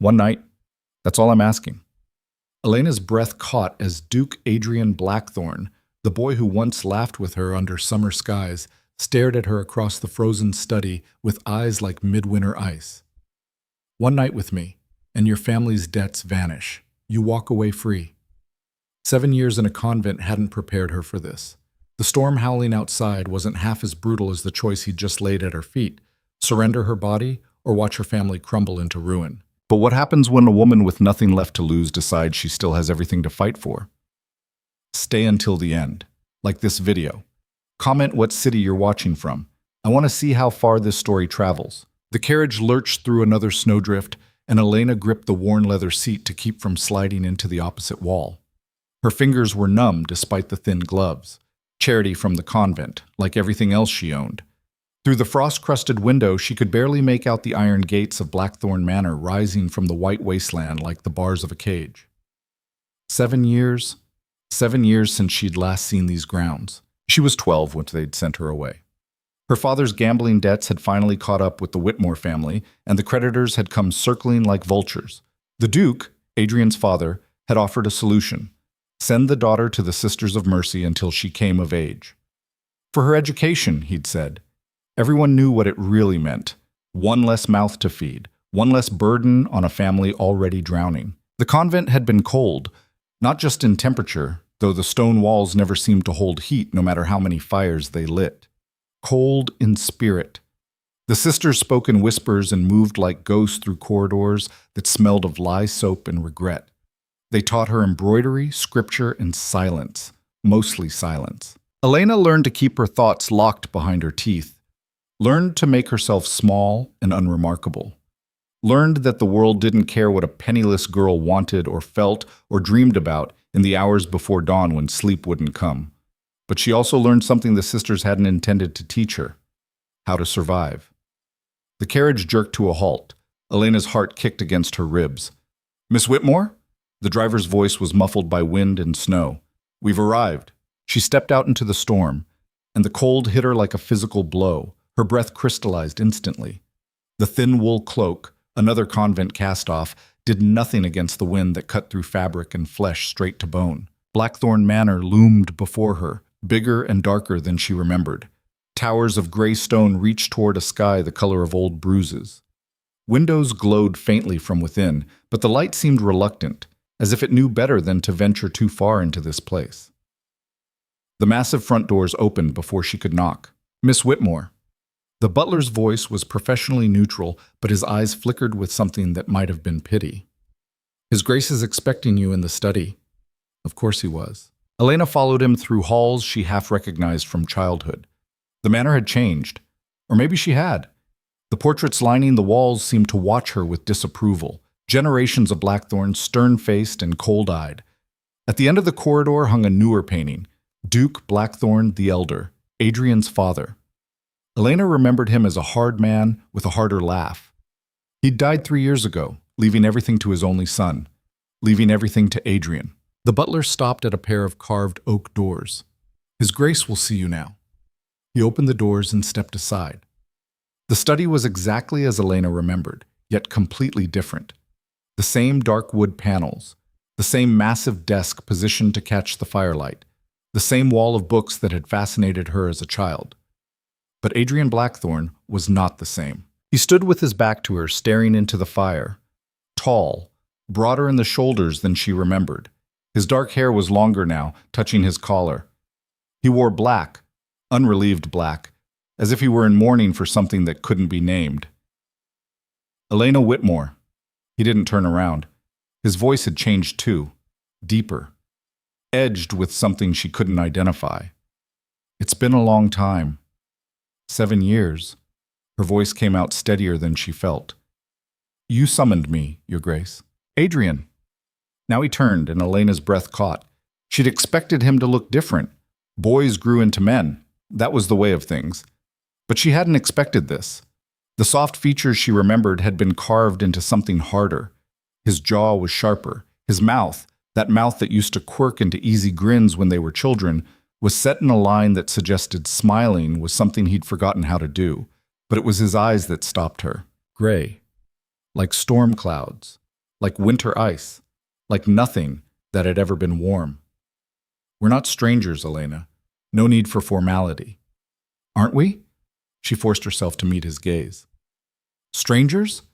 One night. That's all I'm asking. Elena's breath caught as Duke Adrian Blackthorne, the boy who once laughed with her under summer skies, stared at her across the frozen study with eyes like midwinter ice. One night with me, and your family's debts vanish. You walk away free. 7 years in a convent hadn't prepared her for this. The storm howling outside wasn't half as brutal as the choice he'd just laid at her feet: surrender her body or watch her family crumble into ruin. But what happens when a woman with nothing left to lose decides she still has everything to fight for? Stay until the end, like this video. Comment what city you're watching from. I want to see how far this story travels. The carriage lurched through another snowdrift, and Elena gripped the worn leather seat to keep from sliding into the opposite wall. Her fingers were numb despite the thin gloves. Charity from the convent, like everything else she owned. Through the frost-crusted window, she could barely make out the iron gates of Blackthorne Manor rising from the white wasteland like the bars of a cage. 7 years. 7 years since she'd last seen these grounds. She was 12 when they'd sent her away. Her father's gambling debts had finally caught up with the Whitmore family, and the creditors had come circling like vultures. The Duke, Adrian's father, had offered a solution: send the daughter to the Sisters of Mercy until she came of age. For her education, he'd said. Everyone knew what it really meant: one less mouth to feed, one less burden on a family already drowning. The convent had been cold, not just in temperature, though the stone walls never seemed to hold heat no matter how many fires they lit. Cold in spirit. The sisters spoke in whispers and moved like ghosts through corridors that smelled of lye soap and regret. They taught her embroidery, scripture, and silence, mostly silence. Elena learned to keep her thoughts locked behind her teeth, learned to make herself small and unremarkable, learned that the world didn't care what a penniless girl wanted or felt or dreamed about in the hours before dawn when sleep wouldn't come. But she also learned something the sisters hadn't intended to teach her: how to survive. The carriage jerked to a halt. Elena's heart kicked against her ribs. "Miss Whitmore?" The driver's voice was muffled by wind and snow. "We've arrived." She stepped out into the storm, and the cold hit her like a physical blow. Her breath crystallized instantly. The thin wool cloak, another convent cast-off, did nothing against the wind that cut through fabric and flesh straight to bone. Blackthorne Manor loomed before her, bigger and darker than she remembered. Towers of gray stone reached toward a sky the color of old bruises. Windows glowed faintly from within, but the light seemed reluctant, as if it knew better than to venture too far into this place. The massive front doors opened before she could knock. "Miss Whitmore." The butler's voice was professionally neutral, but his eyes flickered with something that might have been pity. "His Grace is expecting you in the study." Of course he was. Elena followed him through halls she half recognized from childhood. The manor had changed. Or maybe she had. The portraits lining the walls seemed to watch her with disapproval. Generations of Blackthorne, stern-faced and cold-eyed. At the end of the corridor hung a newer painting: Duke Blackthorne the Elder, Adrian's father. Elena remembered him as a hard man with a harder laugh. He'd died 3 years ago, leaving everything to his only son, leaving everything to Adrian. The butler stopped at a pair of carved oak doors. "His Grace will see you now." He opened the doors and stepped aside. The study was exactly as Elena remembered, yet completely different. The same dark wood panels, the same massive desk positioned to catch the firelight, the same wall of books that had fascinated her as a child. But Adrian Blackthorne was not the same. He stood with his back to her, staring into the fire. Tall, broader in the shoulders than she remembered. His dark hair was longer now, touching his collar. He wore black, unrelieved black, as if he were in mourning for something that couldn't be named. "Elena Whitmore." He didn't turn around. His voice had changed too, deeper, edged with something she couldn't identify. "It's been a long time. 7 years." Her voice came out steadier than she felt. "You summoned me, Your Grace." "Adrian." Now he turned, and Elena's breath caught. She'd expected him to look different. Boys grew into men. That was the way of things. But she hadn't expected this. The soft features she remembered had been carved into something harder. His jaw was sharper. His mouth, that mouth that used to quirk into easy grins when they were children, was set in a line that suggested smiling was something he'd forgotten how to do. But it was his eyes that stopped her. Gray. Like storm clouds. like winter ice, like nothing that had ever been warm. We're not strangers, Elena. No need for formality. Aren't we? She forced herself to meet his gaze. Strangers?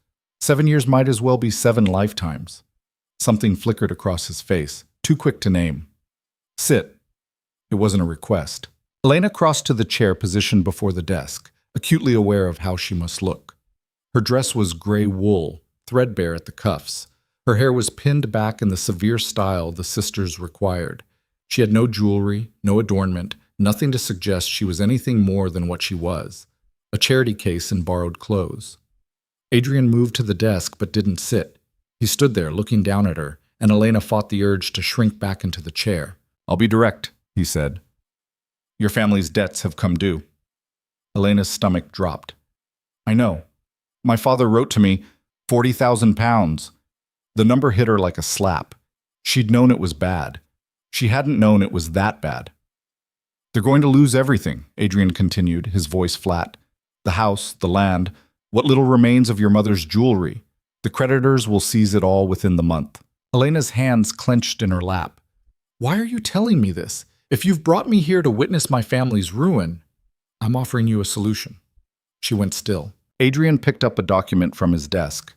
7 years might as well be 7 lifetimes. Something flickered across his face, too quick to name. Sit. It wasn't a request. Elena crossed to the chair positioned before the desk, acutely aware of how she must look. Her dress was gray wool, threadbare at the cuffs. Her hair was pinned back in the severe style the sisters required. She had no jewelry, no adornment, nothing to suggest she was anything more than what she was, a charity case in borrowed clothes. Adrian moved to the desk but didn't sit. He stood there looking down at her, and Elena fought the urge to shrink back into the chair. "I'll be direct," he said. "Your family's debts have come due." Elena's stomach dropped. "I know. My father wrote to me, 40,000 pounds. The number hit her like a slap. She'd known it was bad. She hadn't known it was that bad. "They're going to lose everything," Adrian continued, his voice flat. "The house, the land, what little remains of your mother's jewelry. The creditors will seize it all within the month." Elena's hands clenched in her lap. "Why are you telling me this? If you've brought me here to witness my family's ruin, I'm offering you a solution." She went still. Adrian picked up a document from his desk.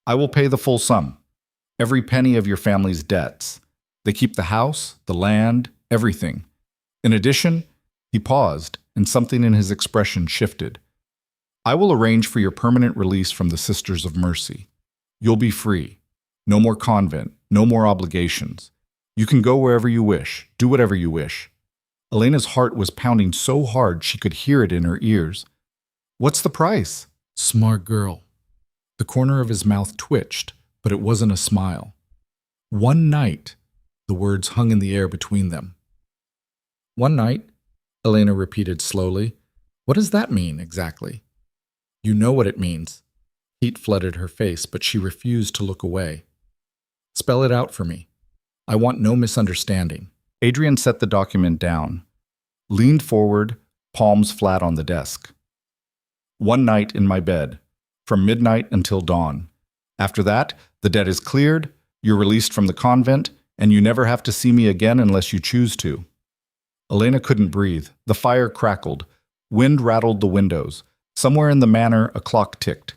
"I will pay the full sum. Every penny of your family's debts. They keep the house, the land, everything. In addition," he paused, and something in his expression shifted. "I will arrange for your permanent release from the Sisters of Mercy. You'll be free. No more convent, no more obligations. You can go wherever you wish, do whatever you wish." Elena's heart was pounding so hard she could hear it in her ears. "What's the price?" "Smart girl." The corner of his mouth twitched, but it wasn't a smile. "One night." The words hung in the air between them. "One night," Elena repeated slowly. "What does that mean, exactly?" "You know what it means." Heat flooded her face, but she refused to look away. "Spell it out for me. I want no misunderstanding." Adrian set the document down, leaned forward, palms flat on the desk. "One night in my bed, from midnight until dawn. After that, the debt is cleared, you're released from the convent, and you never have to see me again unless you choose to." Elena couldn't breathe. The fire crackled. Wind rattled the windows. Somewhere in the manor, a clock ticked.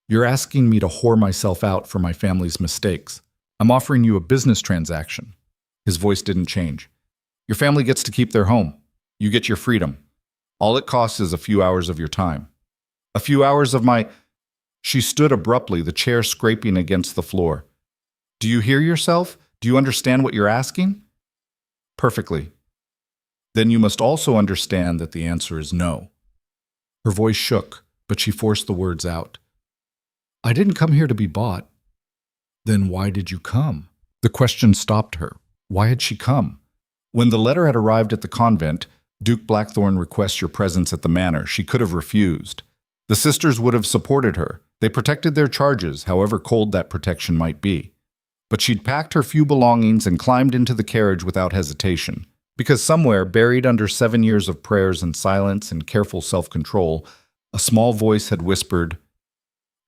"You're asking me to whore myself out for my family's mistakes. I'm offering you a business transaction." His voice didn't change. "Your family gets to keep their home. You get your freedom. All it costs is a few hours of your time. A few hours of my—" She stood abruptly, the chair scraping against the floor. "Do you hear yourself? Do you understand what you're asking?" "Perfectly. Then you must also understand that the answer is no." Her voice shook, but she forced the words out. "I didn't come here to be bought." "Then why did you come?" The question stopped her. Why had she come? When the letter had arrived at the convent, "Duke Blackthorn requests your presence at the manor," she could have refused. The sisters would have supported her. They protected their charges, however cold that protection might be. But she'd packed her few belongings and climbed into the carriage without hesitation. Because somewhere, buried under 7 years of prayers and silence and careful self-control, a small voice had whispered,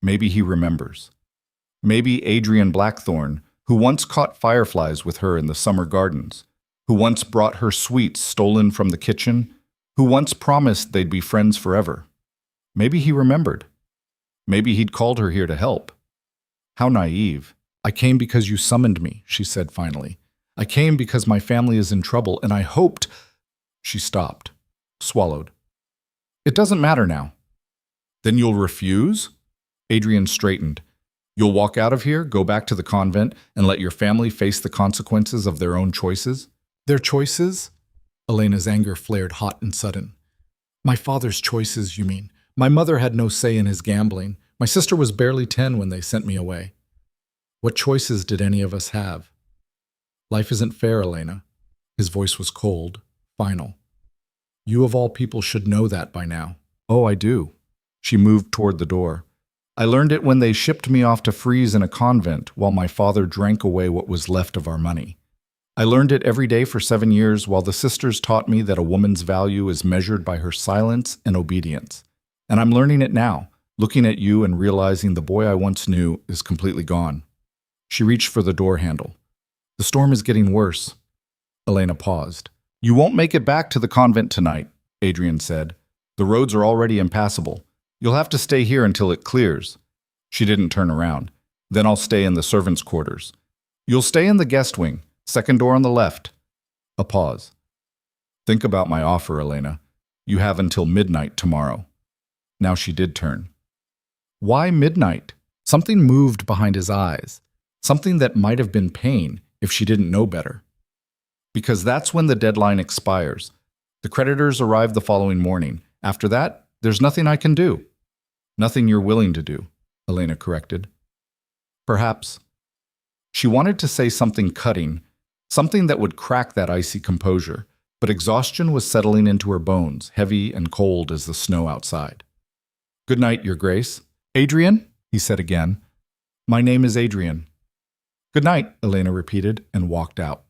"Maybe he remembers. Maybe Adrian Blackthorn, who once caught fireflies with her in the summer gardens, who once brought her sweets stolen from the kitchen, who once promised they'd be friends forever. Maybe he remembered. Maybe he'd called her here to help." How naive. "I came because you summoned me," she said finally. "I came because my family is in trouble, and I hoped—" She stopped, swallowed. "It doesn't matter now." "Then you'll refuse?" Adrian straightened. "You'll walk out of here, go back to the convent, and let your family face the consequences of their own choices?" "Their choices?" Elena's anger flared hot and sudden. "My father's choices, you mean? My mother had no say in his gambling. My sister was barely 10 when they sent me away. What choices did any of us have? Life isn't fair, Elena." His voice was cold, final. "You of all people should know that by now." "Oh, I do." She moved toward the door. "I learned it when they shipped me off to freeze in a convent while my father drank away what was left of our money. I learned it every day for 7 years while the sisters taught me that a woman's value is measured by her silence and obedience. And I'm learning it now, looking at you and realizing the boy I once knew is completely gone." She reached for the door handle. The storm is getting worse. Elena paused. You won't make it back to the convent tonight, Adrian said. The roads are already impassable. You'll have to stay here until it clears. She didn't turn around. Then I'll stay in the servants' quarters. You'll stay in the guest wing, second door on the left. A pause. Think about my offer, Elena. You have until midnight tomorrow. Now she did turn. Why midnight? Something moved behind his eyes. Something that might have been pain if she didn't know better. Because that's when the deadline expires. The creditors arrive the following morning. After that, there's nothing I can do. Nothing you're willing to do, Elena corrected. Perhaps. She wanted to say something cutting, something that would crack that icy composure, but exhaustion was settling into her bones, heavy and cold as the snow outside. Good night, Your Grace. Adrian, he said again. My name is Adrian. Good night, Elena repeated and walked out.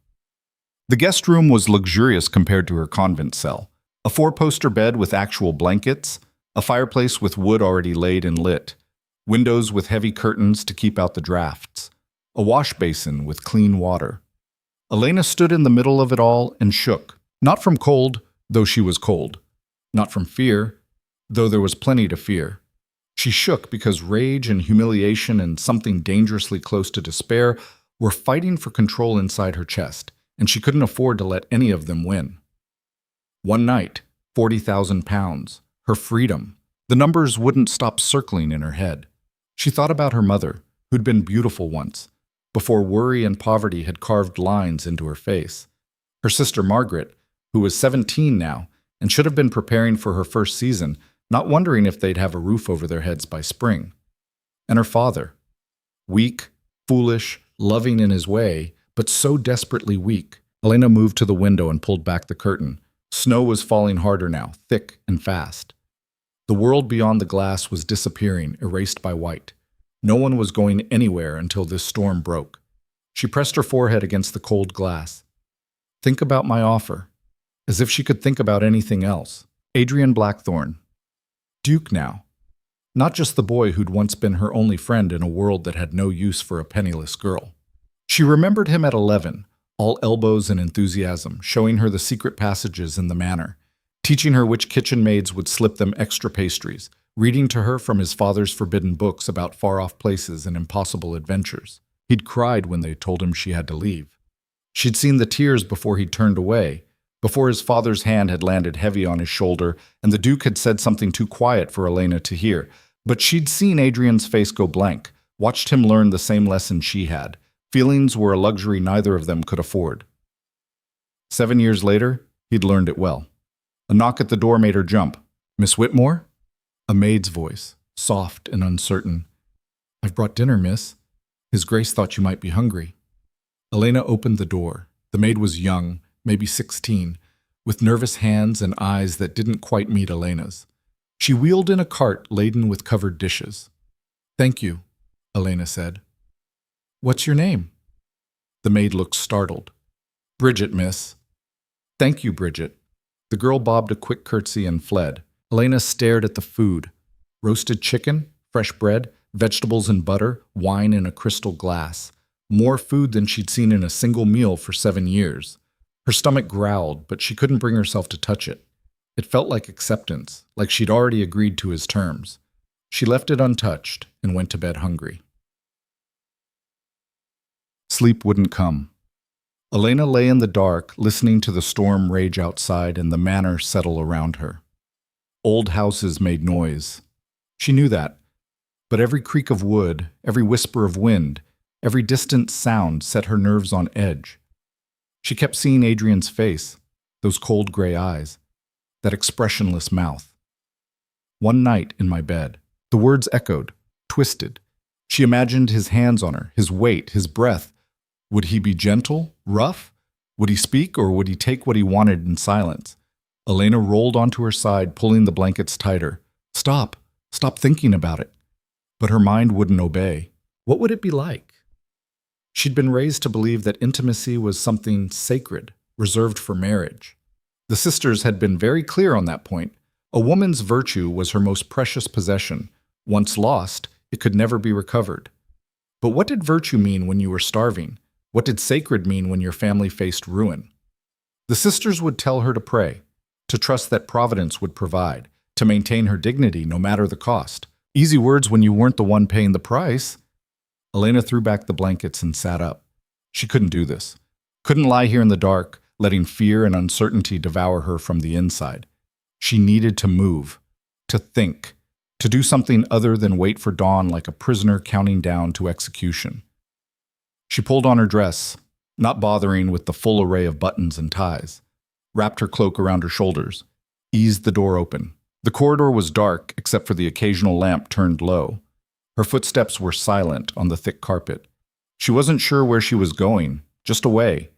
The guest room was luxurious compared to her convent cell. A four-poster bed with actual blankets, a fireplace with wood already laid and lit, windows with heavy curtains to keep out the drafts, a wash basin with clean water. Elena stood in the middle of it all and shook, not from cold, though she was cold, not from fear, though there was plenty to fear. She shook because rage and humiliation and something dangerously close to despair were fighting for control inside her chest, and she couldn't afford to let any of them win. One night, 40,000 pounds, her freedom. The numbers wouldn't stop circling in her head. She thought about her mother, who'd been beautiful once, before worry and poverty had carved lines into her face. Her sister Margaret, who was 17 now and should have been preparing for her first season, not wondering if they'd have a roof over their heads by spring. And her father, weak, foolish, loving in his way, but so desperately weak. Elena moved to the window and pulled back the curtain. Snow was falling harder now, thick and fast. The world beyond the glass was disappearing, erased by white. No one was going anywhere until this storm broke. She pressed her forehead against the cold glass. Think about my offer. As if she could think about anything else. Adrian Blackthorne. Duke now. Not just the boy who'd once been her only friend in a world that had no use for a penniless girl. She remembered him at 11, all elbows and enthusiasm, showing her the secret passages in the manor, teaching her which kitchen maids would slip them extra pastries, reading to her from his father's forbidden books about far-off places and impossible adventures. He'd cried when they told him she had to leave. She'd seen the tears before he'd turned away, before his father's hand had landed heavy on his shoulder and the Duke had said something too quiet for Elena to hear. But she'd seen Adrian's face go blank, watched him learn the same lesson she had. Feelings were a luxury neither of them could afford. 7 years later, he'd learned it well. A knock at the door made her jump. Miss Whitmore? A maid's voice, soft and uncertain. I've brought dinner, miss. His Grace thought you might be hungry. Elena opened the door. The maid was young, maybe 16, with nervous hands and eyes that didn't quite meet Elena's. She wheeled in a cart laden with covered dishes. Thank you, Elena said. What's your name? The maid looked startled. Bridget, miss. Thank you, Bridget. The girl bobbed a quick curtsy and fled. Elena stared at the food. Roasted chicken, fresh bread, vegetables and butter, wine in a crystal glass. More food than she'd seen in a single meal for 7 years. Her stomach growled, but she couldn't bring herself to touch it. It felt like acceptance, like she'd already agreed to his terms. She left it untouched and went to bed hungry. Sleep wouldn't come. Elena lay in the dark, listening to the storm rage outside and the manor settle around her. Old houses made noise. She knew that. But every creak of wood, every whisper of wind, every distant sound set her nerves on edge. She kept seeing Adrian's face, those cold gray eyes, that expressionless mouth. One night in my bed, the words echoed, twisted. She imagined his hands on her, his weight, his breath. Would he be gentle, rough? Would he speak, or would he take what he wanted in silence? Elena rolled onto her side, pulling the blankets tighter. Stop thinking about it. But her mind wouldn't obey. What would it be like? She'd been raised to believe that intimacy was something sacred, reserved for marriage. The sisters had been very clear on that point. A woman's virtue was her most precious possession. Once lost, it could never be recovered. But what did virtue mean when you were starving? What did sacred mean when your family faced ruin? The sisters would tell her to pray, to trust that Providence would provide, to maintain her dignity no matter the cost. Easy words when you weren't the one paying the price. Elena threw back the blankets and sat up. She couldn't do this. Couldn't lie here in the dark, letting fear and uncertainty devour her from the inside. She needed to move, to think, to do something other than wait for dawn like a prisoner counting down to execution. She pulled on her dress, not bothering with the full array of buttons and ties, wrapped her cloak around her shoulders, eased the door open. The corridor was dark except for the occasional lamp turned low. Her footsteps were silent on the thick carpet. She wasn't sure where she was going, just away.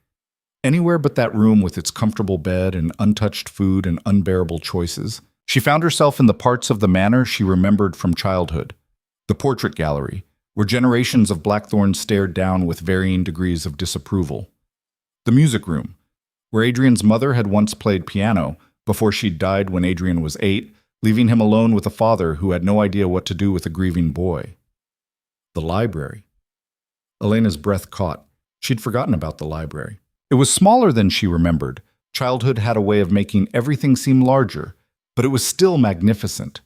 Anywhere but that room with its comfortable bed and untouched food and unbearable choices. She found herself in the parts of the manor she remembered from childhood. The portrait gallery, where generations of Blackthorns stared down with varying degrees of disapproval. The music room, where Adrian's mother had once played piano before she died when Adrian was 8, leaving him alone with a father who had no idea what to do with a grieving boy. The library. Elena's breath caught. She'd forgotten about the library. It was smaller than she remembered. Childhood had a way of making everything seem larger, but it was still magnificent.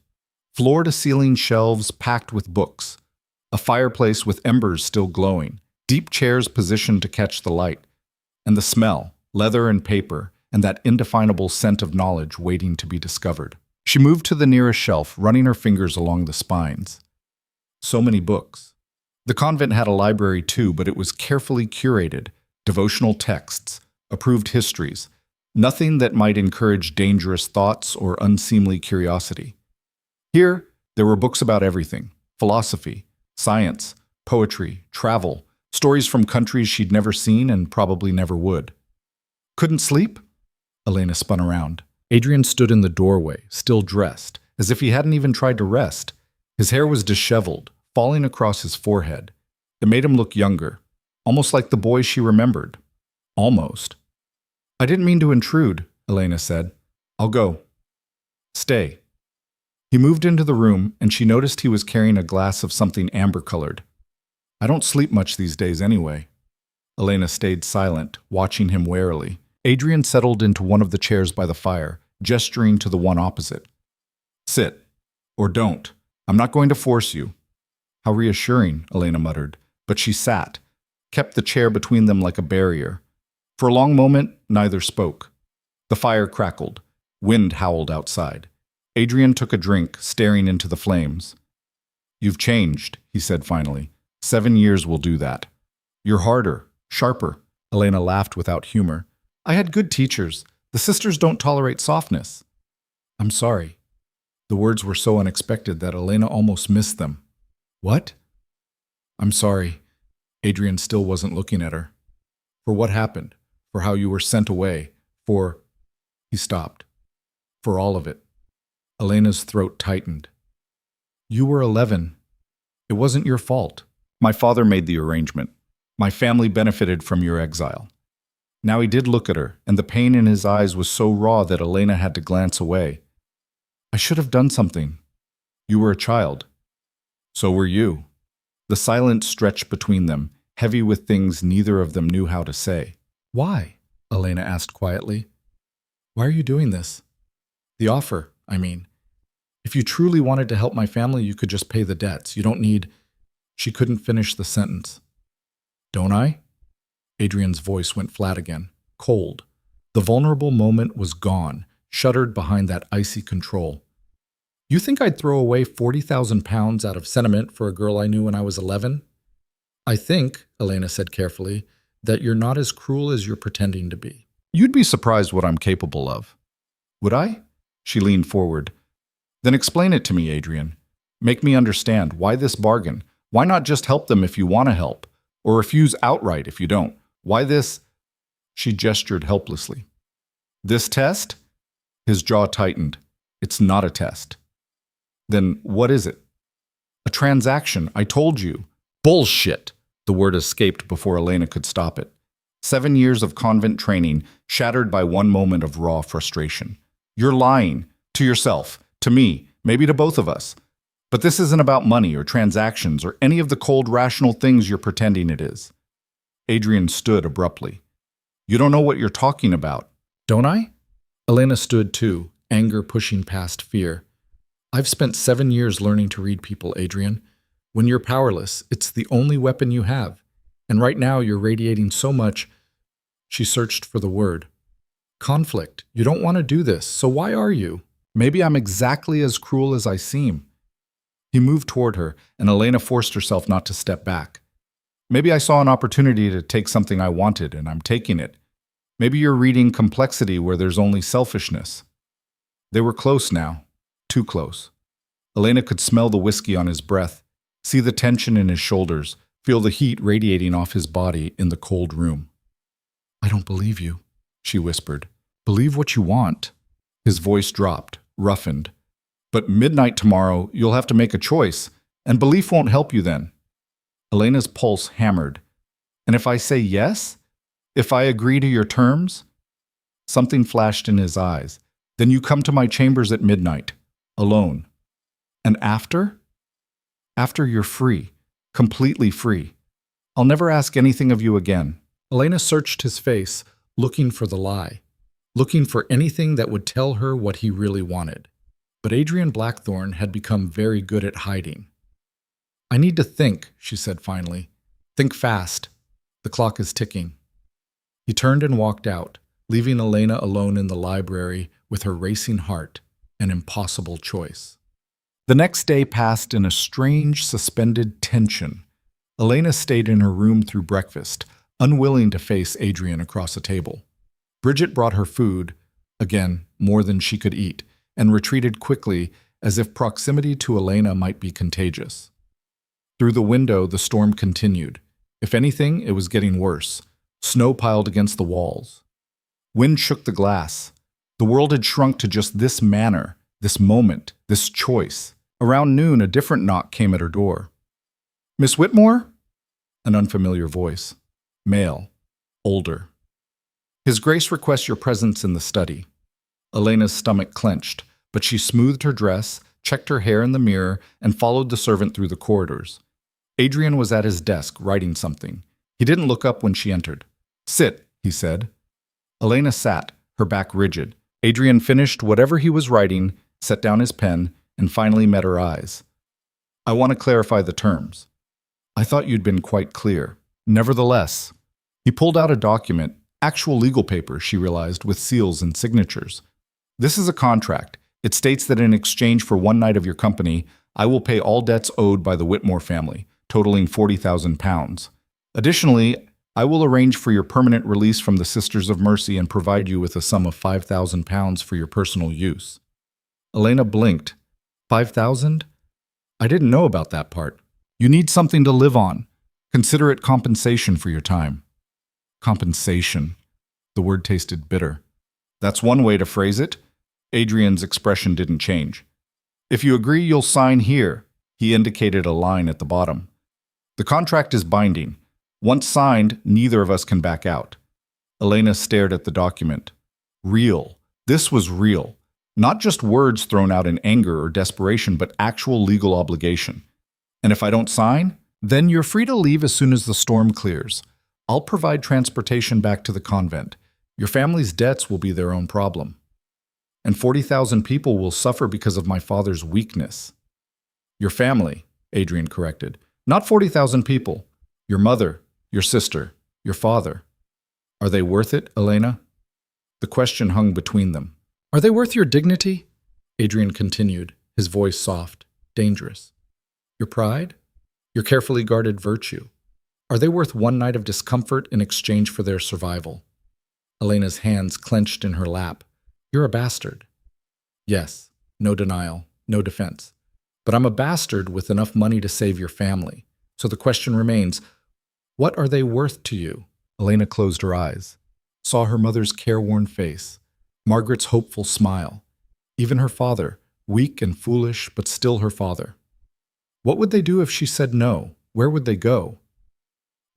Floor-to-ceiling shelves packed with books, a fireplace with embers still glowing, deep chairs positioned to catch the light, and the smell, leather and paper, and that indefinable scent of knowledge waiting to be discovered. She moved to the nearest shelf, running her fingers along the spines. So many books. The convent had a library too, but it was carefully curated. Devotional texts, approved histories, nothing that might encourage dangerous thoughts or unseemly curiosity. Here, there were books about everything: philosophy, science, poetry, travel, stories from countries she'd never seen and probably never would. Couldn't sleep? Elena spun around. Adrian stood in the doorway, still dressed, as if he hadn't even tried to rest. His hair was disheveled, falling across his forehead. It made him look younger. Almost like the boy she remembered. Almost. "I didn't mean to intrude," Elena said. "I'll go." "Stay." He moved into the room, and she noticed he was carrying a glass of something amber-colored. "I don't sleep much these days anyway." Elena stayed silent, watching him warily. Adrian settled into one of the chairs by the fire, gesturing to the one opposite. "Sit. Or don't. I'm not going to force you." "How reassuring," Elena muttered, but she sat, kept the chair between them like a barrier. For a long moment, neither spoke. The fire crackled. Wind howled outside. Adrian took a drink, staring into the flames. "You've changed," he said finally. 7 years will do that. You're harder, sharper." Elena laughed without humor. "I had good teachers. The sisters don't tolerate softness." "I'm sorry." The words were so unexpected that Elena almost missed them. "What?" "I'm sorry." Adrian still wasn't looking at her. "For what happened, for how you were sent away, for—" He stopped. "For all of it." Elena's throat tightened. "You were 11. It wasn't your fault. My father made the arrangement. My family benefited from your exile." Now he did look at her, and the pain in his eyes was so raw that Elena had to glance away. "I should have done something. You were a child. So were you." The silence stretched between them, heavy with things neither of them knew how to say. "Why?" Elena asked quietly. "Why are you doing this? The offer, I mean. If you truly wanted to help my family, you could just pay the debts. You don't need—" She couldn't finish the sentence. "Don't I?" Adrian's voice went flat again, cold. The vulnerable moment was gone, shuttered behind that icy control. "You think I'd throw away 40,000 pounds out of sentiment for a girl I knew when I was 11? I think," Elena said carefully, "that you're not as cruel as you're pretending to be." "You'd be surprised what I'm capable of." "Would I?" She leaned forward. "Then explain it to me, Adrian. Make me understand. Why this bargain? Why not just help them if you want to help? Or refuse outright if you don't? Why this—" She gestured helplessly. "This test?" His jaw tightened. "It's not a test." "Then what is it?" "A transaction, I told you." "Bullshit!" The word escaped before Elena could stop it. 7 years of convent training, shattered by one moment of raw frustration. "You're lying. To yourself. To me. Maybe to both of us. But this isn't about money or transactions or any of the cold, rational things you're pretending it is. Adrian stood abruptly. You don't know what you're talking about. Don't I? Elena stood too, anger pushing past fear. I've spent 7 years learning to read people, Adrian. When you're powerless, it's the only weapon you have. And right now you're radiating so much. She searched for the word. Conflict. You don't want to do this, so why are you? Maybe I'm exactly as cruel as I seem. He moved toward her, and Elena forced herself not to step back. Maybe I saw an opportunity to take something I wanted, and I'm taking it. Maybe you're reading complexity where there's only selfishness. They were close now, too close. Elena could smell the whiskey on his breath, see the tension in his shoulders, feel the heat radiating off his body in the cold room. I don't believe you, she whispered. Believe what you want. His voice dropped, roughened. But midnight tomorrow, you'll have to make a choice, and belief won't help you then. Elena's pulse hammered. And if I say yes? If I agree to your terms? Something flashed in his eyes. Then you come to my chambers at midnight, alone. And after? After you're free, completely free. I'll never ask anything of you again. Elena searched his face, looking for the lie, looking for anything that would tell her what he really wanted. But Adrian Blackthorne had become very good at hiding. I need to think, she said finally. Think fast. The clock is ticking. He turned and walked out, leaving Elena alone in the library with her racing heart, an impossible choice. The next day passed in a strange, suspended tension. Elena stayed in her room through breakfast, unwilling to face Adrian across a table. Bridget brought her food, again, more than she could eat, and retreated quickly as if proximity to Elena might be contagious. Through the window, the storm continued. If anything, it was getting worse. Snow piled against the walls. Wind shook the glass. The world had shrunk to just this manner, this moment, this choice. Around noon, a different knock came at her door. Miss Whitmore? An unfamiliar voice. Male. Older. His Grace requests your presence in the study. Elena's stomach clenched, but she smoothed her dress, checked her hair in the mirror, and followed the servant through the corridors. Adrian was at his desk, writing something. He didn't look up when she entered. Sit, he said. Elena sat, her back rigid. Adrian finished whatever he was writing, set down his pen, and finally met her eyes. I want to clarify the terms. I thought you'd been quite clear. Nevertheless, he pulled out a document, actual legal paper, she realized, with seals and signatures. This is a contract. It states that in exchange for one night of your company, I will pay all debts owed by the Whitmore family, totaling £40,000. Additionally, I will arrange for your permanent release from the Sisters of Mercy and provide you with a sum of £5,000 for your personal use. Elena blinked. 5,000? I didn't know about that part. You need something to live on. Consider it compensation for your time. Compensation. The word tasted bitter. That's one way to phrase it. Adrian's expression didn't change. If you agree, you'll sign here. He indicated a line at the bottom. The contract is binding. Once signed, neither of us can back out. Elena stared at the document. Real. This was real. Not just words thrown out in anger or desperation, but actual legal obligation. And if I don't sign, then you're free to leave as soon as the storm clears. I'll provide transportation back to the convent. Your family's debts will be their own problem. And 40,000 people will suffer because of my father's weakness. Your family, Adrian corrected. Not 40,000 people. Your mother, your sister, your father. Are they worth it, Elena? The question hung between them. Are they worth your dignity? Adrian continued, his voice soft, dangerous. Your pride? Your carefully guarded virtue? Are they worth one night of discomfort in exchange for their survival? Elena's hands clenched in her lap. You're a bastard. Yes, no denial, no defense. But I'm a bastard with enough money to save your family. So the question remains, what are they worth to you? Elena closed her eyes, saw her mother's careworn face, Margaret's hopeful smile, even her father, weak and foolish, but still her father. What would they do if she said no? Where would they go?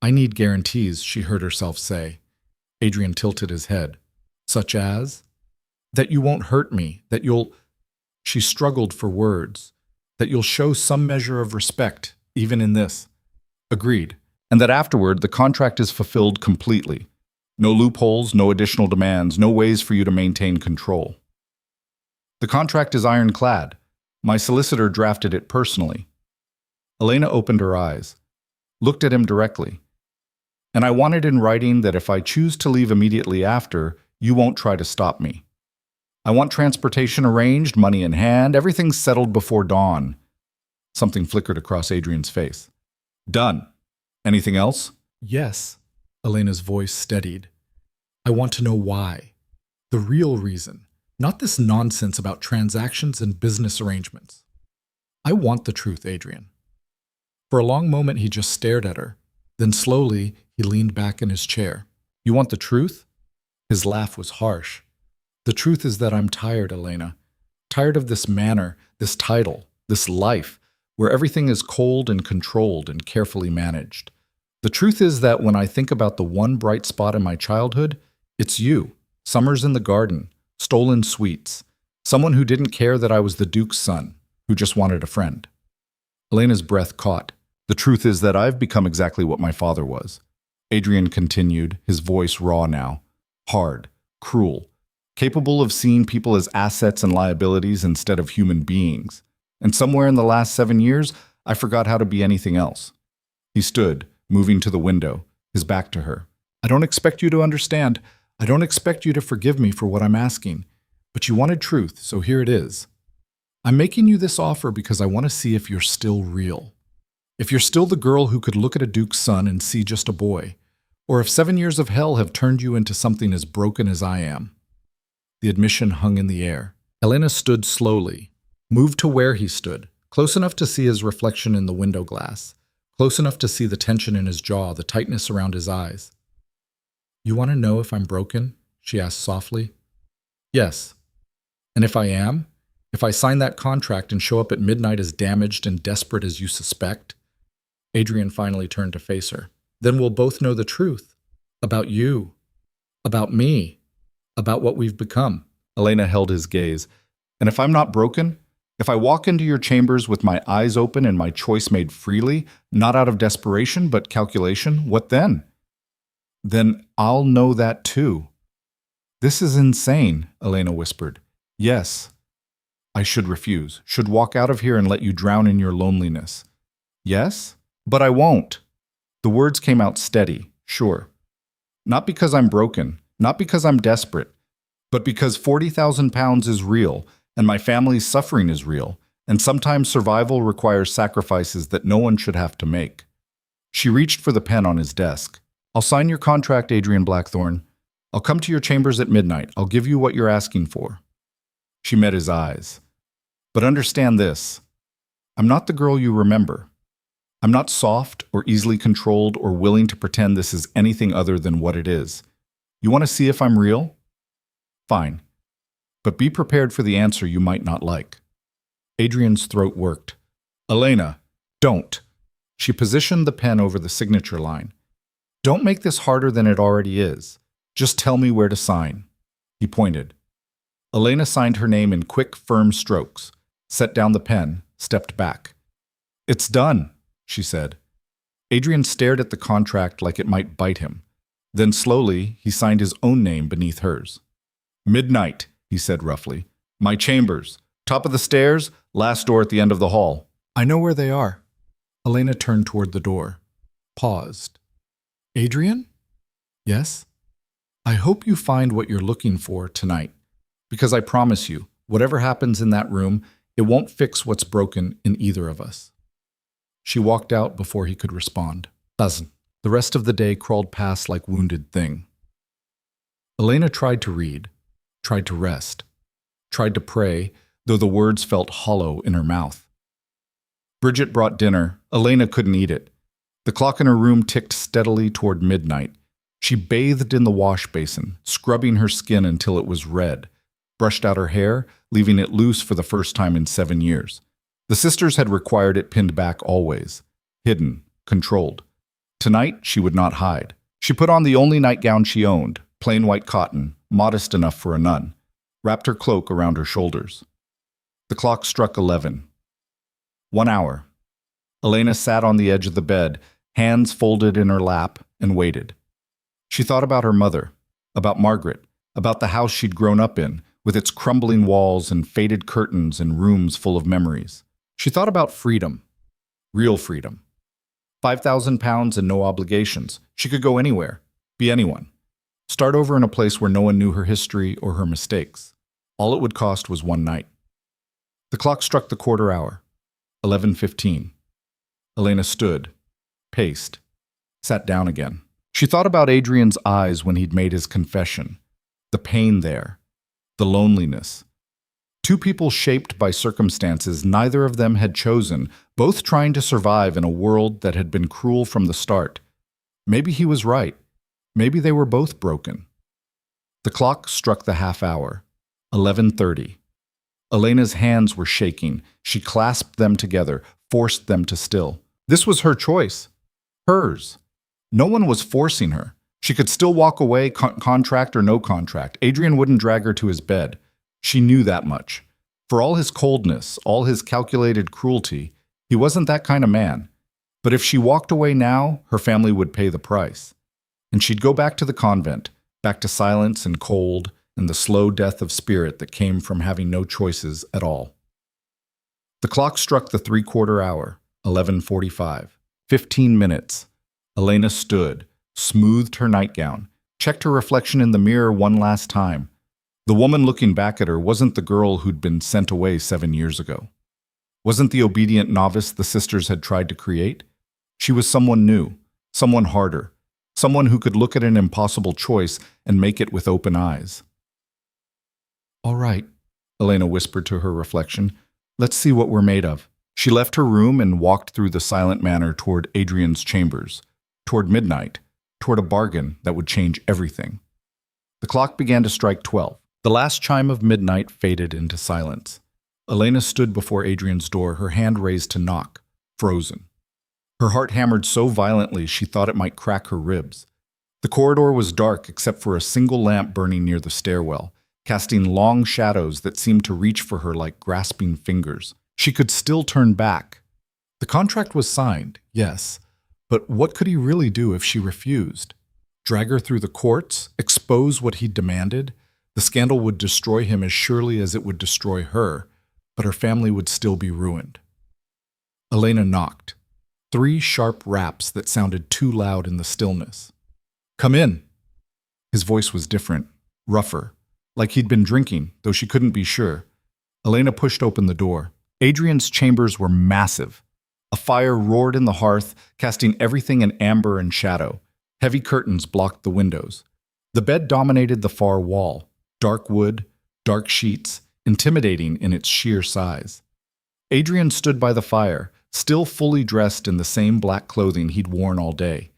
I need guarantees, she heard herself say. Adrian tilted his head. Such as? That you won't hurt me, that you'll... She struggled for words. that you'll show some measure of respect, even in this. Agreed. And that afterward, the contract is fulfilled completely. No loopholes, no additional demands, no ways for you to maintain control. The contract is ironclad. My solicitor drafted it personally. Elena opened her eyes, looked at him directly. And I want it in writing that if I choose to leave immediately after, you won't try to stop me. I want transportation arranged, money in hand, everything settled before dawn. Something flickered across Adrian's face. Done. Anything else? Yes. Elena's voice steadied. I want to know why. The real reason. Not this nonsense about transactions and business arrangements. I want the truth, Adrian. For a long moment, he just stared at her. Then slowly, he leaned back in his chair. You want the truth? His laugh was harsh. The truth is that I'm tired, Elena. Tired of this manner, this title, this life, where everything is cold and controlled and carefully managed. The truth is that when I think about the one bright spot in my childhood, it's you. Summers in the garden, stolen sweets, someone who didn't care that I was the Duke's son, who just wanted a friend. Elena's breath caught. The truth is that I've become exactly what my father was. Adrian continued, his voice raw now, hard, cruel, capable of seeing people as assets and liabilities instead of human beings. And somewhere in the last 7 years, I forgot how to be anything else. He stood, moving to the window, his back to her. I don't expect you to understand. I don't expect you to forgive me for what I'm asking. But you wanted truth, so here it is. I'm making you this offer because I want to see if you're still real. If you're still the girl who could look at a Duke's son and see just a boy. Or if 7 years of hell have turned you into something as broken as I am. The admission hung in the air. Elena stood slowly, moved to where he stood, close enough to see his reflection in the window glass, close enough to see the tension in his jaw, the tightness around his eyes. You want to know if I'm broken? She asked softly. Yes. And if I am? If I sign that contract and show up at midnight as damaged and desperate as you suspect? Adrian finally turned to face her. Then we'll both know the truth. About you. About me. About what we've become. Elena held his gaze. And if I'm not broken? If I walk into your chambers with my eyes open and my choice made freely, not out of desperation but calculation, what then? Then I'll know that too. This is insane, Elena whispered. Yes. I should refuse, should walk out of here and let you drown in your loneliness. Yes? But I won't. The words came out steady, sure. Not because I'm broken, not because I'm desperate, but because 40,000 pounds is real, and my family's suffering is real, and sometimes survival requires sacrifices that no one should have to make. She reached for the pen on his desk. I'll sign your contract, Adrian Blackthorne. I'll come to your chambers at midnight. I'll give you what you're asking for. She met his eyes. But understand this. I'm not the girl you remember. I'm not soft or easily controlled or willing to pretend this is anything other than what it is. You want to see if I'm real? Fine. But be prepared for the answer you might not like. Adrian's throat worked. Elena, don't. She positioned the pen over the signature line. Don't make this harder than it already is. Just tell me where to sign. He pointed. Elena signed her name in quick, firm strokes, set down the pen, stepped back. It's done, she said. Adrian stared at the contract like it might bite him. Then slowly, he signed his own name beneath hers. Midnight, he said roughly. My chambers. Top of the stairs, last door at the end of the hall. I know where they are. Elena turned toward the door. Paused. Adrian? Yes? I hope you find what you're looking for tonight. Because I promise you, whatever happens in that room, it won't fix what's broken in either of us. She walked out before he could respond. Doesn't. The rest of the day crawled past like wounded thing. Elena tried to read, tried to rest, tried to pray, though the words felt hollow in her mouth. Bridget brought dinner. Elena couldn't eat it. The clock in her room ticked steadily toward midnight. She bathed in the wash basin, scrubbing her skin until it was red, brushed out her hair, leaving it loose for the first time in 7 years. The sisters had required it pinned back always, hidden, controlled. Tonight, she would not hide. She put on the only nightgown she owned, plain white cotton, modest enough for a nun, wrapped her cloak around her shoulders. The clock struck 11. 1 hour. Elena sat on the edge of the bed, hands folded in her lap, and waited. She thought about her mother, about Margaret, about the house she'd grown up in, with its crumbling walls and faded curtains and rooms full of memories. She thought about freedom, real freedom. £5,000 and no obligations. She could go anywhere, be anyone. Start over in a place where no one knew her history or her mistakes. All it would cost was one night. The clock struck the quarter hour. 11:15. Elena stood, paced, sat down again. She thought about Adrian's eyes when he'd made his confession. The pain there, the loneliness. Two people shaped by circumstances neither of them had chosen, both trying to survive in a world that had been cruel from the start. Maybe he was right. Maybe they were both broken. The clock struck the half hour. 11:30. Elena's hands were shaking. She clasped them together, forced them to still. This was her choice. Hers. No one was forcing her. She could still walk away, contract or no contract. Adrian wouldn't drag her to his bed. She knew that much. For all his coldness, all his calculated cruelty, he wasn't that kind of man. But if she walked away now, her family would pay the price. And she'd go back to the convent, back to silence and cold and the slow death of spirit that came from having no choices at all. The clock struck the three-quarter hour, 11:45. 15 minutes. Elena stood, smoothed her nightgown, checked her reflection in the mirror one last time. The woman looking back at her wasn't the girl who'd been sent away 7 years ago. Wasn't the obedient novice the sisters had tried to create. She was someone new, someone harder, someone who could look at an impossible choice and make it with open eyes. "All right," Elena whispered to her reflection. "Let's see what we're made of." She left her room and walked through the silent manor toward Adrian's chambers, toward midnight, toward a bargain that would change everything. The clock began to strike 12. The last chime of midnight faded into silence. Elena stood before Adrian's door, her hand raised to knock, frozen. Her heart hammered so violently she thought it might crack her ribs. The corridor was dark except for a single lamp burning near the stairwell, casting long shadows that seemed to reach for her like grasping fingers. She could still turn back. The contract was signed, yes, but what could he really do if she refused? Drag her through the courts? Expose what he demanded? The scandal would destroy him as surely as it would destroy her, but her family would still be ruined. Elena knocked. 3 sharp raps that sounded too loud in the stillness. "Come in." His voice was different, rougher, like he'd been drinking, though she couldn't be sure. Elena pushed open the door. Adrian's chambers were massive. A fire roared in the hearth, casting everything in amber and shadow. Heavy curtains blocked the windows. The bed dominated the far wall. Dark wood, dark sheets, intimidating in its sheer size. Adrian stood by the fire, still fully dressed in the same black clothing he'd worn all day.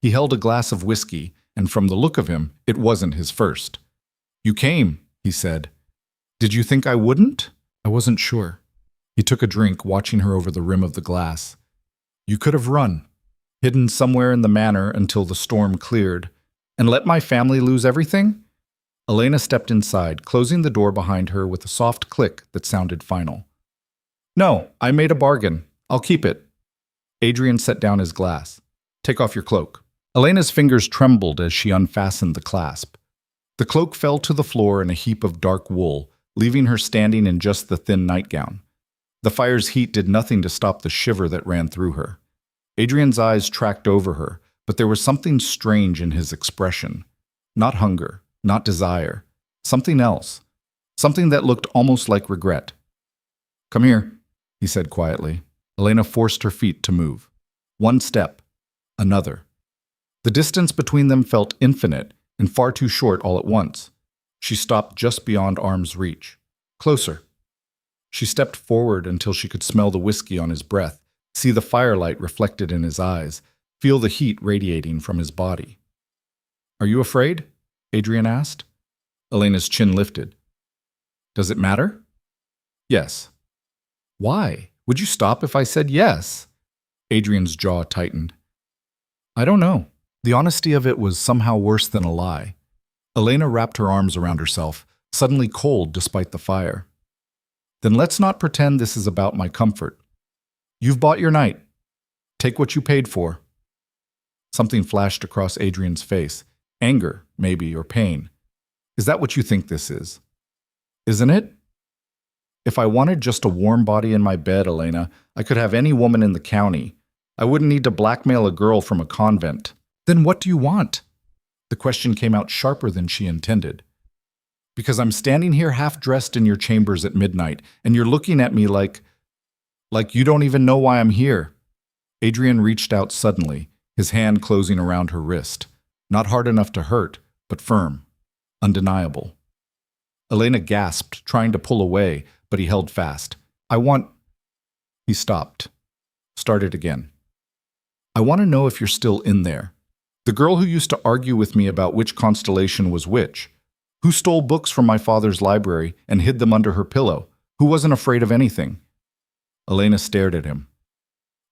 He held a glass of whiskey, and from the look of him, it wasn't his first. "You came," he said. "Did you think I wouldn't?" "I wasn't sure." He took a drink, watching her over the rim of the glass. "You could have run, hidden somewhere in the manor until the storm cleared, and let my family lose everything?" Elena stepped inside, closing the door behind her with a soft click that sounded final. "No, I made a bargain. I'll keep it." Adrian set down his glass. "Take off your cloak." Elena's fingers trembled as she unfastened the clasp. The cloak fell to the floor in a heap of dark wool, leaving her standing in just the thin nightgown. The fire's heat did nothing to stop the shiver that ran through her. Adrian's eyes tracked over her, but there was something strange in his expression. Not hunger, not desire. Something else. Something that looked almost like regret. "Come here," he said quietly. Elena forced her feet to move. One step. Another. The distance between them felt infinite and far too short all at once. She stopped just beyond arm's reach. Closer. She stepped forward until she could smell the whiskey on his breath, see the firelight reflected in his eyes, feel the heat radiating from his body. "Are you afraid?" Adrian asked. Elena's chin lifted. "Does it matter?" "Yes." "Why? Would you stop if I said yes?" Adrian's jaw tightened. "I don't know." The honesty of it was somehow worse than a lie. Elena wrapped her arms around herself, suddenly cold despite the fire. "Then let's not pretend this is about my comfort." You've bought your night. Take what you paid for. Something flashed across Adrian's face. Anger, maybe, or pain. Is that what you think this is? Isn't it? If I wanted just a warm body in my bed, Elena, I could have any woman in the county. I wouldn't need to blackmail a girl from a convent. Then what do you want? The question came out sharper than she intended. Because I'm standing here half-dressed in your chambers at midnight, and you're looking at me like you don't even know why I'm here. Adrian reached out suddenly, his hand closing around her wrist. Not hard enough to hurt, but firm. Undeniable. Elena gasped, trying to pull away, but he held fast. He stopped. Started again. I want to know if you're still in there. The girl who used to argue with me about which constellation was which. Who stole books from my father's library and hid them under her pillow? Who wasn't afraid of anything? Elena stared at him.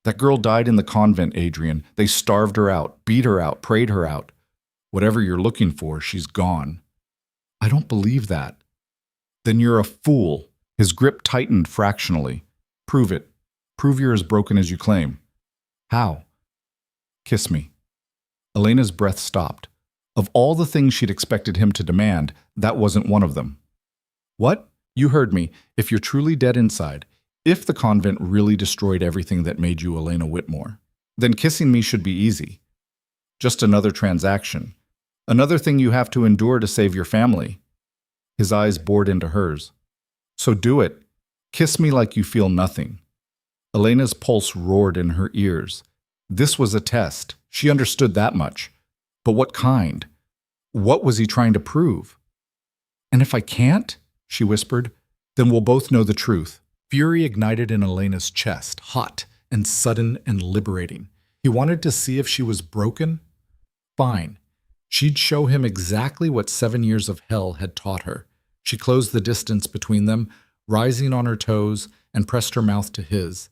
That girl died in the convent, Adrian. They starved her out, beat her out, prayed her out. Whatever you're looking for, she's gone. I don't believe that. Then you're a fool. His grip tightened fractionally. Prove it. Prove you're as broken as you claim. How? Kiss me. Elena's breath stopped. Of all the things she'd expected him to demand, that wasn't one of them. What? You heard me. If you're truly dead inside, if the convent really destroyed everything that made you Elena Whitmore, then kissing me should be easy. Just another transaction. Another thing you have to endure to save your family. His eyes bored into hers. So do it. Kiss me like you feel nothing. Elena's pulse roared in her ears. This was a test. She understood that much. But what kind? What was he trying to prove? And if I can't, she whispered, then we'll both know the truth. Fury ignited in Elena's chest, hot and sudden and liberating. He wanted to see if she was broken. Fine. She'd show him exactly what 7 years of hell had taught her. She closed the distance between them, rising on her toes, and pressed her mouth to his.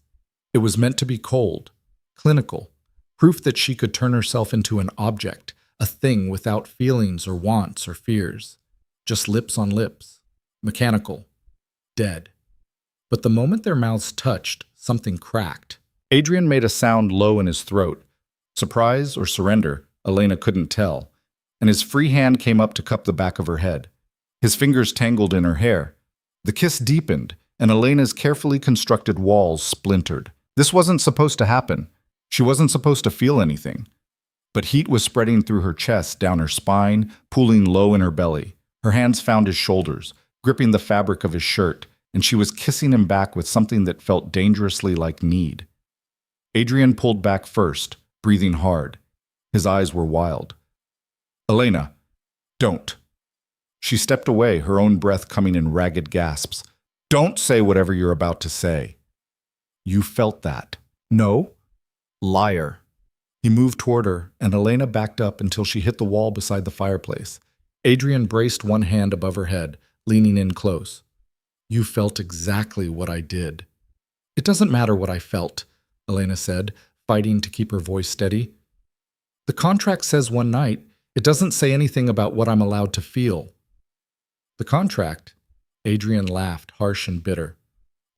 It was meant to be cold, clinical, proof that she could turn herself into an object, a thing without feelings or wants or fears. Just lips on lips, mechanical, dead. But the moment their mouths touched, something cracked. Adrian made a sound low in his throat. Surprise or surrender, Elena couldn't tell, and his free hand came up to cup the back of her head. His fingers tangled in her hair. The kiss deepened, and Elena's carefully constructed walls splintered. This wasn't supposed to happen. She wasn't supposed to feel anything. But heat was spreading through her chest, down her spine, pooling low in her belly. Her hands found his shoulders, gripping the fabric of his shirt, and she was kissing him back with something that felt dangerously like need. Adrian pulled back first, breathing hard. His eyes were wild. Elena, don't. She stepped away, her own breath coming in ragged gasps. Don't say whatever you're about to say. You felt that. No? Liar. He moved toward her, and Elena backed up until she hit the wall beside the fireplace. Adrian braced one hand above her head, leaning in close. You felt exactly what I did. It doesn't matter what I felt, Elena said, fighting to keep her voice steady. The contract says one night. It doesn't say anything about what I'm allowed to feel. The contract? Adrian laughed, harsh and bitter.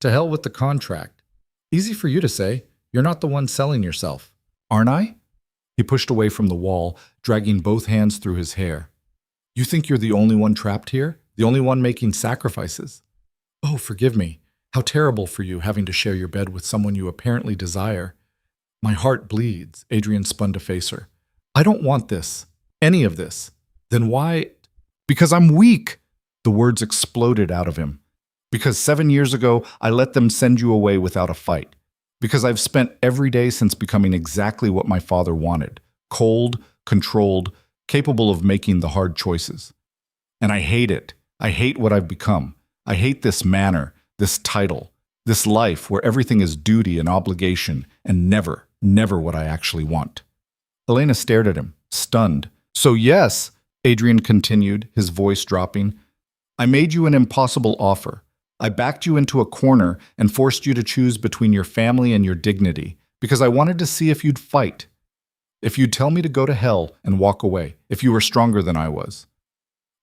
To hell with the contract. Easy for you to say. You're not the one selling yourself. Aren't I? He pushed away from the wall, dragging both hands through his hair. You think you're the only one trapped here? The only one making sacrifices? Oh, forgive me. How terrible for you having to share your bed with someone you apparently desire. My heart bleeds, Adrian spun to face her. I don't want this. Any of this. Then why? Because I'm weak. The words exploded out of him. Because 7 years ago, I let them send you away without a fight. Because I've spent every day since becoming exactly what my father wanted. Cold, controlled, capable of making the hard choices. And I hate it. I hate what I've become. I hate this manner, this title, this life where everything is duty and obligation and never, never what I actually want. Elena stared at him, stunned. So yes, Adrian continued, his voice dropping, I made you an impossible offer. I backed you into a corner and forced you to choose between your family and your dignity because I wanted to see if you'd fight. If you'd tell me to go to hell and walk away, if you were stronger than I was.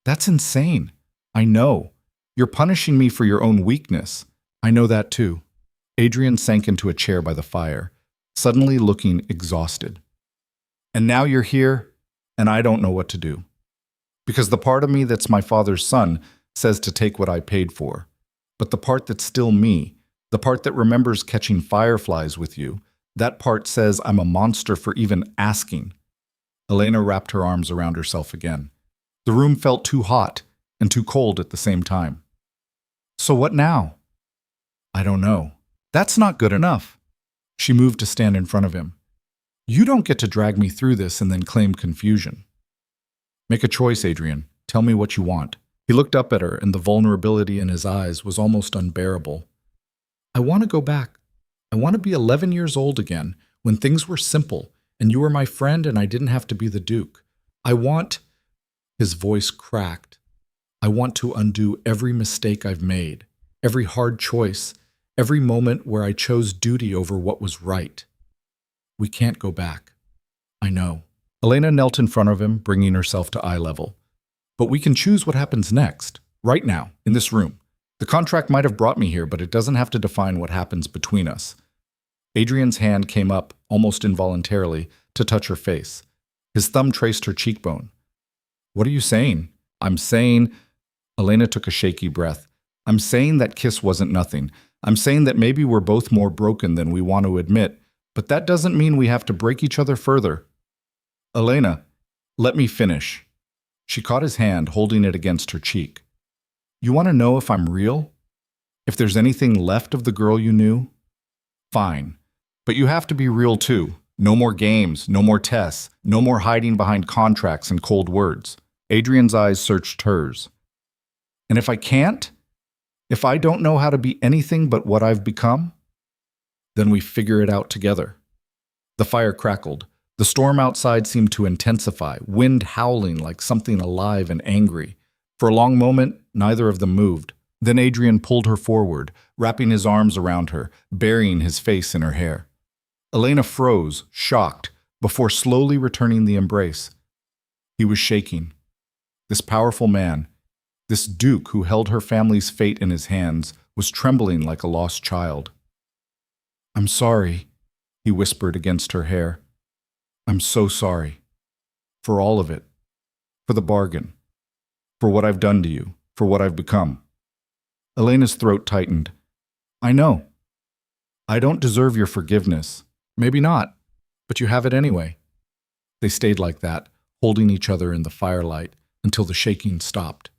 That's insane. I know. You're punishing me for your own weakness. I know that too. Adrian sank into a chair by the fire, suddenly looking exhausted. And now you're here, and I don't know what to do. Because the part of me that's my father's son says to take what I paid for. But the part that's still me, the part that remembers catching fireflies with you, that part says I'm a monster for even asking. Elena wrapped her arms around herself again. The room felt too hot and too cold at the same time. So what now? I don't know. That's not good enough. She moved to stand in front of him. You don't get to drag me through this and then claim confusion. Make a choice, Adrian. Tell me what you want. He looked up at her, and the vulnerability in his eyes was almost unbearable. I want to go back. I want to be 11 years old again, when things were simple, and you were my friend and I didn't have to be the Duke. I want... His voice cracked. I want to undo every mistake I've made, every hard choice, every moment where I chose duty over what was right. We can't go back. I know. Elena knelt in front of him, bringing herself to eye level. But we can choose what happens next, right now, in this room. The contract might have brought me here, but it doesn't have to define what happens between us. Adrian's hand came up, almost involuntarily, to touch her face. His thumb traced her cheekbone. What are you saying? I'm saying... Elena took a shaky breath. I'm saying that kiss wasn't nothing. I'm saying that maybe we're both more broken than we want to admit, but that doesn't mean we have to break each other further. Elena, let me finish. She caught his hand, holding it against her cheek. You want to know if I'm real? If there's anything left of the girl you knew? Fine. But you have to be real too. No more games, no more tests, no more hiding behind contracts and cold words. Adrian's eyes searched hers. And if I can't? If I don't know how to be anything but what I've become? Then we figure it out together. The fire crackled. The storm outside seemed to intensify, wind howling like something alive and angry. For a long moment, neither of them moved. Then Adrian pulled her forward, wrapping his arms around her, burying his face in her hair. Elena froze, shocked, before slowly returning the embrace. He was shaking. This powerful man, this duke who held her family's fate in his hands, was trembling like a lost child. I'm sorry, he whispered against her hair. I'm so sorry. For all of it. For the bargain. For what I've done to you. For what I've become. Elena's throat tightened. I know. I don't deserve your forgiveness. Maybe not, but you have it anyway. They stayed like that, holding each other in the firelight, until the shaking stopped.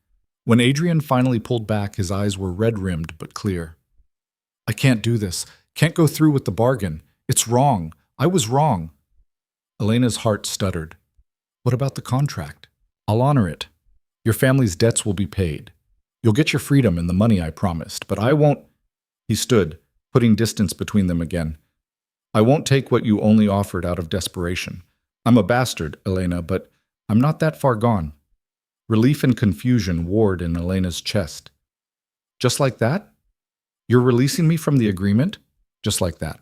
When Adrian finally pulled back, his eyes were red-rimmed but clear. I can't do this. Can't go through with the bargain. It's wrong. I was wrong. Elena's heart stuttered. What about the contract? I'll honor it. Your family's debts will be paid. You'll get your freedom and the money I promised, but I won't... He stood, putting distance between them again. I won't take what you only offered out of desperation. I'm a bastard, Elena, but I'm not that far gone. Relief and confusion warred in Elena's chest. Just like that? You're releasing me from the agreement? Just like that.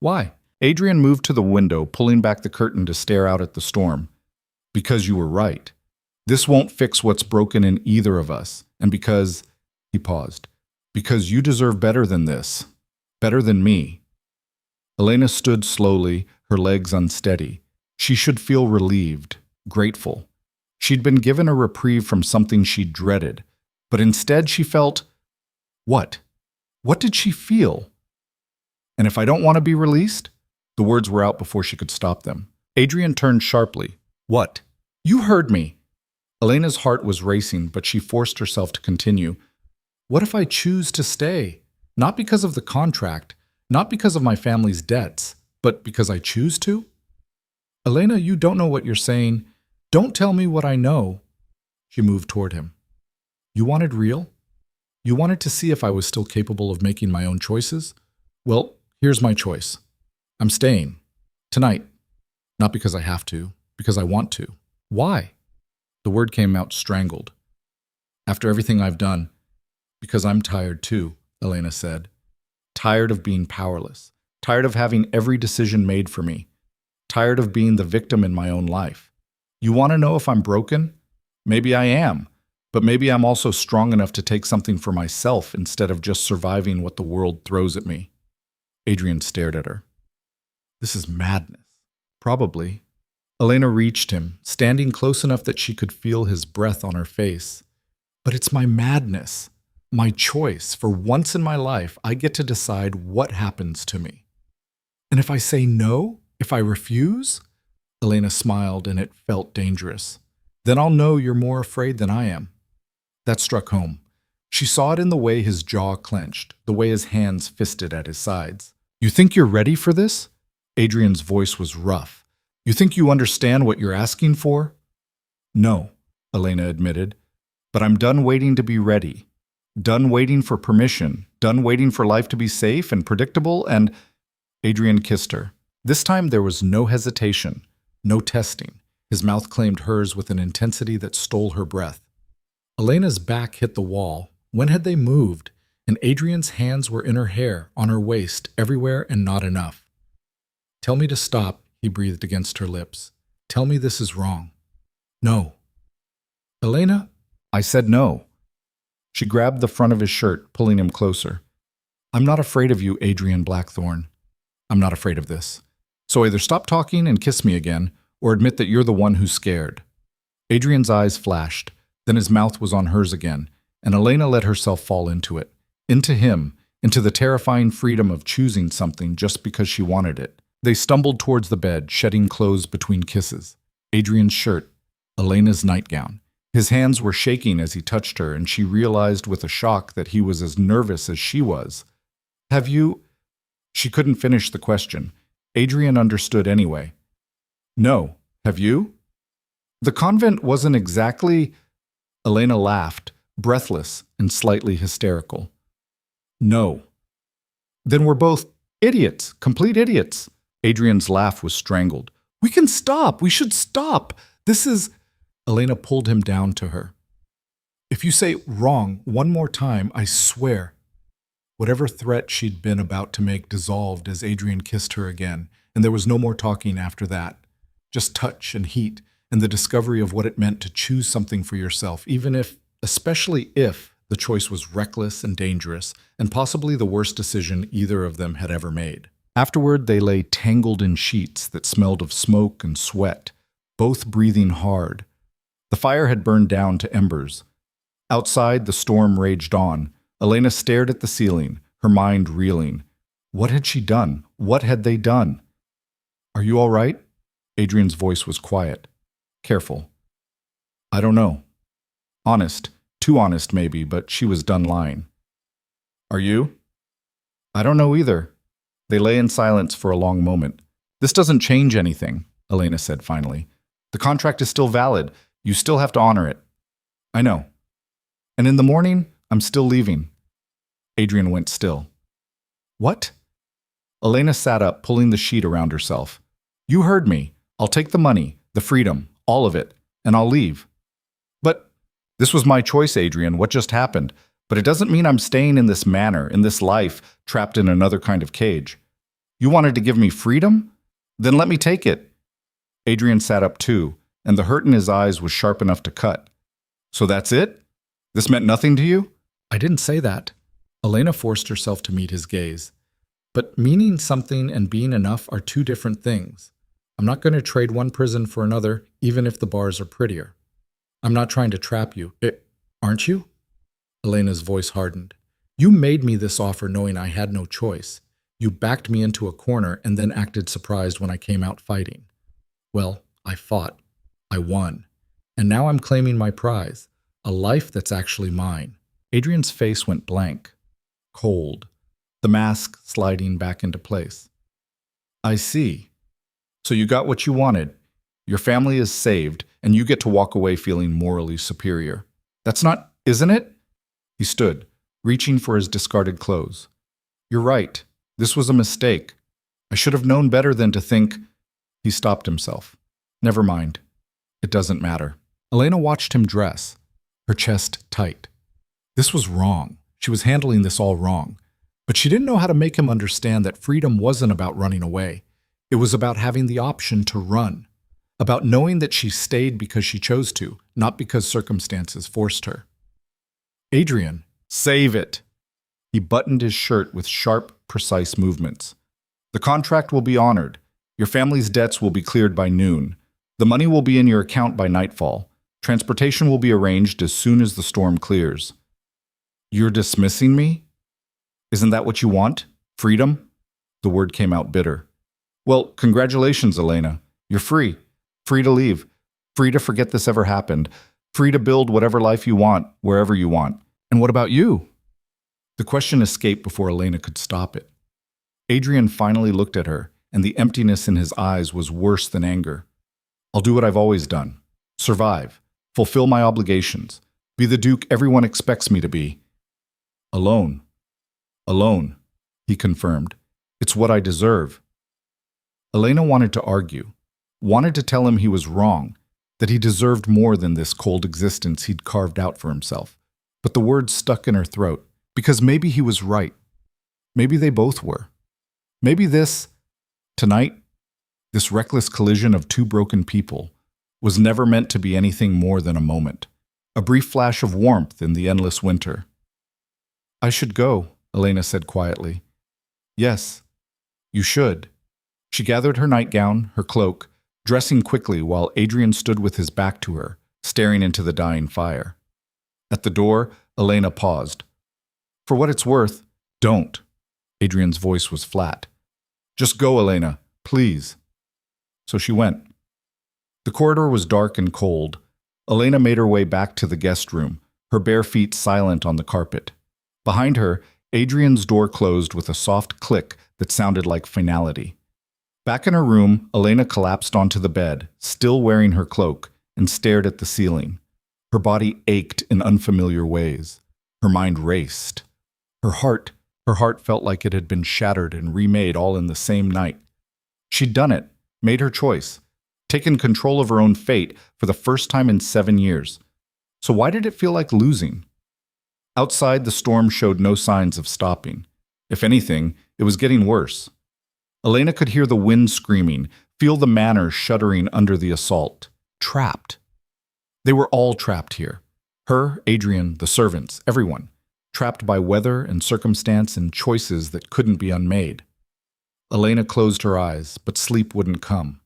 Why? Adrian moved to the window, pulling back the curtain to stare out at the storm. Because you were right. This won't fix what's broken in either of us. And because... He paused. Because you deserve better than this. Better than me. Elena stood slowly, her legs unsteady. She should feel relieved, grateful. She'd been given a reprieve from something she dreaded, but instead she felt... What? What did she feel? And if I don't want to be released? The words were out before she could stop them. Adrian turned sharply. What? You heard me. Elena's heart was racing, but she forced herself to continue. What if I choose to stay? Not because of the contract, not because of my family's debts, but because I choose to? Elena, you don't know what you're saying. Don't tell me what I know. She moved toward him. You wanted real? You wanted to see if I was still capable of making my own choices? Well, here's my choice. I'm staying. Tonight. Not because I have to, because I want to. Why? The word came out strangled. After everything I've done. Because I'm tired too, Elena said. Tired of being powerless. Tired of having every decision made for me. Tired of being the victim in my own life. You want to know if I'm broken? Maybe I am, but maybe I'm also strong enough to take something for myself instead of just surviving what the world throws at me. Adrian stared at her. This is madness. Probably. Elena reached him, standing close enough that she could feel his breath on her face. But it's my madness. My choice. For once in my life, I get to decide what happens to me. And if I say no, if I refuse, Elena smiled and it felt dangerous. Then I'll know you're more afraid than I am. That struck home. She saw it in the way his jaw clenched, the way his hands fisted at his sides. You think you're ready for this? Adrian's voice was rough. You think you understand what you're asking for? No, Elena admitted. But I'm done waiting to be ready. Done waiting for permission. Done waiting for life to be safe and predictable and… Adrian kissed her. This time there was no hesitation, no testing. His mouth claimed hers with an intensity that stole her breath. Elena's back hit the wall. When had they moved? And Adrian's hands were in her hair, on her waist, everywhere and not enough. Tell me to stop, he breathed against her lips. Tell me this is wrong. No. Elena? I said no. She grabbed the front of his shirt, pulling him closer. I'm not afraid of you, Adrian Blackthorne. I'm not afraid of this. So either stop talking and kiss me again, or admit that you're the one who's scared. Adrian's eyes flashed, then his mouth was on hers again, and Elena let herself fall into it, into him, into the terrifying freedom of choosing something just because she wanted it. They stumbled towards the bed, shedding clothes between kisses. Adrian's shirt, Elena's nightgown. His hands were shaking as he touched her, and she realized with a shock that he was as nervous as she was. Have you… She couldn't finish the question. Adrian understood anyway. No. Have you? The convent wasn't exactly… Elena laughed, breathless and slightly hysterical. No. Then we're both idiots, complete idiots. Adrian's laugh was strangled. We can stop. We should stop. This is… Elena pulled him down to her. If you say wrong one more time, I swear. Whatever threat she'd been about to make dissolved as Adrian kissed her again, and there was no more talking after that. Just touch and heat, and the discovery of what it meant to choose something for yourself, even if, especially if, the choice was reckless and dangerous, and possibly the worst decision either of them had ever made. Afterward, they lay tangled in sheets that smelled of smoke and sweat, both breathing hard. The fire had burned down to embers. Outside, the storm raged on. Elena stared at the ceiling, her mind reeling. What had she done? What had they done? Are you all right? Adrian's voice was quiet. Careful. I don't know. Honest. Too honest, maybe, but she was done lying. Are you? I don't know either. They lay in silence for a long moment. This doesn't change anything, Elena said finally. The contract is still valid. You still have to honor it. I know. And in the morning, I'm still leaving. Adrian went still. What? Elena sat up, pulling the sheet around herself. You heard me. I'll take the money, the freedom, all of it, and I'll leave. But this was my choice, Adrian, what just happened. But it doesn't mean I'm staying in this manner, in this life, trapped in another kind of cage. You wanted to give me freedom? Then let me take it. Adrian sat up too, and the hurt in his eyes was sharp enough to cut. So that's it? This meant nothing to you? I didn't say that. Elena forced herself to meet his gaze. But meaning something and being enough are two different things. I'm not going to trade one prison for another, even if the bars are prettier. I'm not trying to trap you. Aren't you? Elena's voice hardened. You made me this offer knowing I had no choice. You backed me into a corner and then acted surprised when I came out fighting. Well, I fought. I won. And now I'm claiming my prize, a life that's actually mine. Adrian's face went blank, cold, the mask sliding back into place. I see. So you got what you wanted. Your family is saved, and you get to walk away feeling morally superior. That's not, isn't it? He stood, reaching for his discarded clothes. You're right. This was a mistake. I should have known better than to think… He stopped himself. Never mind. It doesn't matter. Elena watched him dress, her chest tight. This was wrong. She was handling this all wrong. But she didn't know how to make him understand that freedom wasn't about running away. It was about having the option to run. About knowing that she stayed because she chose to, not because circumstances forced her. Adrian, save it. He buttoned his shirt with sharp, precise movements. The contract will be honored. Your family's debts will be cleared by noon. The money will be in your account by nightfall. Transportation will be arranged as soon as the storm clears. You're dismissing me? Isn't that what you want? Freedom? The word came out bitter. Well, congratulations, Elena. You're free. Free to leave. Free to forget this ever happened. Free to build whatever life you want, wherever you want. And what about you? The question escaped before Elena could stop it. Adrian finally looked at her, and the emptiness in his eyes was worse than anger. I'll do what I've always done. Survive. Fulfill my obligations. Be the Duke everyone expects me to be. Alone. Alone, he confirmed. It's what I deserve. Elena wanted to argue, wanted to tell him he was wrong, that he deserved more than this cold existence he'd carved out for himself. But the words stuck in her throat, because maybe he was right. Maybe they both were. Maybe tonight, this reckless collision of two broken people, was never meant to be anything more than a moment, a brief flash of warmth in the endless winter. I should go, Elena said quietly. Yes, you should. She gathered her nightgown, her cloak, dressing quickly while Adrian stood with his back to her, staring into the dying fire. At the door, Elena paused. For what it's worth, don't. Adrian's voice was flat. Just go, Elena, please. So she went. The corridor was dark and cold. Elena made her way back to the guest room, her bare feet silent on the carpet. Behind her, Adrian's door closed with a soft click that sounded like finality. Back in her room, Elena collapsed onto the bed, still wearing her cloak, and stared at the ceiling. Her body ached in unfamiliar ways. Her mind raced. Her heart felt like it had been shattered and remade all in the same night. She'd done it, made her choice, taken control of her own fate for the first time in 7 years. So why did it feel like losing? Outside, the storm showed no signs of stopping. If anything, it was getting worse. Elena could hear the wind screaming, feel the manor shuddering under the assault. Trapped. They were all trapped here. Her, Adrian, the servants, everyone. Trapped by weather and circumstance and choices that couldn't be unmade. Elena closed her eyes, but sleep wouldn't come.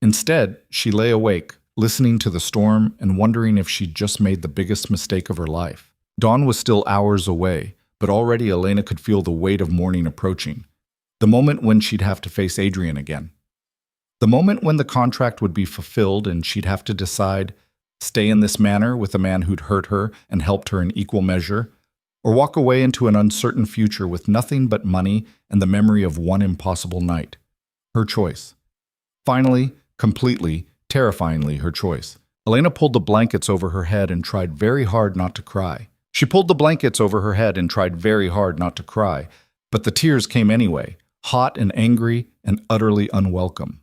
Instead, she lay awake, listening to the storm and wondering if she'd just made the biggest mistake of her life. Dawn was still hours away, but already Elena could feel the weight of morning approaching. The moment when she'd have to face Adrian again. The moment when the contract would be fulfilled and she'd have to decide, stay in this manor with a man who'd hurt her and helped her in equal measure, or walk away into an uncertain future with nothing but money and the memory of one impossible night. Her choice. Finally, completely, terrifyingly her choice. Elena pulled the blankets over her head and tried very hard not to cry. But the tears came anyway, hot and angry and utterly unwelcome.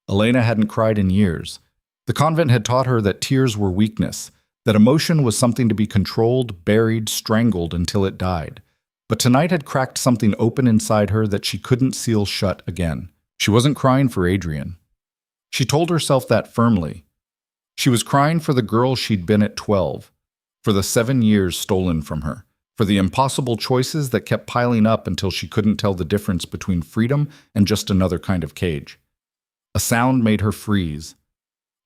Elena hadn't cried in years. The convent had taught her that tears were weakness, that emotion was something to be controlled, buried, strangled until it died. But tonight had cracked something open inside her that she couldn't seal shut again. She wasn't crying for Adrian. She told herself that firmly. She was crying for the girl she'd been at 12, for the 7 years stolen from her, for the impossible choices that kept piling up until she couldn't tell the difference between freedom and just another kind of cage. A sound made her freeze.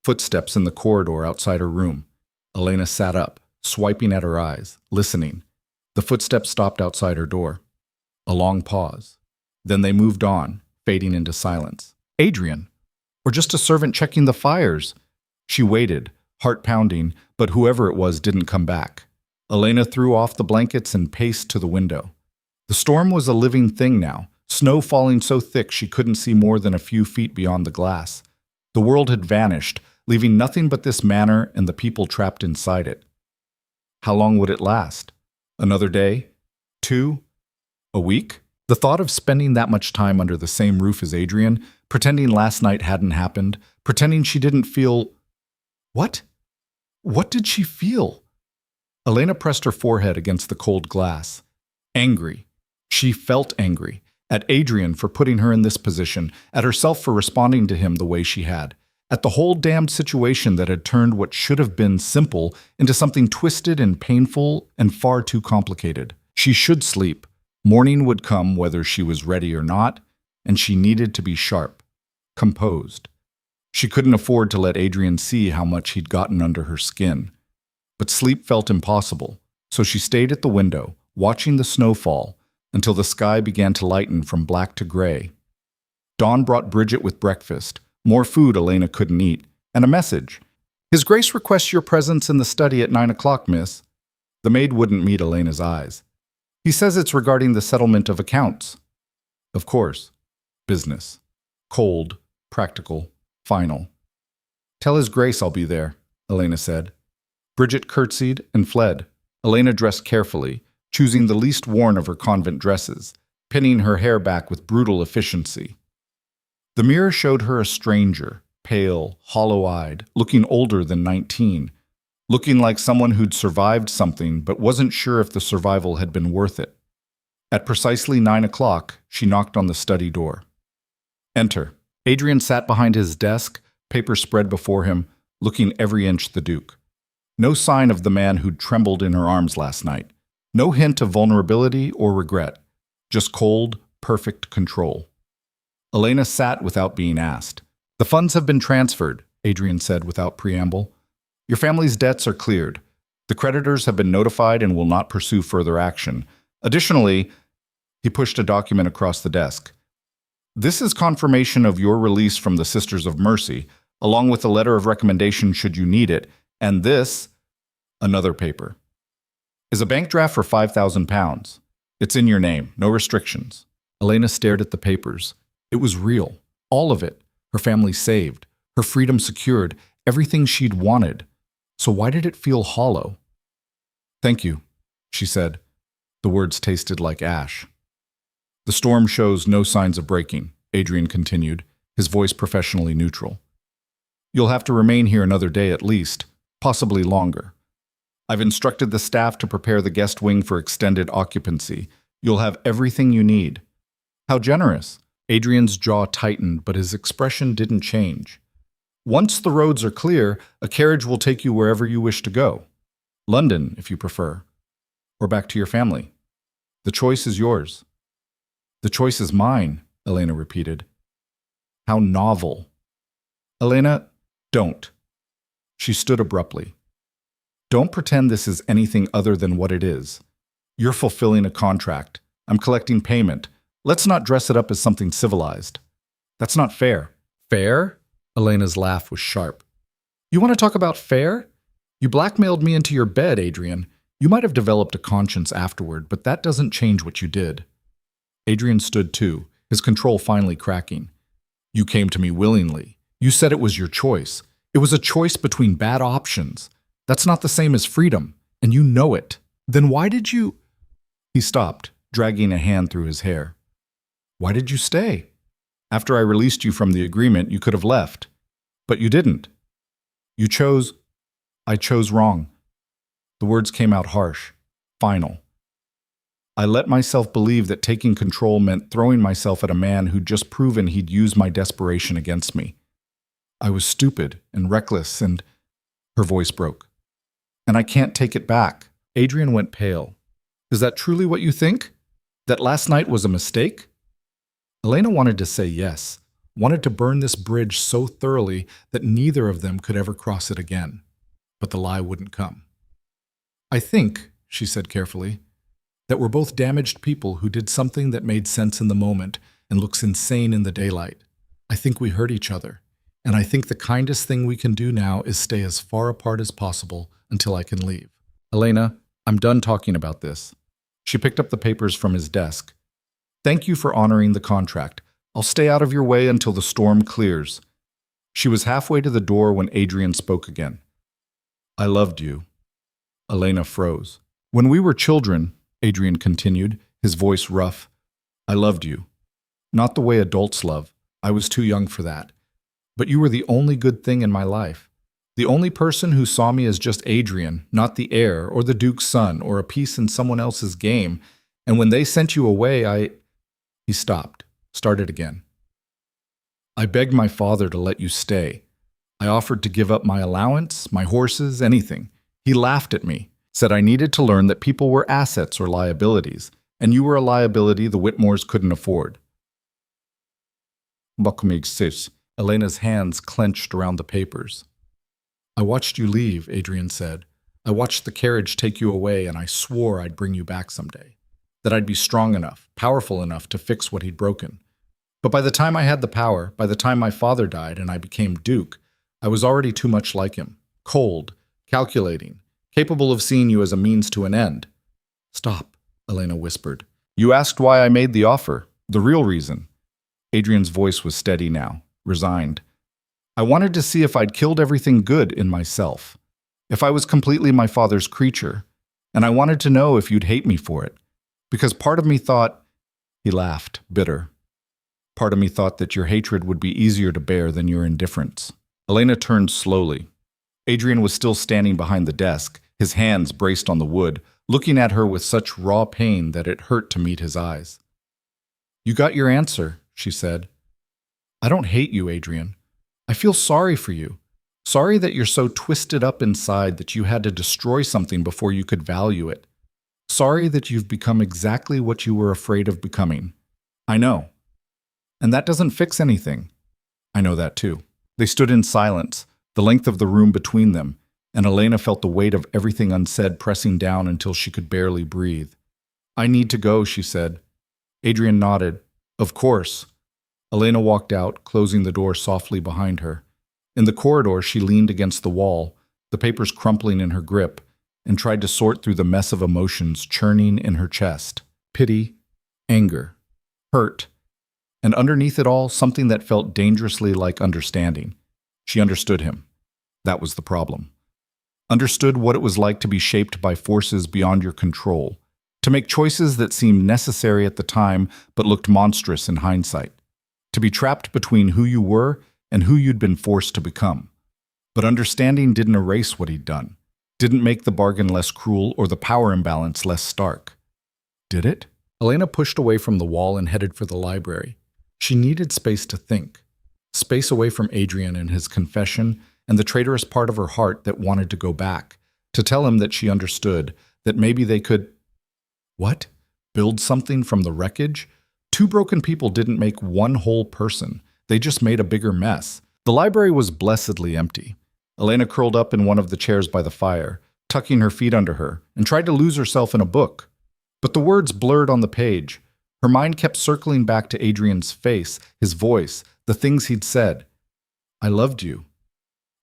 Footsteps in the corridor outside her room. Elena sat up, swiping at her eyes, listening. The footsteps stopped outside her door. A long pause. Then they moved on, fading into silence. Adrian! Or just a servant checking the fires. She waited, heart pounding, but whoever it was didn't come back. Elena threw off the blankets and paced to the window. The storm was a living thing now, snow falling so thick she couldn't see more than a few feet beyond the glass. The world had vanished, leaving nothing but this manor and the people trapped inside it. How long would it last? Another day? 2? A week? The thought of spending that much time under the same roof as Adrian, pretending last night hadn't happened, pretending she didn't feel… What? What did she feel? Elena pressed her forehead against the cold glass. Angry. She felt angry. At Adrian for putting her in this position, at herself for responding to him the way she had, at the whole damned situation that had turned what should have been simple into something twisted and painful and far too complicated. She should sleep. Morning would come whether she was ready or not, and she needed to be sharp, composed. She couldn't afford to let Adrian see how much he'd gotten under her skin. But sleep felt impossible, so she stayed at the window, watching the snow fall, until the sky began to lighten from black to gray. Dawn brought Bridget with breakfast, more food Elena couldn't eat, and a message. "His Grace requests your presence in the study at 9 o'clock, miss." The maid wouldn't meet Elena's eyes. "He says it's regarding the settlement of accounts." Of course. Business. Cold, practical, final. "Tell His Grace I'll be there," Elena said. Bridget curtsied and fled. Elena dressed carefully, choosing the least worn of her convent dresses, pinning her hair back with brutal efficiency. The mirror showed her a stranger, pale, hollow-eyed, looking older than 19, looking like someone who'd survived something but wasn't sure if the survival had been worth it. At precisely 9 o'clock, she knocked on the study door. "Enter." Adrian sat behind his desk, paper spread before him, looking every inch the Duke. No sign of the man who'd trembled in her arms last night. No hint of vulnerability or regret. Just cold, perfect control. Elena sat without being asked. "The funds have been transferred," Adrian said without preamble. "Your family's debts are cleared. The creditors have been notified and will not pursue further action. Additionally," he pushed a document across the desk. "This is confirmation of your release from the Sisters of Mercy, along with a letter of recommendation should you need it, and this," another paper, "is a bank draft for £5,000. It's in your name, no restrictions." Elena stared at the papers. It was real, all of it. Her family saved, her freedom secured, everything she'd wanted. So why did it feel hollow? "Thank you," she said. The words tasted like ash. "The storm shows no signs of breaking," Adrian continued, his voice professionally neutral. "You'll have to remain here another day at least, possibly longer. I've instructed the staff to prepare the guest wing for extended occupancy. You'll have everything you need." "How generous." Adrian's jaw tightened, but his expression didn't change. "Once the roads are clear, a carriage will take you wherever you wish to go. London, if you prefer. Or back to your family. The choice is yours." "The choice is mine," Elena repeated. "How novel." "Elena, don't." She stood abruptly. "Don't pretend this is anything other than what it is. You're fulfilling a contract. I'm collecting payment. Let's not dress it up as something civilized. That's not fair." "Fair?" Elena's laugh was sharp. "You want to talk about fair? You blackmailed me into your bed, Adrian. You might have developed a conscience afterward, but that doesn't change what you did." Adrian stood too, his control finally cracking. "You came to me willingly. You said it was your choice. It was a choice between bad options. That's not the same as freedom, and you know it. Then why did you—" He stopped, dragging a hand through his hair. "Why did you stay? After I released you from the agreement, you could have left. But you didn't. You chose—" "I chose wrong." The words came out harsh, final. "I let myself believe that taking control meant throwing myself at a man who'd just proven he'd use my desperation against me. I was stupid and reckless and—" Her voice broke. "And I can't take it back." Adrian went pale. "Is that truly what you think? That last night was a mistake?" Elena wanted to say yes, wanted to burn this bridge so thoroughly that neither of them could ever cross it again. But the lie wouldn't come. "I think," she said carefully, "that we're both damaged people who did something that made sense in the moment and looks insane in the daylight. I think we hurt each other, and I think the kindest thing we can do now is stay as far apart as possible until I can leave. Elena, I'm done talking about this." She picked up the papers from his desk. "Thank you for honoring the contract. I'll stay out of your way until the storm clears." She was halfway to the door when Adrian spoke again. "I loved you." Elena froze. "When we were children," Adrian continued, his voice rough, "I loved you. Not the way adults love. I was too young for that. But you were the only good thing in my life. The only person who saw me as just Adrian, not the heir or the Duke's son or a piece in someone else's game. And when they sent you away, He stopped, started again. "I begged my father to let you stay. I offered to give up my allowance, my horses, anything. He laughed at me, said I needed to learn that people were assets or liabilities, and you were a liability the Whitmores couldn't afford. Bakumig sis. Elena's hands clenched around the papers. I watched you leave, Adrian said. I watched the carriage take you away, and I swore I'd bring you back someday. That I'd be strong enough, powerful enough to fix what he'd broken. But by the time I had the power, by the time my father died and I became Duke, I was already too much like him. Cold, calculating, capable of seeing you as a means to an end. Stop, Elena whispered. You asked why I made the offer. The real reason. Adrian's voice was steady now, resigned. I wanted to see if I'd killed everything good in myself. If I was completely my father's creature. And I wanted to know if you'd hate me for it. Because part of me thought... He laughed, bitter. Part of me thought that your hatred would be easier to bear than your indifference. Elena turned slowly. Adrian was still standing behind the desk, his hands braced on the wood, looking at her with such raw pain that it hurt to meet his eyes. You got your answer, she said. I don't hate you, Adrian. I feel sorry for you. Sorry that you're so twisted up inside that you had to destroy something before you could value it. Sorry that you've become exactly what you were afraid of becoming. I know. And that doesn't fix anything. I know that too. They stood in silence, the length of the room between them, and Elena felt the weight of everything unsaid pressing down until she could barely breathe. I need to go, she said. Adrian nodded. Of course. Elena walked out, closing the door softly behind her. In the corridor, she leaned against the wall, the papers crumpling in her grip, and tried to sort through the mess of emotions churning in her chest. Pity, anger, hurt, and underneath it all, something that felt dangerously like understanding. She understood him. That was the problem. Understood what it was like to be shaped by forces beyond your control, to make choices that seemed necessary at the time but looked monstrous in hindsight, to be trapped between who you were and who you'd been forced to become. But understanding didn't erase what he'd done, didn't make the bargain less cruel or the power imbalance less stark. Did it? Elena pushed away from the wall and headed for the library. She needed space to think, space away from Adrian and his confession and the traitorous part of her heart that wanted to go back, to tell him that she understood, that maybe they could... What? Build something from the wreckage? Two broken people didn't make one whole person. They just made a bigger mess. The library was blessedly empty. Elena curled up in one of the chairs by the fire, tucking her feet under her, and tried to lose herself in a book. But the words blurred on the page. Her mind kept circling back to Adrian's face, his voice, the things he'd said. I loved you.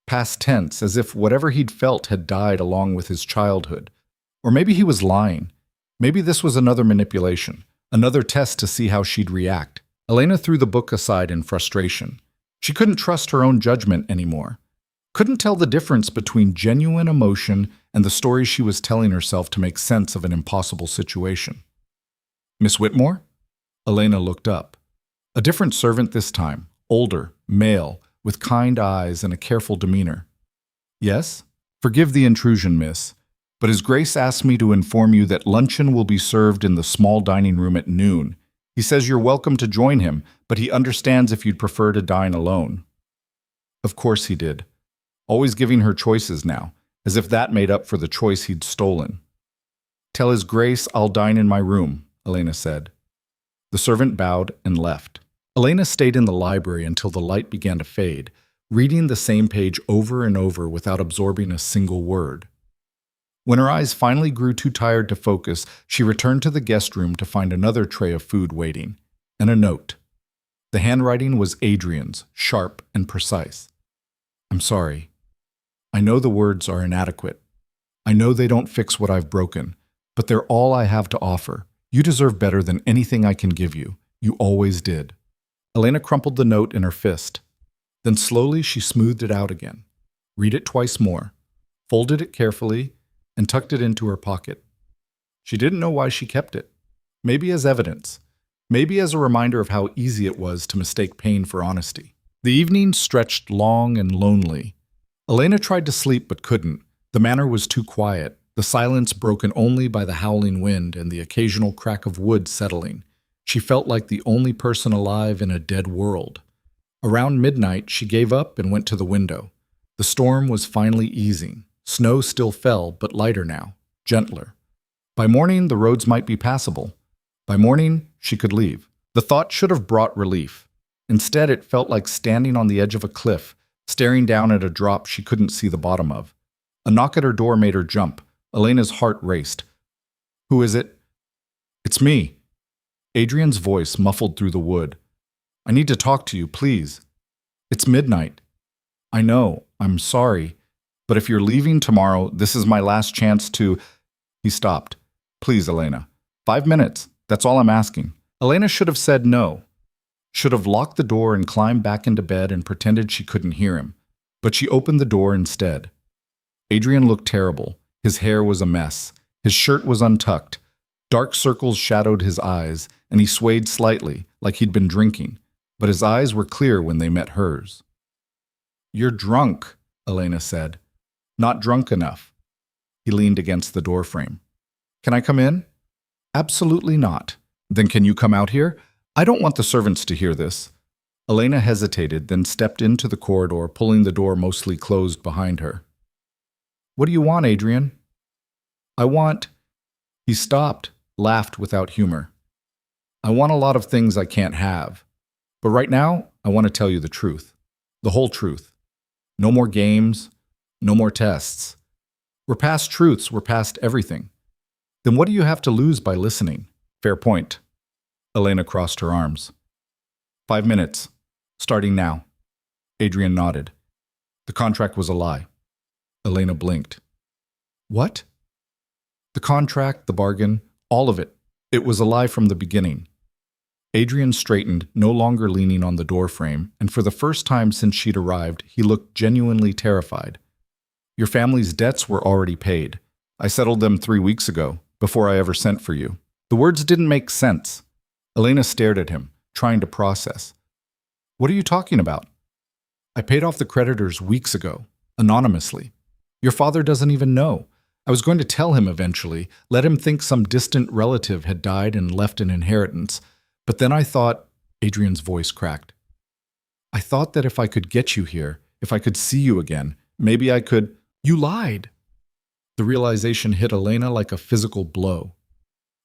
Past tense, as if whatever he'd felt had died along with his childhood. Or maybe he was lying. Maybe this was another manipulation, another test to see how she'd react. Elena threw the book aside in frustration. She couldn't trust her own judgment anymore. Couldn't tell the difference between genuine emotion and the stories she was telling herself to make sense of an impossible situation. Miss Whitmore? Elena looked up. A different servant this time, older, male, with kind eyes and a careful demeanor. Yes? Forgive the intrusion, miss, but His Grace asked me to inform you that luncheon will be served in the small dining room at noon. He says you're welcome to join him, but he understands if you'd prefer to dine alone. Of course he did. Always giving her choices now, as if that made up for the choice he'd stolen. Tell His Grace I'll dine in my room, Elena said. The servant bowed and left. Elena stayed in the library until the light began to fade, reading the same page over and over without absorbing a single word. When her eyes finally grew too tired to focus, she returned to the guest room to find another tray of food waiting, and a note. The handwriting was Adrian's, sharp and precise. I'm sorry. I know the words are inadequate. I know they don't fix what I've broken, but they're all I have to offer. You deserve better than anything I can give you. You always did. Elena crumpled the note in her fist. Then slowly she smoothed it out again. Read it twice more, folded it carefully, and tucked it into her pocket. She didn't know why she kept it. Maybe as evidence. Maybe as a reminder of how easy it was to mistake pain for honesty. The evening stretched long and lonely. Elena tried to sleep but couldn't. The manor was too quiet, the silence broken only by the howling wind and the occasional crack of wood settling. She felt like the only person alive in a dead world. Around midnight, she gave up and went to the window. The storm was finally easing. Snow still fell, but lighter now, gentler. By morning, the roads might be passable. By morning, she could leave. The thought should have brought relief. Instead, it felt like standing on the edge of a cliff, staring down at a drop she couldn't see the bottom of. A knock at her door made her jump. Elena's heart raced. "Who is it?" "It's me." Adrian's voice muffled through the wood. "I need to talk to you, please." "It's midnight." "I know. I'm sorry. But if you're leaving tomorrow, this is my last chance to—" He stopped. "Please, Elena. 5 minutes. That's all I'm asking." Elena should have said no. Should have locked the door and climbed back into bed and pretended she couldn't hear him. But she opened the door instead. Adrian looked terrible. His hair was a mess. His shirt was untucked. Dark circles shadowed his eyes, and he swayed slightly, like he'd been drinking. But his eyes were clear when they met hers. "You're drunk," Elena said. "Not drunk enough." He leaned against the doorframe. "Can I come in?" "Absolutely not." "Then can you come out here?" "I don't want the servants to hear this." Elena hesitated, then stepped into the corridor, pulling the door mostly closed behind her. "What do you want, Adrian?" "I want—" He stopped, laughed without humor. "I want a lot of things I can't have. But right now, I want to tell you the truth. The whole truth. No more games. No more tests. We're past truths. We're past everything. Then what do you have to lose by listening?" "Fair point." Elena crossed her arms. 5 minutes. Starting now." Adrian nodded. "The contract was a lie." Elena blinked. "What?" "The contract, the bargain, all of it. It was a lie from the beginning." Adrian straightened, no longer leaning on the doorframe, and for the first time since she'd arrived, he looked genuinely terrified. "Your family's debts were already paid. I settled them 3 weeks ago, before I ever sent for you." The words didn't make sense. Elena stared at him, trying to process. "What are you talking about?" "I paid off the creditors weeks ago, anonymously. Your father doesn't even know. I was going to tell him eventually, let him think some distant relative had died and left an inheritance. But then I thought—" Adrian's voice cracked. "I thought that if I could get you here, if I could see you again, maybe I could—" "You lied!" The realization hit Elena like a physical blow.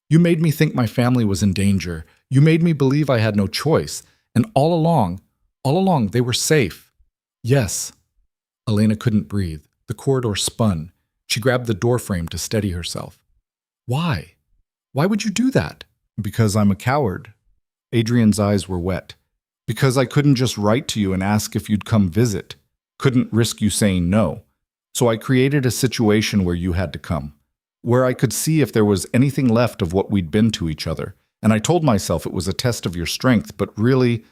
"You made me think my family was in danger. You made me believe I had no choice. And all along, they were safe." "Yes." Elena couldn't breathe. The corridor spun. She grabbed the doorframe to steady herself. "Why? Why would you do that?" "Because I'm a coward." Adrian's eyes were wet. "Because I couldn't just write to you and ask if you'd come visit. Couldn't risk you saying no. So I created a situation where you had to come. Where I could see if there was anything left of what we'd been to each other. And I told myself it was a test of your strength, but really—"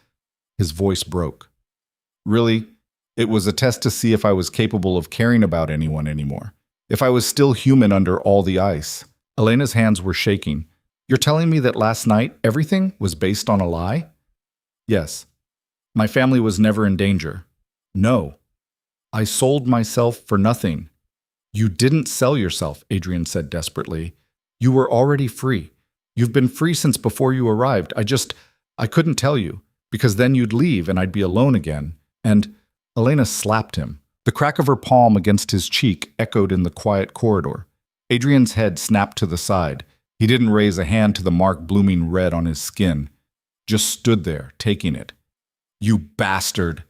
His voice broke. "Really, it was a test to see if I was capable of caring about anyone anymore. If I was still human under all the ice." Elena's hands were shaking. "You're telling me that last night everything was based on a lie?" "Yes. My family was never in danger." "No. I sold myself for nothing." "You didn't sell yourself," Adrian said desperately. "You were already free. You've been free since before you arrived. I couldn't tell you, because then you'd leave and I'd be alone again. And—" Elena slapped him. The crack of her palm against his cheek echoed in the quiet corridor. Adrian's head snapped to the side. He didn't raise a hand to the mark blooming red on his skin. Just stood there, taking it. "You bastard!"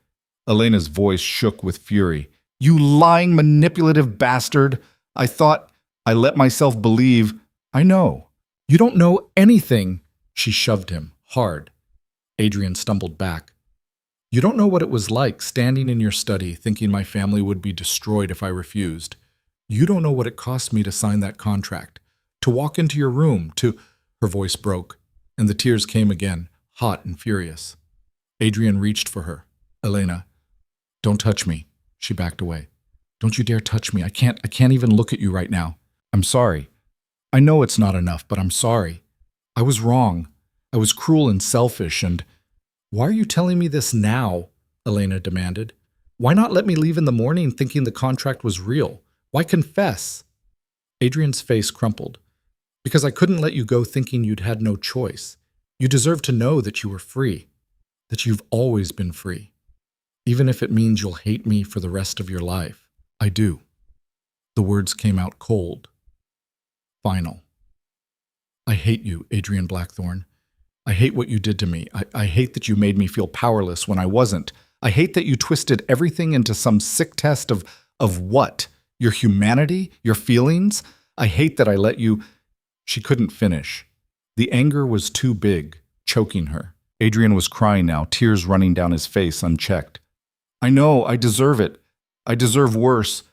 Elena's voice shook with fury. "You lying, manipulative bastard! I let myself believe—" "I know. You don't know anything." She shoved him, hard. Adrian stumbled back. "You don't know what it was like standing in your study thinking my family would be destroyed if I refused. You don't know what it cost me to sign that contract. To walk into your room, to—" Her voice broke, and the tears came again, hot and furious. Adrian reached for her. "Elena, don't touch me." She backed away. "Don't you dare touch me. I can't even look at you right now. I'm sorry. I know it's not enough, but I'm sorry. I was wrong. I was cruel and selfish, and—" "Why are you telling me this now?" Elena demanded. "Why not let me leave in the morning thinking the contract was real? Why confess?" Adrian's face crumpled. "Because I couldn't let you go thinking you'd had no choice. You deserve to know that you were free, that you've always been free. Even if it means you'll hate me for the rest of your life. I do." The words came out cold. Final. I hate you, Adrian Blackthorne. I hate what you did to me. I hate that you made me feel powerless when I wasn't. I hate that you twisted everything into some sick test of what? Your humanity? Your feelings? I hate that I let you... She couldn't finish. The anger was too big, choking her. Adrian was crying now, tears running down his face unchecked. I know, I deserve it. I deserve worse.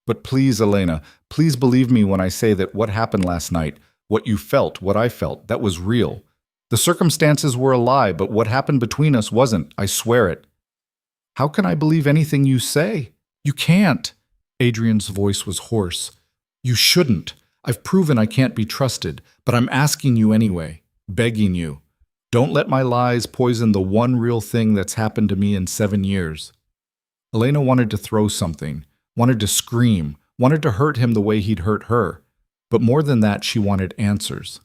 But please, Elena, please believe me when I say that what happened last night, what you felt, what I felt, that was real. The circumstances were a lie, but what happened between us wasn't, I swear it. How can I believe anything you say? You can't. Adrian's voice was hoarse. You shouldn't. I've proven I can't be trusted, but I'm asking you anyway, begging you. Don't let my lies poison the one real thing that's happened to me in 7 years. Elena wanted to throw something, wanted to scream, wanted to hurt him the way he'd hurt her. But more than that, she wanted answers.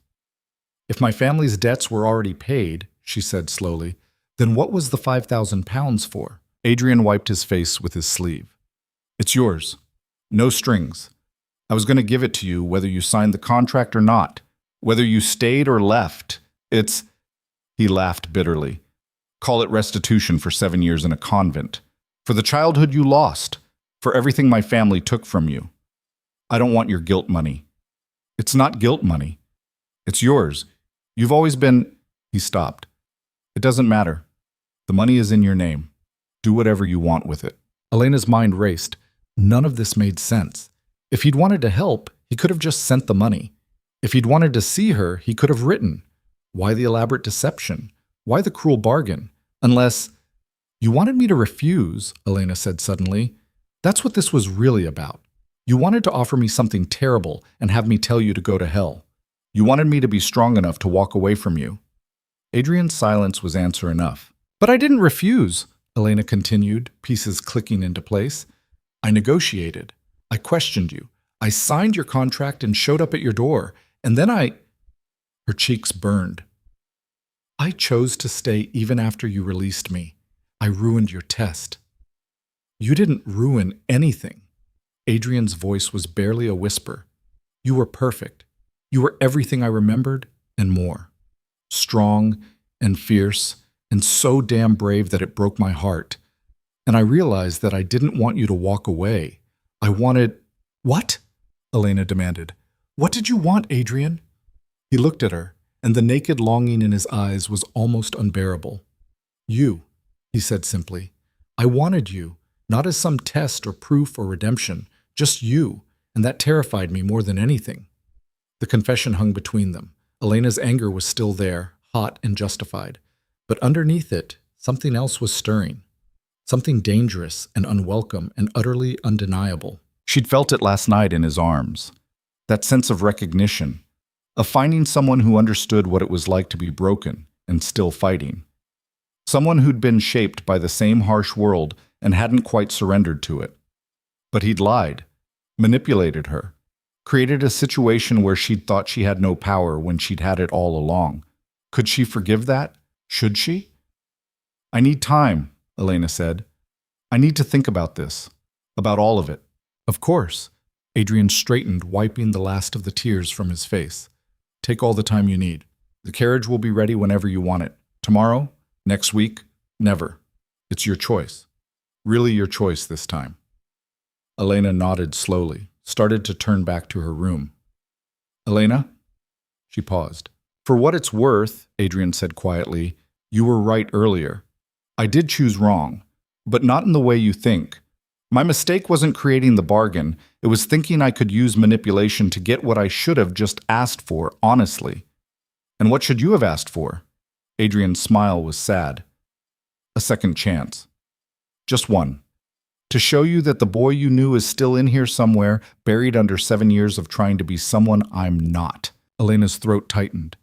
If my family's debts were already paid, she said slowly, then what was the 5,000 pounds for? Adrian wiped his face with his sleeve. It's yours. No strings. I was going to give it to you whether you signed the contract or not, whether you stayed or left. It's... He laughed bitterly. Call it restitution for 7 years in a convent. For the childhood you lost. For everything my family took from you. I don't want your guilt money. It's not guilt money. It's yours. You've always been... He stopped. It doesn't matter. The money is in your name. Do whatever you want with it. Elena's mind raced. None of this made sense. If he'd wanted to help, he could have just sent the money. If he'd wanted to see her, he could have written. Why the elaborate deception? Why the cruel bargain? Unless... You wanted me to refuse, Elena said suddenly. That's what this was really about. You wanted to offer me something terrible and have me tell you to go to hell. You wanted me to be strong enough to walk away from you. Adrian's silence was answer enough. But I didn't refuse, Elena continued, pieces clicking into place. I negotiated. I questioned you. I signed your contract and showed up at your door. And then Her cheeks burned. I chose to stay even after you released me. I ruined your test. You didn't ruin anything. Adrian's voice was barely a whisper. You were perfect. You were everything I remembered and more. Strong and fierce and so damn brave that it broke my heart. And I realized that I didn't want you to walk away. I wanted... What? Elena demanded. What did you want, Adrian? He looked at her, and the naked longing in his eyes was almost unbearable. You, he said simply. I wanted you, not as some test or proof or redemption, just you, and that terrified me more than anything. The confession hung between them. Elena's anger was still there, hot and justified. But underneath it, something else was stirring. Something dangerous and unwelcome and utterly undeniable. She'd felt it last night in his arms. That sense of recognition, of finding someone who understood what it was like to be broken and still fighting. Someone who'd been shaped by the same harsh world and hadn't quite surrendered to it. But he'd lied, manipulated her, created a situation where she'd thought she had no power when she'd had it all along. Could she forgive that? Should she? I need time, Elena said. I need to think about this, about all of it. Of course. Adrian straightened, wiping the last of the tears from his face. Take all the time you need. The carriage will be ready whenever you want it. Tomorrow? Next week? Never. It's your choice. Really your choice this time. Elena nodded slowly, started to turn back to her room. Elena? She paused. For what it's worth, Adrian said quietly, you were right earlier. I did choose wrong, but not in the way you think. My mistake wasn't creating the bargain. It was thinking I could use manipulation to get what I should have just asked for, honestly. And what should you have asked for? Adrian's smile was sad. A second chance. Just one. To show you that the boy you knew is still in here somewhere, buried under 7 years of trying to be someone I'm not. Elena's throat tightened.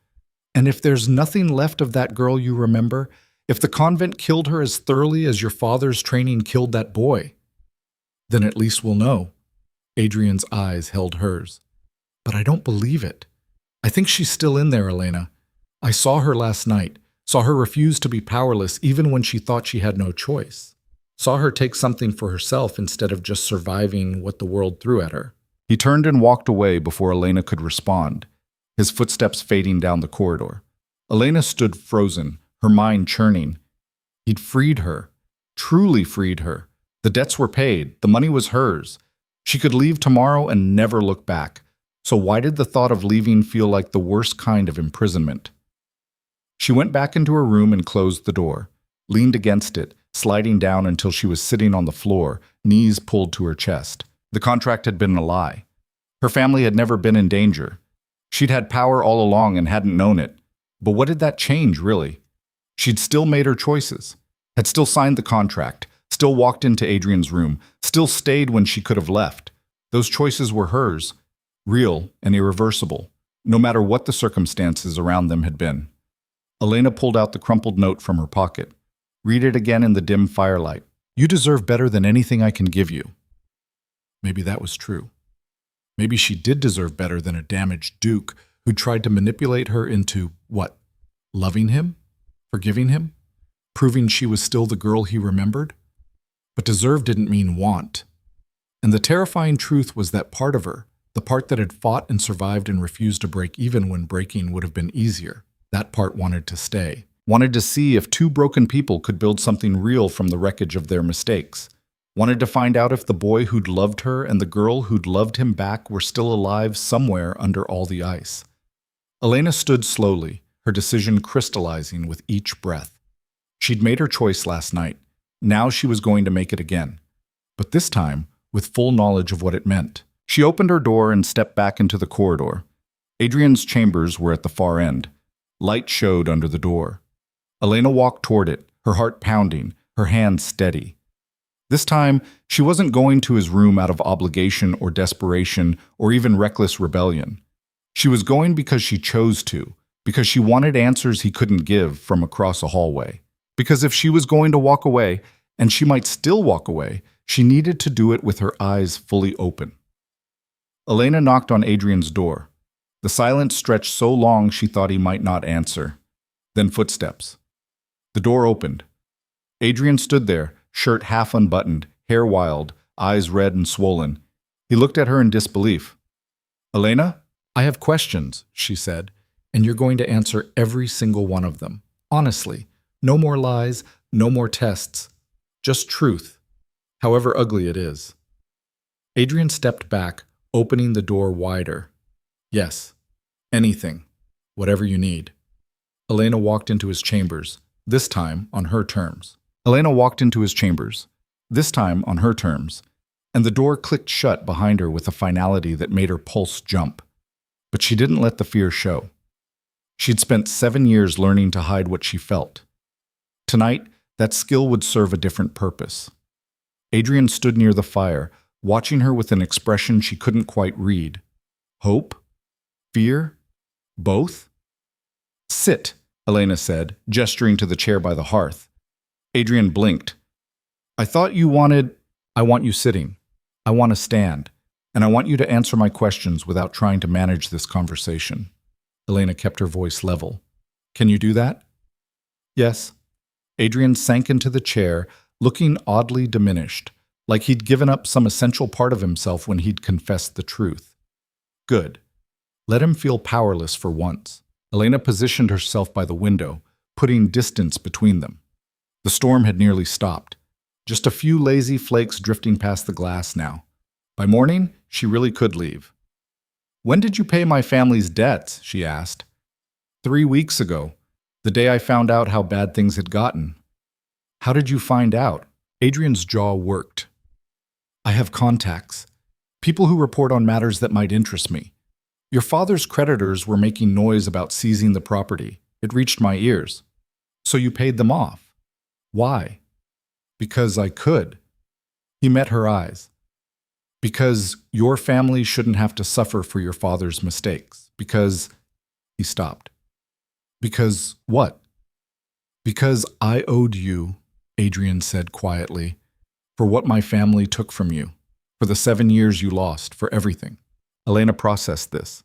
And if there's nothing left of that girl you remember, if the convent killed her as thoroughly as your father's training killed that boy, then at least we'll know. Adrian's eyes held hers. But I don't believe it. I think she's still in there, Elena. I saw her last night, saw her refuse to be powerless even when she thought she had no choice. Saw her take something for herself instead of just surviving what the world threw at her. He turned and walked away before Elena could respond. his footsteps fading down the corridor. Elena stood frozen, her mind churning. He'd freed her, truly freed her. The debts were paid, the money was hers. She could leave tomorrow and never look back. So why did the thought of leaving feel like the worst kind of imprisonment? She went back into her room and closed the door, leaned against it, sliding down until she was sitting on the floor, knees pulled to her chest. The contract had been a lie. Her family had never been in danger. She'd had power all along and hadn't known it. But what did that change, really? She'd still made her choices, had still signed the contract, still walked into Adrian's room, still stayed when she could have left. Those choices were hers, real and irreversible, no matter what the circumstances around them had been. Elena pulled out the crumpled note from her pocket. Read it again in the dim firelight. You deserve better than anything I can give you. Maybe that was true. Maybe she did deserve better than a damaged duke who tried to manipulate her into, what, loving him? Forgiving him? Proving she was still the girl he remembered? But deserve didn't mean want. And the terrifying truth was that part of her, the part that had fought and survived and refused to break even when breaking would have been easier, that part wanted to stay. Wanted to see if two broken people could build something real from the wreckage of their mistakes. Wanted to find out if the boy who'd loved her and the girl who'd loved him back were still alive somewhere under all the ice. Elena stood slowly, her decision crystallizing with each breath. She'd made her choice last night. Now she was going to make it again. But this time, with full knowledge of what it meant. She opened her door and stepped back into the corridor. Adrian's chambers were at the far end. Light showed under the door. Elena walked toward it, her heart pounding, her hands steady. This time, she wasn't going to his room out of obligation or desperation or even reckless rebellion. She was going because she chose to, because she wanted answers he couldn't give from across a hallway. Because if she was going to walk away, and she might still walk away, she needed to do it with her eyes fully open. Elena knocked on Adrian's door. The silence stretched so long she thought he might not answer. Then footsteps. The door opened. Adrian stood there, shirt half unbuttoned, hair wild, eyes red and swollen. He looked at her in disbelief. "Elena, I have questions," she said, "and you're going to answer every single one of them. Honestly, no more lies, no more tests. Just truth, however ugly it is." Adrian stepped back, opening the door wider. "Yes, anything, whatever you need." Elena walked into his chambers, this time on her terms. Elena walked into his chambers, this time on her terms, and the door clicked shut behind her with a finality that made her pulse jump. But she didn't let the fear show. She'd spent 7 years learning to hide what she felt. Tonight, that skill would serve a different purpose. Adrian stood near the fire, watching her with an expression she couldn't quite read. Hope? Fear? Both? "Sit," Elena said, gesturing to the chair by the hearth. Adrian blinked. "I thought you wanted—" "I want you sitting. I want to stand. And I want you to answer my questions without trying to manage this conversation." Elena kept her voice level. "Can you do that?" "Yes." Adrian sank into the chair, looking oddly diminished, like he'd given up some essential part of himself when he'd confessed the truth. Good. Let him feel powerless for once. Elena positioned herself by the window, putting distance between them. The storm had nearly stopped. Just a few lazy flakes drifting past the glass now. By morning, she really could leave. "When did you pay my family's debts?" she asked. 3 weeks ago, the day I found out how bad things had gotten." "How did you find out?" Adrian's jaw worked. "I have contacts. People who report on matters that might interest me. Your father's creditors were making noise about seizing the property. It reached my ears. So you paid them off. Why?" "Because I could." He met her eyes. "Because your family shouldn't have to suffer for your father's mistakes. Because—" He stopped. "Because what?" "Because I owed you," Adrian said quietly, "for what my family took from you, for the 7 years you lost, for everything." Elena processed this.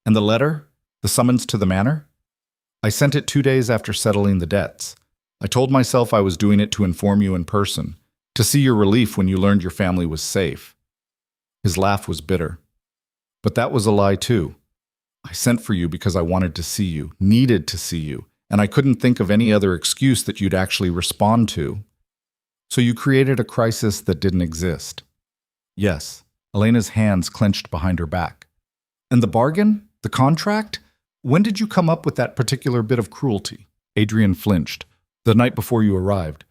"And the letter? The summons to the manor?" "I sent it 2 days after settling the debts. I told myself I was doing it to inform you in person, to see your relief when you learned your family was safe." His laugh was bitter. "But that was a lie too." I sent for you because I wanted to see you, needed to see you, and I couldn't think of any other excuse that you'd actually respond to. So you created a crisis that didn't exist. Yes, Elena's hands clenched behind her back. And the bargain? The contract? When did you come up with that particular bit of cruelty? Adrian flinched. The night before you arrived.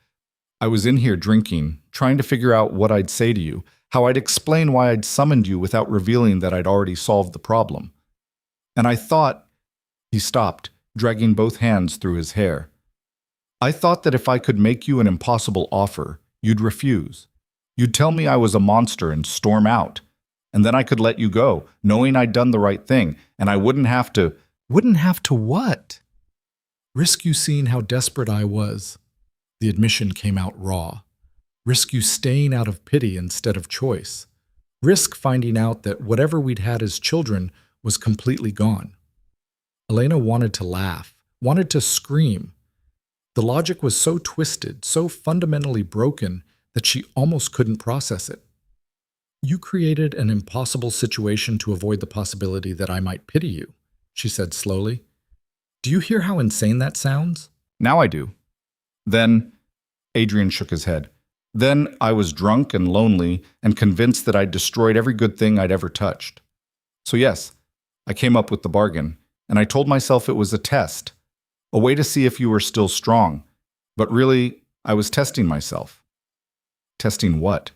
I was in here drinking, trying to figure out what I'd say to you, how I'd explain why I'd summoned you without revealing that I'd already solved the problem. And I thought... He stopped, dragging both hands through his hair. I thought that if I could make you an impossible offer, you'd refuse. You'd tell me I was a monster and storm out. And then I could let you go, knowing I'd done the right thing, and I wouldn't have to... Wouldn't have to what? Risk you seeing how desperate I was. The admission came out raw. Risk you staying out of pity instead of choice. Risk finding out that whatever we'd had as children was completely gone. Elena wanted to laugh, wanted to scream. The logic was so twisted, so fundamentally broken, that she almost couldn't process it. You created an impossible situation to avoid the possibility that I might pity you, she said slowly. Do you hear how insane that sounds? Now I do. Then, Adrian shook his head. Then I was drunk and lonely and convinced that I'd destroyed every good thing I'd ever touched. So yes, I came up with the bargain, and I told myself it was a test, a way to see if you were still strong. But really, I was testing myself. Testing what?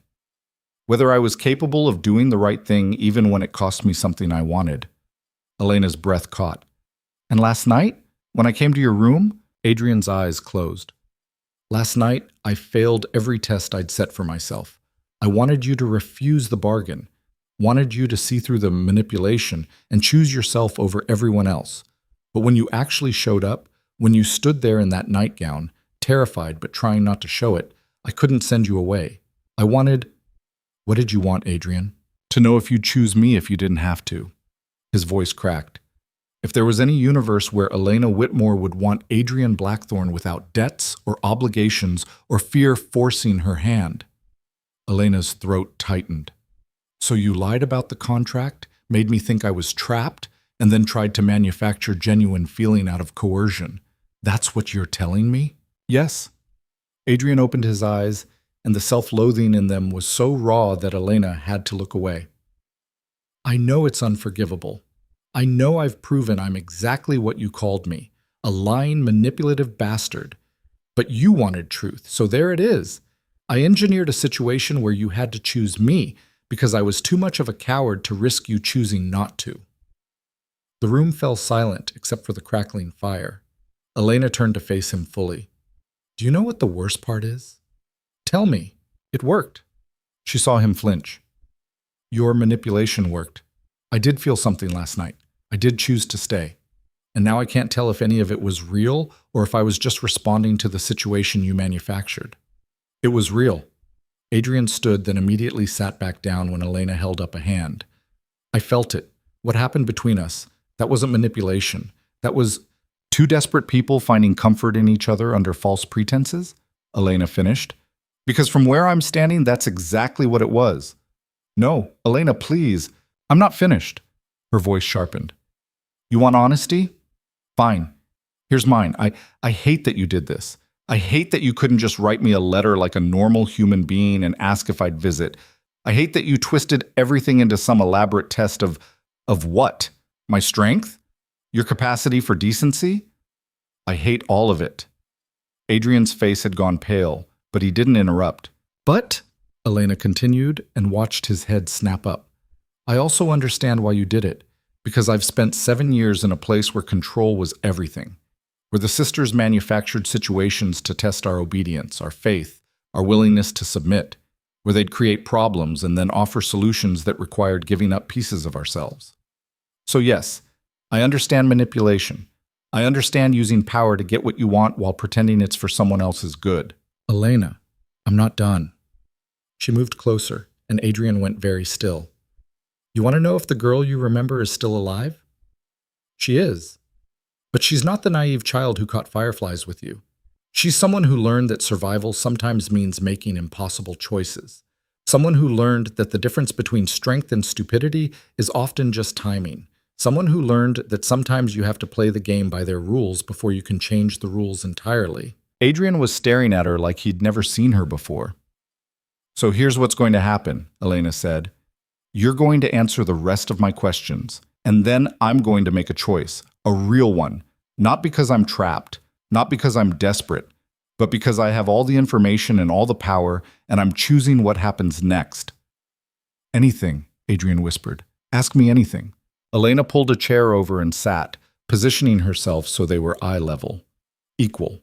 Whether I was capable of doing the right thing even when it cost me something I wanted. Elena's breath caught. And last night, when I came to your room, Adrian's eyes closed. Last night, I failed every test I'd set for myself. I wanted you to refuse the bargain, wanted you to see through the manipulation and choose yourself over everyone else. But when you actually showed up, when you stood there in that nightgown, terrified but trying not to show it, I couldn't send you away. I wanted... What did you want, Adrian? To know if you'd choose me if you didn't have to. His voice cracked. If there was any universe where Elena Whitmore would want Adrian Blackthorne without debts or obligations or fear forcing her hand. Elena's throat tightened. So you lied about the contract, made me think I was trapped, and then tried to manufacture genuine feeling out of coercion. That's what you're telling me? Yes. Adrian opened his eyes, and the self-loathing in them was so raw that Elena had to look away. I know it's unforgivable. I know I've proven I'm exactly what you called me, a lying, manipulative bastard. But you wanted truth, so there it is. I engineered a situation where you had to choose me because I was too much of a coward to risk you choosing not to. The room fell silent except for the crackling fire. Elena turned to face him fully. Do you know what the worst part is? Tell me. It worked. She saw him flinch. Your manipulation worked. I did feel something last night. I did choose to stay. And now I can't tell if any of it was real or if I was just responding to the situation you manufactured. It was real. Adrian stood, then immediately sat back down when Elena held up a hand. I felt it. What happened between us? That wasn't manipulation. That was two desperate people finding comfort in each other under false pretenses, Elena finished. Because from where I'm standing, that's exactly what it was. No, Elena, please. I'm not finished. Her voice sharpened. You want honesty? Fine. Here's mine. I hate that you did this. I hate that you couldn't just write me a letter like a normal human being and ask if I'd visit. I hate that you twisted everything into some elaborate test of what? My strength? Your capacity for decency? I hate all of it. Adrian's face had gone pale, but he didn't interrupt. But, Elena continued and watched his head snap up. I also understand why you did it, because I've spent 7 years in a place where control was everything, where the sisters manufactured situations to test our obedience, our faith, our willingness to submit, where they'd create problems and then offer solutions that required giving up pieces of ourselves. So yes, I understand manipulation. I understand using power to get what you want while pretending it's for someone else's good. Elena, I'm not done. She moved closer, and Adrian went very still. You want to know if the girl you remember is still alive? She is. But she's not the naive child who caught fireflies with you. She's someone who learned that survival sometimes means making impossible choices. Someone who learned that the difference between strength and stupidity is often just timing. Someone who learned that sometimes you have to play the game by their rules before you can change the rules entirely. Adrian was staring at her like he'd never seen her before. "So here's what's going to happen," Elena said. "You're going to answer the rest of my questions, and then I'm going to make a choice, a real one, not because I'm trapped, not because I'm desperate, but because I have all the information and all the power, and I'm choosing what happens next." "Anything," Adrian whispered. "Ask me anything." Elena pulled a chair over and sat, positioning herself so they were eye level. Equal.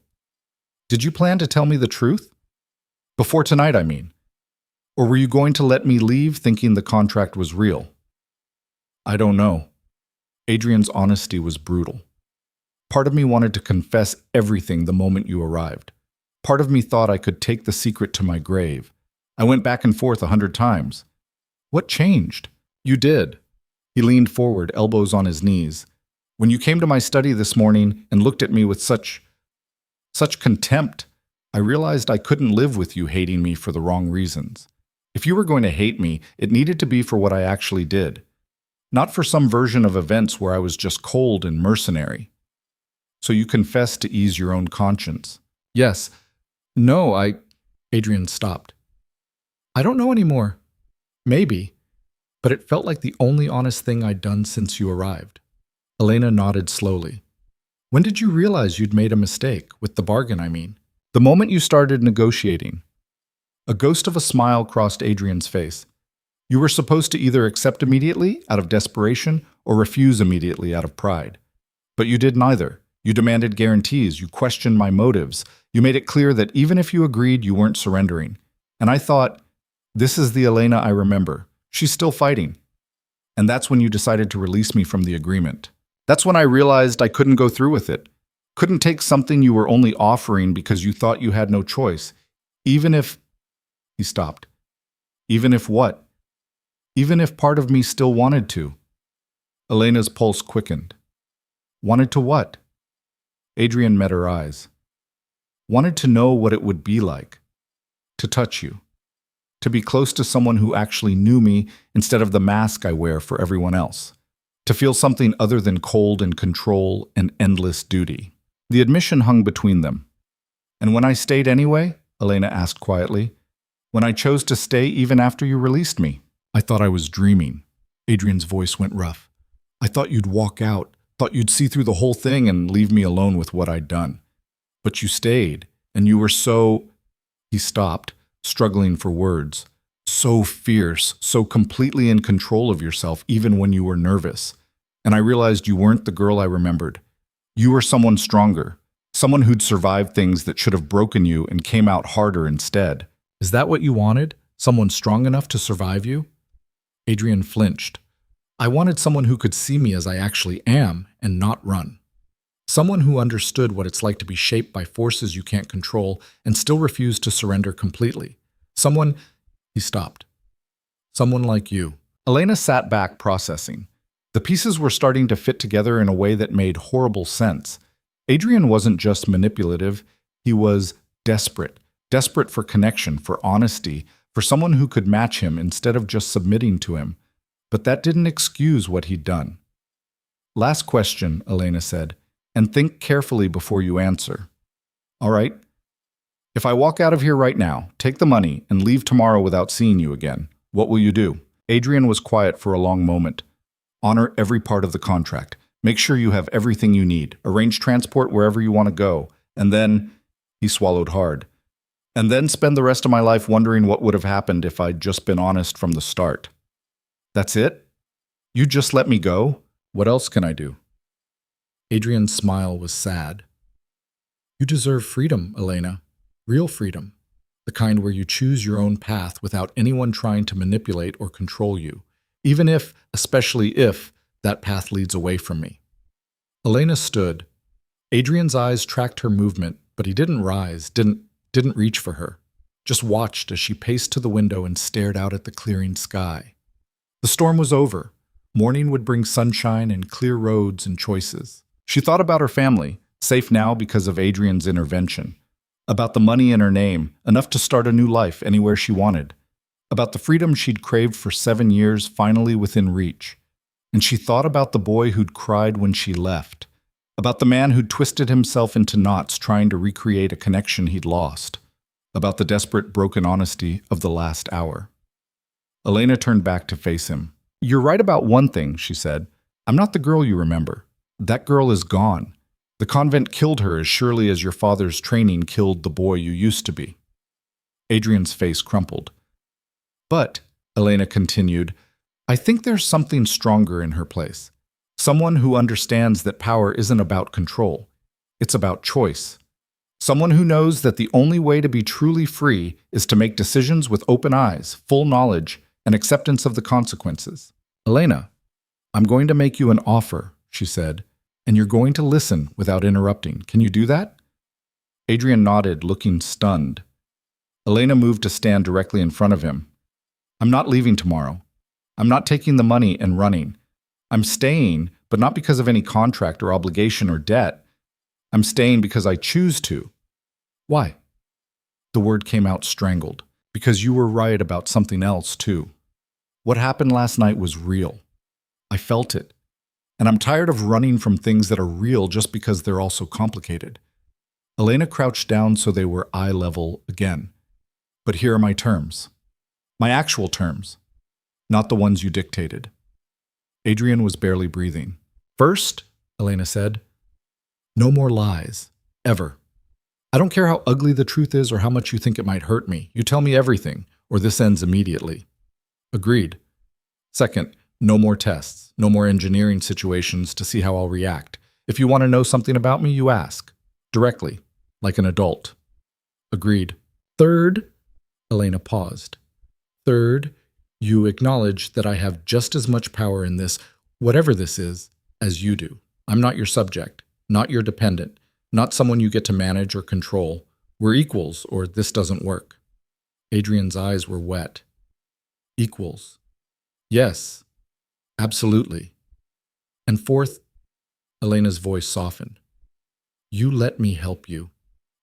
"Did you plan to tell me the truth? Before tonight, I mean. Or were you going to let me leave thinking the contract was real?" "I don't know." Adrian's honesty was brutal. "Part of me wanted to confess everything the moment you arrived. Part of me thought I could take the secret to my grave. I went back and forth 100 times. What changed?" "You did." He leaned forward, elbows on his knees. "When you came to my study this morning and looked at me with such contempt, I realized I couldn't live with you hating me for the wrong reasons. If you were going to hate me, it needed to be for what I actually did, not for some version of events where I was just cold and mercenary. So you confessed to ease your own conscience." "Yes. No, Adrian stopped. "I don't know anymore. Maybe. But it felt like the only honest thing I'd done since you arrived." Elena nodded slowly. "When did you realize you'd made a mistake, with the bargain, I mean?" "The moment you started negotiating." A ghost of a smile crossed Adrian's face. "You were supposed to either accept immediately, out of desperation, or refuse immediately, out of pride. But you did neither. You demanded guarantees, you questioned my motives, you made it clear that even if you agreed, you weren't surrendering. And I thought, this is the Elena I remember. She's still fighting. And that's when you decided to release me from the agreement. That's when I realized I couldn't go through with it. Couldn't take something you were only offering because you thought you had no choice. Even if..." He stopped. "Even if what?" "Even if part of me still wanted to." Elena's pulse quickened. "Wanted to what?" Adrian met her eyes. "Wanted to know what it would be like. To touch you. To be close to someone who actually knew me instead of the mask I wear for everyone else. To feel something other than cold and control and endless duty." The admission hung between them. "And when I stayed anyway?" Elena asked quietly. "When I chose to stay even after you released me?" "I thought I was dreaming." Adrian's voice went rough. "I thought you'd walk out, thought you'd see through the whole thing and leave me alone with what I'd done. But you stayed, and you were so..." He stopped, struggling for words. "So fierce, so completely in control of yourself even when you were nervous. And I realized you weren't the girl I remembered. You were someone stronger, someone who'd survived things that should have broken you and came out harder instead." "Is that what you wanted? Someone strong enough to survive you?" Adrian flinched. "I wanted someone who could see me as I actually am and not run. Someone who understood what it's like to be shaped by forces you can't control and still refuse to surrender completely. Someone..." He stopped. "Someone like you." Elena sat back, processing. The pieces were starting to fit together in a way that made horrible sense. Adrian wasn't just manipulative, he was desperate. Desperate for connection, for honesty, for someone who could match him instead of just submitting to him. But that didn't excuse what he'd done. "Last question," Elena said, "and think carefully before you answer. All right? If I walk out of here right now, take the money, and leave tomorrow without seeing you again, what will you do?" Adrian was quiet for a long moment. "Honor every part of the contract. Make sure you have everything you need. Arrange transport wherever you want to go. And then..." He swallowed hard. "And then spend the rest of my life wondering what would have happened if I'd just been honest from the start." "That's it? You just let me go? What else can I do?" Adrian's smile was sad. "You deserve freedom, Elena. Real freedom. The kind where you choose your own path without anyone trying to manipulate or control you. Even if, especially if, that path leads away from me." Elena stood. Adrian's eyes tracked her movement, but he didn't rise, didn't reach for her. Just watched as she paced to the window and stared out at the clearing sky. The storm was over. Morning would bring sunshine and clear roads and choices. She thought about her family, safe now because of Adrian's intervention. About the money in her name, enough to start a new life anywhere she wanted. About the freedom she'd craved for 7 years, finally within reach. And she thought about the boy who'd cried when she left, about the man who'd twisted himself into knots trying to recreate a connection he'd lost, about the desperate, broken honesty of the last hour. Elena turned back to face him. "You're right about one thing," she said. "I'm not the girl you remember. That girl is gone. The convent killed her as surely as your father's training killed the boy you used to be." Adrian's face crumpled. "But," Elena continued, "I think there's something stronger in her place. Someone who understands that power isn't about control. It's about choice. Someone who knows that the only way to be truly free is to make decisions with open eyes, full knowledge, and acceptance of the consequences." "Elena, I'm going to make you an offer," she said, "and you're going to listen without interrupting. Can you do that?" Adrian nodded, looking stunned. Elena moved to stand directly in front of him. "I'm not leaving tomorrow. I'm not taking the money and running. I'm staying, but not because of any contract or obligation or debt. I'm staying because I choose to." "Why?" The word came out strangled. "Because you were right about something else, too. What happened last night was real. I felt it. And I'm tired of running from things that are real just because they're all so complicated." Elena crouched down so they were eye level again. "But here are my terms. My actual terms. Not the ones you dictated." Adrian was barely breathing. "First," Elena said, "no more lies. Ever. I don't care how ugly the truth is or how much you think it might hurt me. You tell me everything, or this ends immediately." "Agreed." "Second, no more tests. No more engineering situations to see how I'll react. If you want to know something about me, you ask. Directly. Like an adult." "Agreed." "Third," Elena paused. "Third, you acknowledge that I have just as much power in this, whatever this is, as you do. I'm not your subject, not your dependent, not someone you get to manage or control. We're equals, or this doesn't work." Adrian's eyes were wet. "Equals. Yes, absolutely." "And fourth," Elena's voice softened, "you let me help you.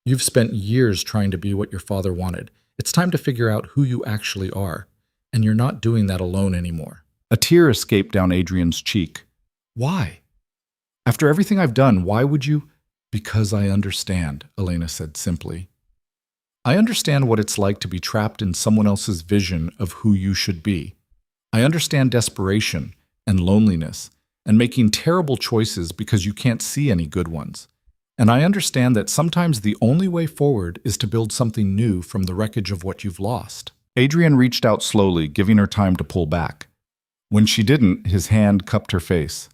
You've spent years trying to be what your father wanted. It's time to figure out who you actually are. And you're not doing that alone anymore." A tear escaped down Adrian's cheek. "Why? After everything I've done, why would you—" "Because I understand," Elena said simply. "I understand what it's like to be trapped in someone else's vision of who you should be. I understand desperation and loneliness and making terrible choices because you can't see any good ones. And I understand that sometimes the only way forward is to build something new from the wreckage of what you've lost." Adrian reached out slowly, giving her time to pull back. When she didn't, his hand cupped her face.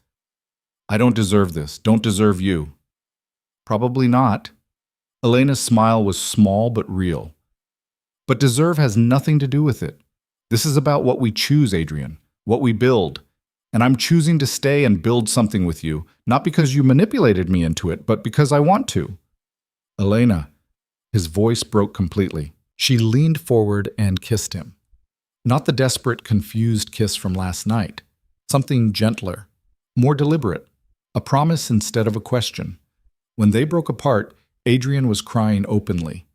"I don't deserve this. Don't deserve you." "Probably not." Elena's smile was small but real. "But deserve has nothing to do with it. This is about what we choose, Adrian, what we build. And I'm choosing to stay and build something with you, not because you manipulated me into it, but because I want to." "Elena." His voice broke completely. She leaned forward and kissed him. Not the desperate, confused kiss from last night. Something gentler, more deliberate, a promise instead of a question. When they broke apart, Adrian was crying openly.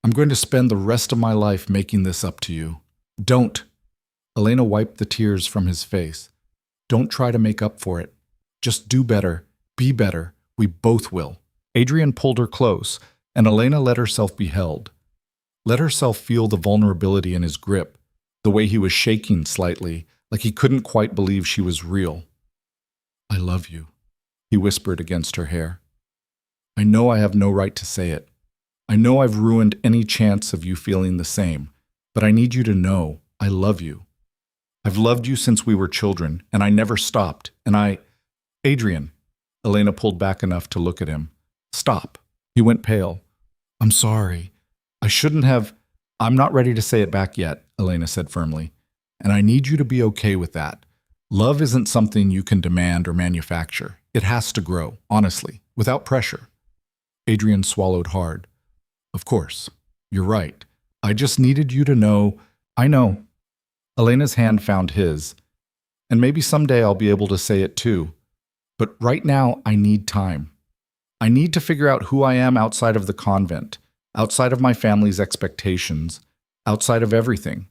"I'm going to spend the rest of my life making this up to you." "Don't." Elena wiped the tears from his face. "Don't try to make up for it. Just do better, be better. We both will." Adrian pulled her close, and Elena let herself be held. Let herself feel the vulnerability in his grip, the way he was shaking slightly, like he couldn't quite believe she was real. "I love you," he whispered against her hair. "I know I have no right to say it. I know I've ruined any chance of you feeling the same, but I need you to know I love you. I've loved you since we were children, and I never stopped, and I—" "Adrian." Elena pulled back enough to look at him. "Stop." He went pale. "I'm sorry. I shouldn't have—" "I'm not ready to say it back yet," Elena said firmly. "And I need you to be okay with that. Love isn't something you can demand or manufacture. It has to grow, honestly, without pressure." Adrian swallowed hard. "Of course. You're right. I just needed you to know—" "I know." Elena's hand found his. "And maybe someday I'll be able to say it too. But right now, I need time. I need to figure out who I am outside of the convent, outside of my family's expectations, outside of everything.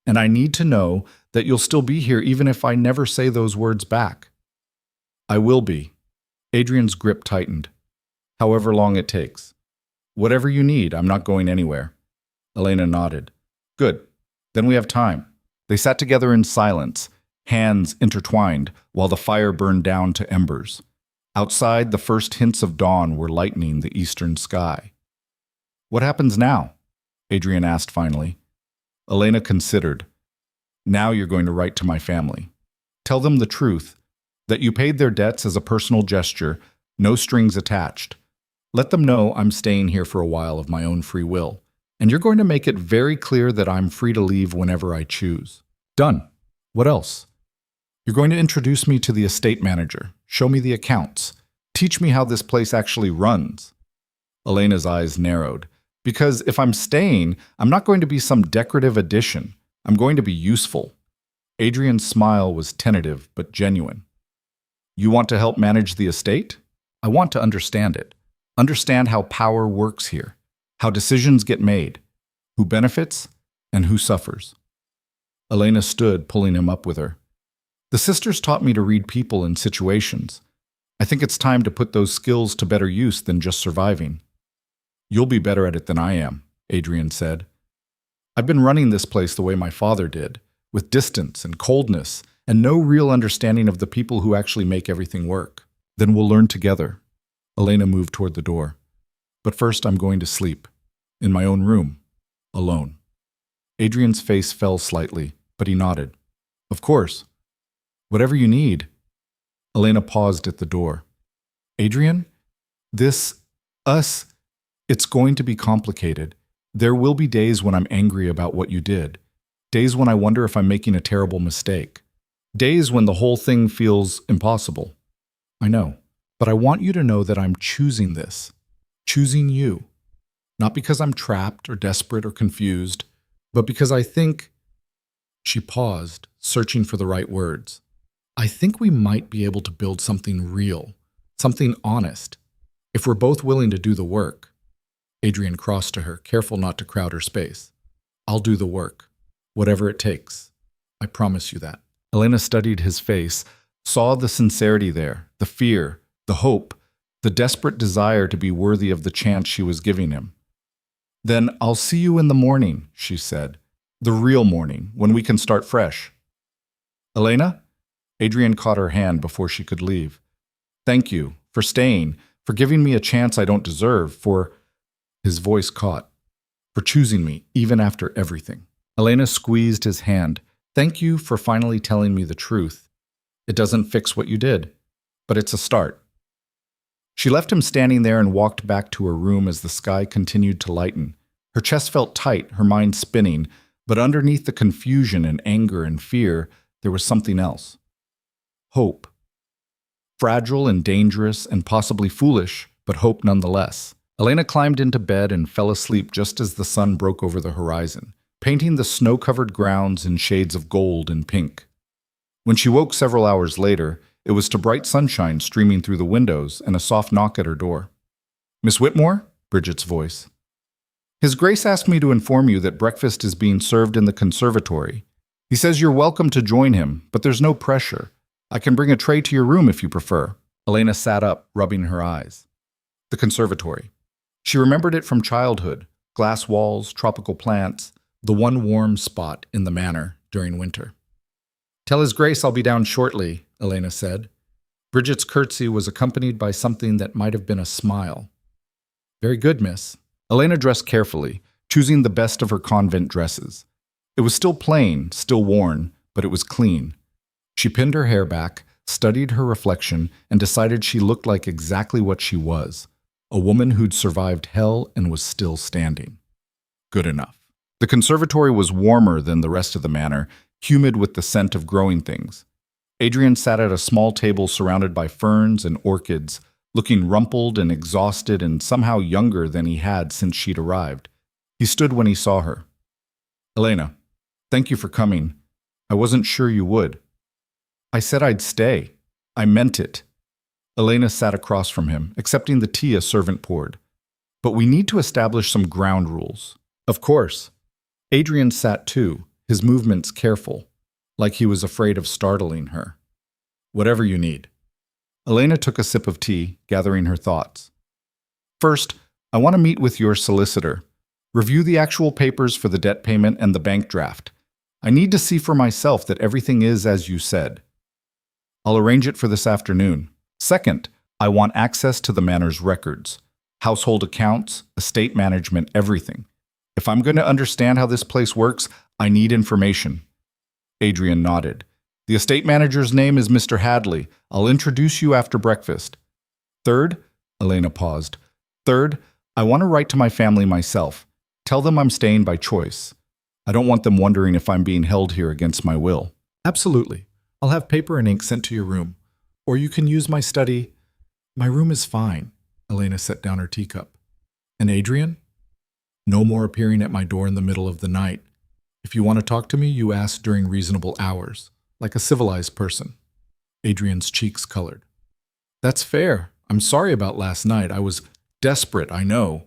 And I need to know that you'll still be here even if I never say those words back. I will be. Adrian's grip tightened. However long it takes. Whatever you need, I'm not going anywhere. Elena nodded. Good. Then we have time. They sat together in silence, hands intertwined, while the fire burned down to embers. Outside, the first hints of dawn were lightening the eastern sky. What happens now? Adrian asked finally. Elena considered. Now you're going to write to my family. Tell them the truth, that you paid their debts as a personal gesture, no strings attached. Let them know I'm staying here for a while of my own free will, and you're going to make it very clear that I'm free to leave whenever I choose. Done. What else? You're going to introduce me to the estate manager, show me the accounts, teach me how this place actually runs. Elena's eyes narrowed. Because if I'm staying, I'm not going to be some decorative addition. I'm going to be useful. Adrian's smile was tentative but genuine. You want to help manage the estate? I want to understand it. Understand how power works here, how decisions get made, who benefits and who suffers. Elena stood, pulling him up with her. The sisters taught me to read people and situations. I think it's time to put those skills to better use than just surviving. You'll be better at it than I am, Adrian said. I've been running this place the way my father did, with distance and coldness, and no real understanding of the people who actually make everything work. Then we'll learn together. Elena moved toward the door. But first I'm going to sleep. In my own room. Alone. Adrian's face fell slightly, but he nodded. Of course. Whatever you need. Elena paused at the door. Adrian? Us? It's going to be complicated. There will be days when I'm angry about what you did. Days when I wonder if I'm making a terrible mistake. Days when the whole thing feels impossible. I know. But I want you to know that I'm choosing this. Choosing you. Not because I'm trapped or desperate or confused, but because I think... She paused, searching for the right words. I think we might be able to build something real, something honest, if we're both willing to do the work. Adrian crossed to her, careful not to crowd her space. I'll do the work, whatever it takes. I promise you that. Elena studied his face, saw the sincerity there, the fear, the hope, the desperate desire to be worthy of the chance she was giving him. Then I'll see you in the morning, she said. The real morning, when we can start fresh. Elena? Adrian caught her hand before she could leave. Thank you for staying, for giving me a chance I don't deserve, for... His voice caught. For choosing me, even after everything. Elena squeezed his hand. Thank you for finally telling me the truth. It doesn't fix what you did, but it's a start. She left him standing there and walked back to her room as the sky continued to lighten. Her chest felt tight, her mind spinning, but underneath the confusion and anger and fear, there was something else. Hope. Fragile and dangerous and possibly foolish, but hope nonetheless. Elena climbed into bed and fell asleep just as the sun broke over the horizon, painting the snow-covered grounds in shades of gold and pink. When she woke several hours later, it was to bright sunshine streaming through the windows and a soft knock at her door. Miss Whitmore? Bridget's voice. His Grace asked me to inform you that breakfast is being served in the conservatory. He says you're welcome to join him, but there's no pressure. I can bring a tray to your room if you prefer. Elena sat up, rubbing her eyes. The conservatory. She remembered it from childhood, glass walls, tropical plants, the one warm spot in the manor during winter. Tell His Grace I'll be down shortly, Elena said. Bridget's curtsy was accompanied by something that might have been a smile. Very good, miss. Elena dressed carefully, choosing the best of her convent dresses. It was still plain, still worn, but it was clean. She pinned her hair back, studied her reflection, and decided she looked like exactly what she was. A woman who'd survived hell and was still standing. Good enough. The conservatory was warmer than the rest of the manor, humid with the scent of growing things. Adrian sat at a small table surrounded by ferns and orchids, looking rumpled and exhausted and somehow younger than he had since she'd arrived. He stood when he saw her. Elena, thank you for coming. I wasn't sure you would. I said I'd stay. I meant it. Elena sat across from him, accepting the tea a servant poured. But we need to establish some ground rules. Of course. Adrian sat too, his movements careful, like he was afraid of startling her. Whatever you need. Elena took a sip of tea, gathering her thoughts. First, I want to meet with your solicitor. Review the actual papers for the debt payment and the bank draft. I need to see for myself that everything is as you said. I'll arrange it for this afternoon. Second, I want access to the manor's records. Household accounts, estate management, everything. If I'm going to understand how this place works, I need information. Adrian nodded. The estate manager's name is Mr. Hadley. I'll introduce you after breakfast. Third, Elena paused. Third, I want to write to my family myself. Tell them I'm staying by choice. I don't want them wondering if I'm being held here against my will. Absolutely. I'll have paper and ink sent to your room. Or you can use my study. My room is fine. Elena set down her teacup. And Adrian? No more appearing at my door in the middle of the night. If you want to talk to me, you ask during reasonable hours, like a civilized person. Adrian's cheeks colored. That's fair. I'm sorry about last night. I was desperate, I know.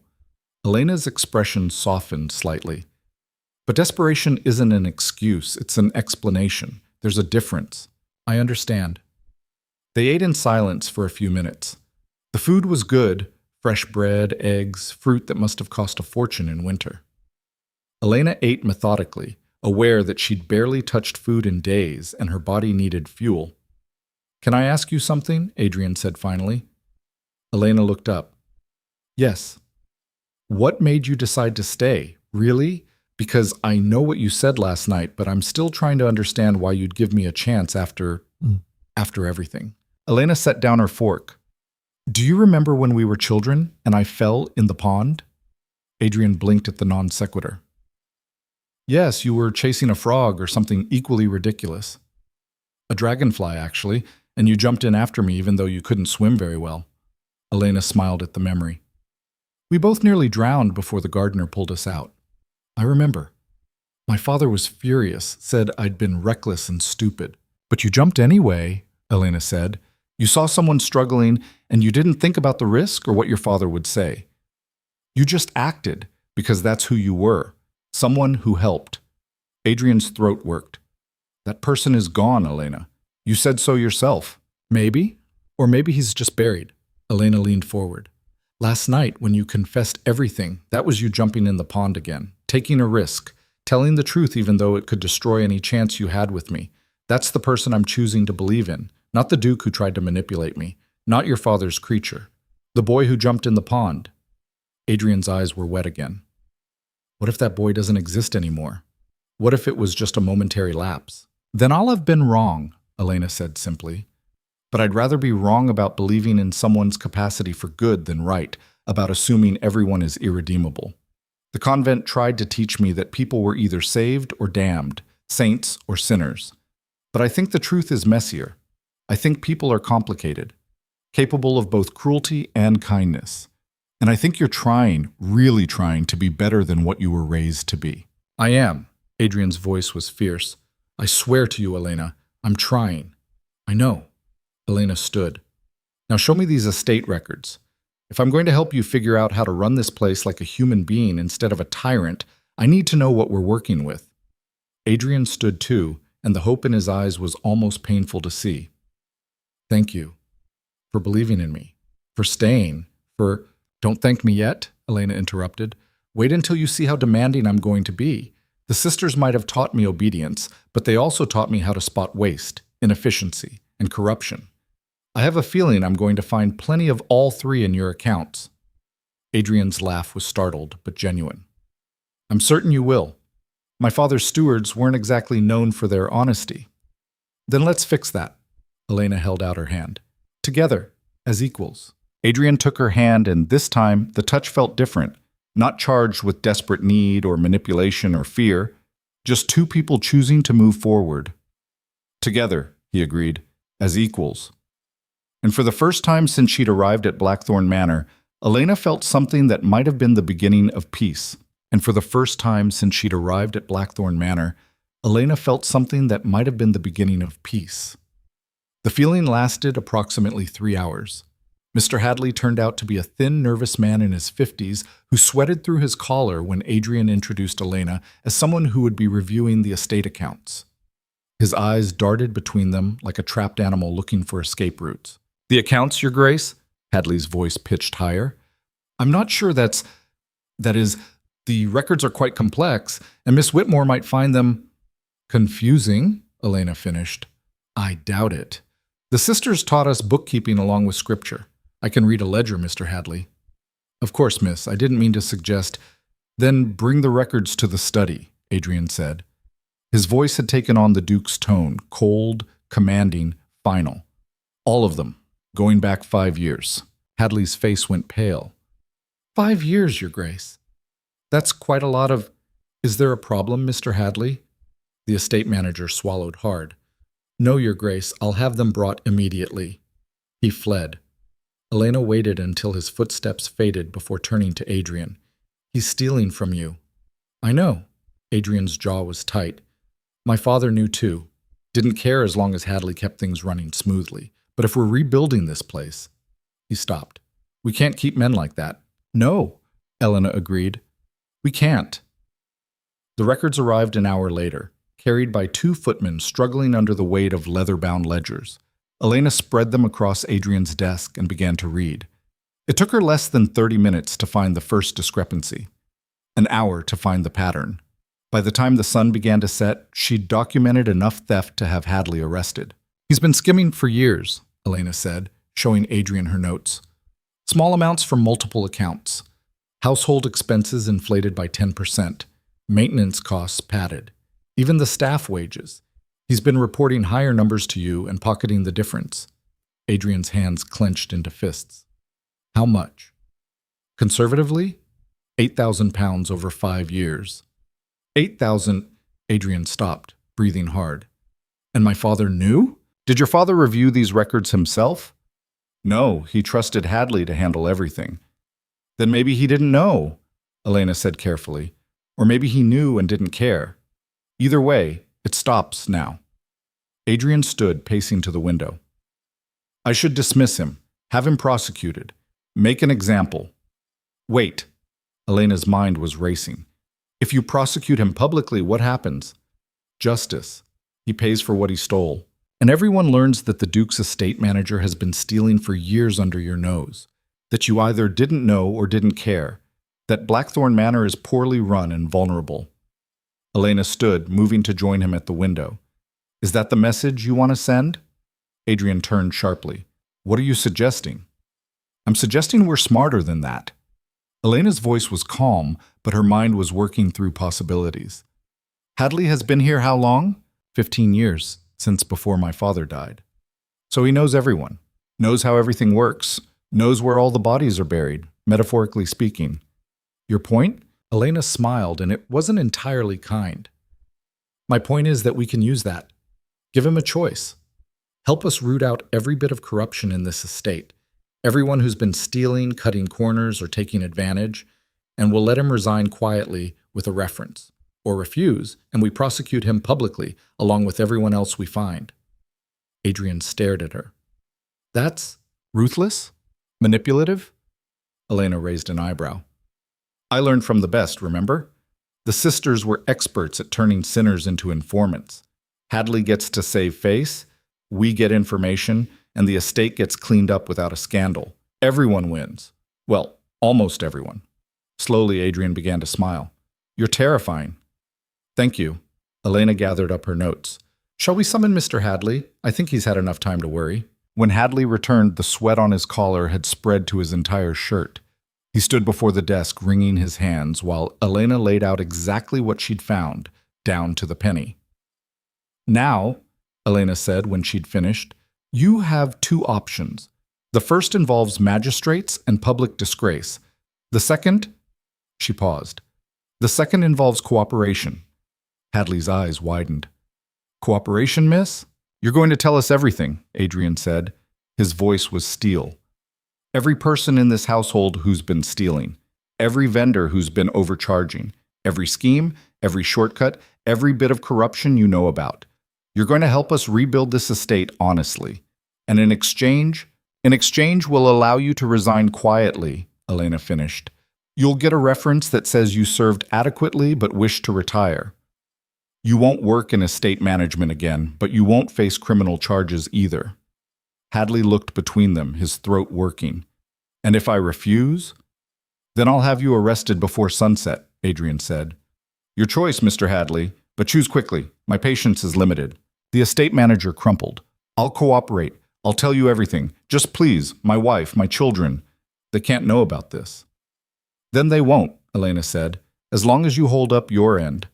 Elena's expression softened slightly. But desperation isn't an excuse, it's an explanation. There's a difference. I understand. They ate in silence for a few minutes. The food was good, fresh bread, eggs, fruit that must have cost a fortune in winter. Elena ate methodically, aware that she'd barely touched food in days and her body needed fuel. Can I ask you something? Adrian said finally. Elena looked up. Yes. What made you decide to stay? Really? Because I know what you said last night, but I'm still trying to understand why you'd give me a chance after everything. Elena set down her fork. Do you remember when we were children and I fell in the pond? Adrian blinked at the non sequitur. Yes, you were chasing a frog or something equally ridiculous. A dragonfly, actually, and you jumped in after me even though you couldn't swim very well. Elena smiled at the memory. We both nearly drowned before the gardener pulled us out. I remember. My father was furious, said I'd been reckless and stupid. But you jumped anyway, Elena said. You saw someone struggling, and you didn't think about the risk or what your father would say. You just acted, because that's who you were. Someone who helped. Adrian's throat worked. That person is gone, Elena. You said so yourself. Maybe. Or maybe he's just buried. Elena leaned forward. Last night, when you confessed everything, that was you jumping in the pond again, taking a risk, telling the truth even though it could destroy any chance you had with me. That's the person I'm choosing to believe in, not the Duke who tried to manipulate me, not your father's creature, the boy who jumped in the pond. Adrian's eyes were wet again. What if that boy doesn't exist anymore? What if it was just a momentary lapse? Then I'll have been wrong, Elena said simply. But I'd rather be wrong about believing in someone's capacity for good than right about assuming everyone is irredeemable. The convent tried to teach me that people were either saved or damned, saints or sinners. But I think the truth is messier. I think people are complicated, capable of both cruelty and kindness. And I think you're trying, really trying, to be better than what you were raised to be. I am. Adrian's voice was fierce. I swear to you, Elena, I'm trying. I know. Elena stood. Now show me these estate records. If I'm going to help you figure out how to run this place like a human being instead of a tyrant, I need to know what we're working with. Adrian stood too, and the hope in his eyes was almost painful to see. Thank you. For believing in me. For staying. For... Don't thank me yet, Elena interrupted. Wait until you see how demanding I'm going to be. The sisters might have taught me obedience, but they also taught me how to spot waste, inefficiency, and corruption. I have a feeling I'm going to find plenty of all three in your accounts. Adrian's laugh was startled, but genuine. I'm certain you will. My father's stewards weren't exactly known for their honesty. Then let's fix that. Elena held out her hand. Together, as equals. Adrian took her hand, and this time the touch felt different, not charged with desperate need or manipulation or fear, just two people choosing to move forward. Together, he agreed, as equals. And for the first time since she'd arrived at Blackthorn Manor, Elena felt something that might have been the beginning of peace. And for the first time since she'd arrived at Blackthorn Manor, Elena felt something that might have been the beginning of peace. The feeling lasted approximately 3 hours. Mr. Hadley turned out to be a thin, nervous man in his 50s who sweated through his collar when Adrian introduced Elena as someone who would be reviewing the estate accounts. His eyes darted between them like a trapped animal looking for escape routes. "The accounts, Your Grace?" Hadley's voice pitched higher. "I'm not sure that is, the records are quite complex, and Miss Whitmore might find them confusing," Elena finished. "I doubt it. The sisters taught us bookkeeping along with scripture. I can read a ledger, Mr. Hadley." "Of course, miss. I didn't mean to suggest—" "Then bring the records to the study," Adrian said. His voice had taken on the Duke's tone, cold, commanding, final. "All of them, going back 5 years." Hadley's face went pale. 5 years, Your Grace. That's quite a lot of— "Is there a problem, Mr. Hadley?" The estate manager swallowed hard. "No, Your Grace, I'll have them brought immediately." He fled. Elena waited until his footsteps faded before turning to Adrian. "He's stealing from you." "I know." Adrian's jaw was tight. "My father knew too. Didn't care as long as Hadley kept things running smoothly. But if we're rebuilding this place—" He stopped. "We can't keep men like that." "No," Elena agreed. "We can't." The records arrived an hour later, carried by 2 footmen struggling under the weight of leather-bound ledgers. Elena spread them across Adrian's desk and began to read. It took her less than 30 minutes to find the first discrepancy, an hour to find the pattern. By the time the sun began to set, she'd documented enough theft to have Hadley arrested. "He's been skimming for years," Elena said, showing Adrian her notes. "Small amounts from multiple accounts. Household expenses inflated by 10%. Maintenance costs padded. Even the staff wages. He's been reporting higher numbers to you and pocketing the difference." Adrian's hands clenched into fists. "How much?" "Conservatively, £8,000 over 5 years." 8,000, Adrian stopped, breathing hard. "And my father knew? Did your father review these records himself?" "No, he trusted Hadley to handle everything." "Then maybe he didn't know," Elena said carefully. "Or maybe he knew and didn't care. Either way, it stops now." Adrian stood, pacing to the window. "I should dismiss him, have him prosecuted, make an example." "Wait." Elena's mind was racing. "If you prosecute him publicly, what happens?" "Justice. He pays for what he stole. And everyone learns that the Duke's estate manager has been stealing for years under your nose, that you either didn't know or didn't care, that Blackthorn Manor is poorly run and vulnerable." Elena stood, moving to join him at the window. "Is that the message you want to send?" Adrian turned sharply. "What are you suggesting?" "I'm suggesting we're smarter than that." Elena's voice was calm, but her mind was working through possibilities. "Hadley has been here how long?" 15 years, since before my father died. "So he knows everyone, knows how everything works, knows where all the bodies are buried, metaphorically speaking." "Your point?" Elena smiled, and it wasn't entirely kind. "My point is that we can use that. Give him a choice. Help us root out every bit of corruption in this estate, everyone who's been stealing, cutting corners, or taking advantage, and we'll let him resign quietly with a reference, or refuse, and we prosecute him publicly along with everyone else we find." Adrian stared at her. "That's ruthless? Manipulative?" Elena raised an eyebrow. "I learned from the best, remember? The sisters were experts at turning sinners into informants. Hadley gets to save face, we get information, and the estate gets cleaned up without a scandal. Everyone wins. Well, almost everyone." Slowly, Adrian began to smile. "You're terrifying." "Thank you." Elena gathered up her notes. "Shall we summon Mr. Hadley? I think he's had enough time to worry." When Hadley returned, the sweat on his collar had spread to his entire shirt. He stood before the desk, wringing his hands, while Elena laid out exactly what she'd found, down to the penny. "Now," Elena said when she'd finished, "you have 2 options. The first involves magistrates and public disgrace. The second—" She paused. "The second involves cooperation." Hadley's eyes widened. "Cooperation, miss? You're going to tell us everything," Adrian said. His voice was steel. "Every person in this household who's been stealing, every vendor who's been overcharging, every scheme, every shortcut, every bit of corruption you know about. You're going to help us rebuild this estate honestly. And in exchange, In exchange, we'll allow you to resign quietly, Elena finished. You'll get a reference that says you served adequately but wish to retire. You won't work in estate management again, but you won't face criminal charges either. Hadley looked between them, his throat working. And if I refuse? Then I'll have you arrested before sunset, Adrian said. Your choice, Mr. Hadley, but choose quickly. My patience is limited. The estate manager crumpled. I'll cooperate. I'll tell you everything. Just please, my wife, my children. They can't know about this. Then they won't, Elena said, as long as you hold up your end.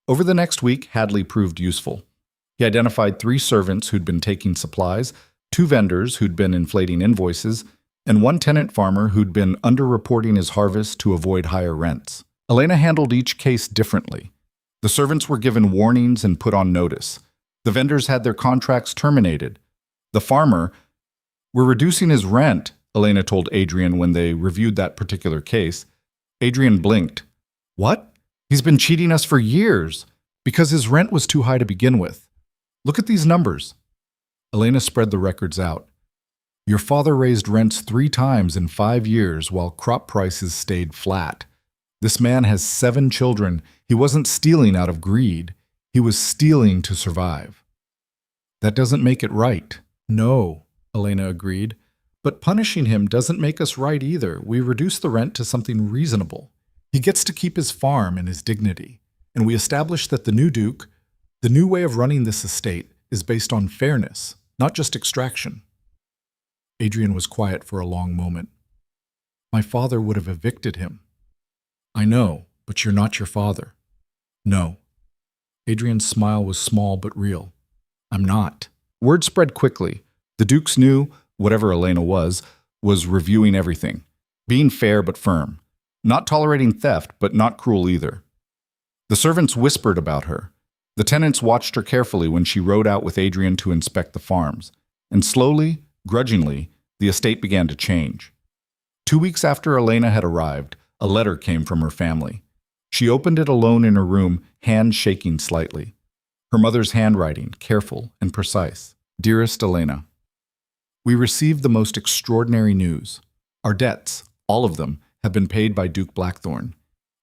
Over the next week, Hadley proved useful. He identified 3 servants who'd been taking supplies, 2 vendors who'd been inflating invoices, and 1 tenant farmer who'd been underreporting his harvest to avoid higher rents. Elena handled each case differently. The servants were given warnings and put on notice. The vendors had their contracts terminated. The farmer, "We're reducing his rent," Elena told Adrian when they reviewed that particular case. Adrian blinked. What? He's been cheating us for years. Because his rent was too high to begin with. Look at these numbers. Elena spread the records out. Your father raised rents 3 times in 5 years while crop prices stayed flat. This man has 7 children. He wasn't stealing out of greed. He was stealing to survive. That doesn't make it right. No, Elena agreed. But punishing him doesn't make us right either. We reduce the rent to something reasonable. He gets to keep his farm and his dignity. And we establish that the new Duke, the new way of running this estate, is based on fairness, not just extraction. Adrian was quiet for a long moment. My father would have evicted him. I know, but you're not your father. No. Adrian's smile was small but real. I'm not. Word spread quickly. The Dukes knew, whatever Elena was reviewing everything. Being fair but firm. Not tolerating theft, but not cruel either. The servants whispered about her. The tenants watched her carefully when she rode out with Adrian to inspect the farms. And slowly, grudgingly, the estate began to change. 2 weeks after Elena had arrived, a letter came from her family. She opened it alone in her room, hand shaking slightly. Her mother's handwriting, careful and precise. Dearest Elena, we received the most extraordinary news. Our debts, all of them, have been paid by Duke Blackthorn.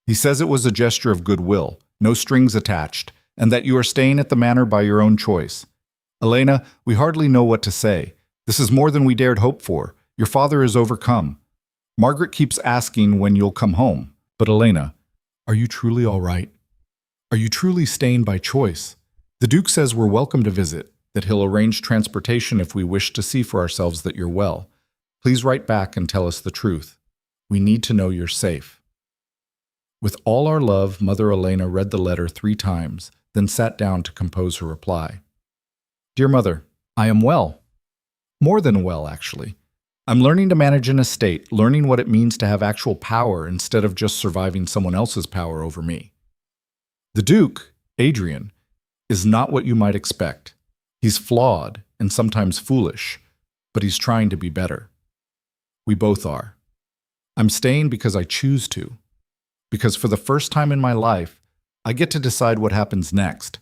He says it was a gesture of goodwill, no strings attached, and that you are staying at the manor by your own choice. Elena, we hardly know what to say. This is more than we dared hope for. Your father is overcome. Margaret keeps asking when you'll come home. But Elena, are you truly all right? Are you truly staying by choice? The Duke says we're welcome to visit, that he'll arrange transportation if we wish to see for ourselves that you're well. Please write back and tell us the truth. We need to know you're safe. With all our love, Mother Elena read the letter 3 times, then sat down to compose her reply. Dear Mother, I am well. More than well, actually. I'm learning to manage an estate, learning what it means to have actual power instead of just surviving someone else's power over me. The Duke, Adrian, is not what you might expect. He's flawed and sometimes foolish, but he's trying to be better. We both are. I'm staying because I choose to. Because for the first time in my life, I get to decide what happens next.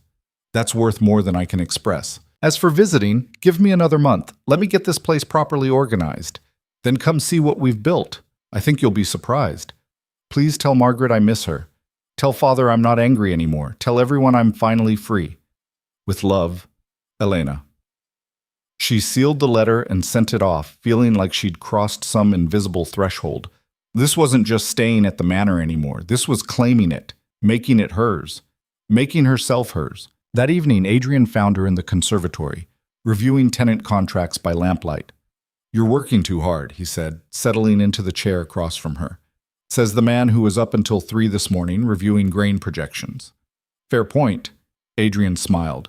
That's worth more than I can express. As for visiting, give me another month. Let me get this place properly organized. Then come see what we've built. I think you'll be surprised. Please tell Margaret I miss her. Tell Father I'm not angry anymore. Tell everyone I'm finally free. With love, Elena. She sealed the letter and sent it off, feeling like she'd crossed some invisible threshold. This wasn't just staying at the manor anymore. This was claiming it, making it hers, making herself hers. That evening, Adrian found her in the conservatory, reviewing tenant contracts by lamplight. You're working too hard, he said, settling into the chair across from her. Says the man who was up until 3 this morning reviewing grain projections. Fair point, Adrian smiled.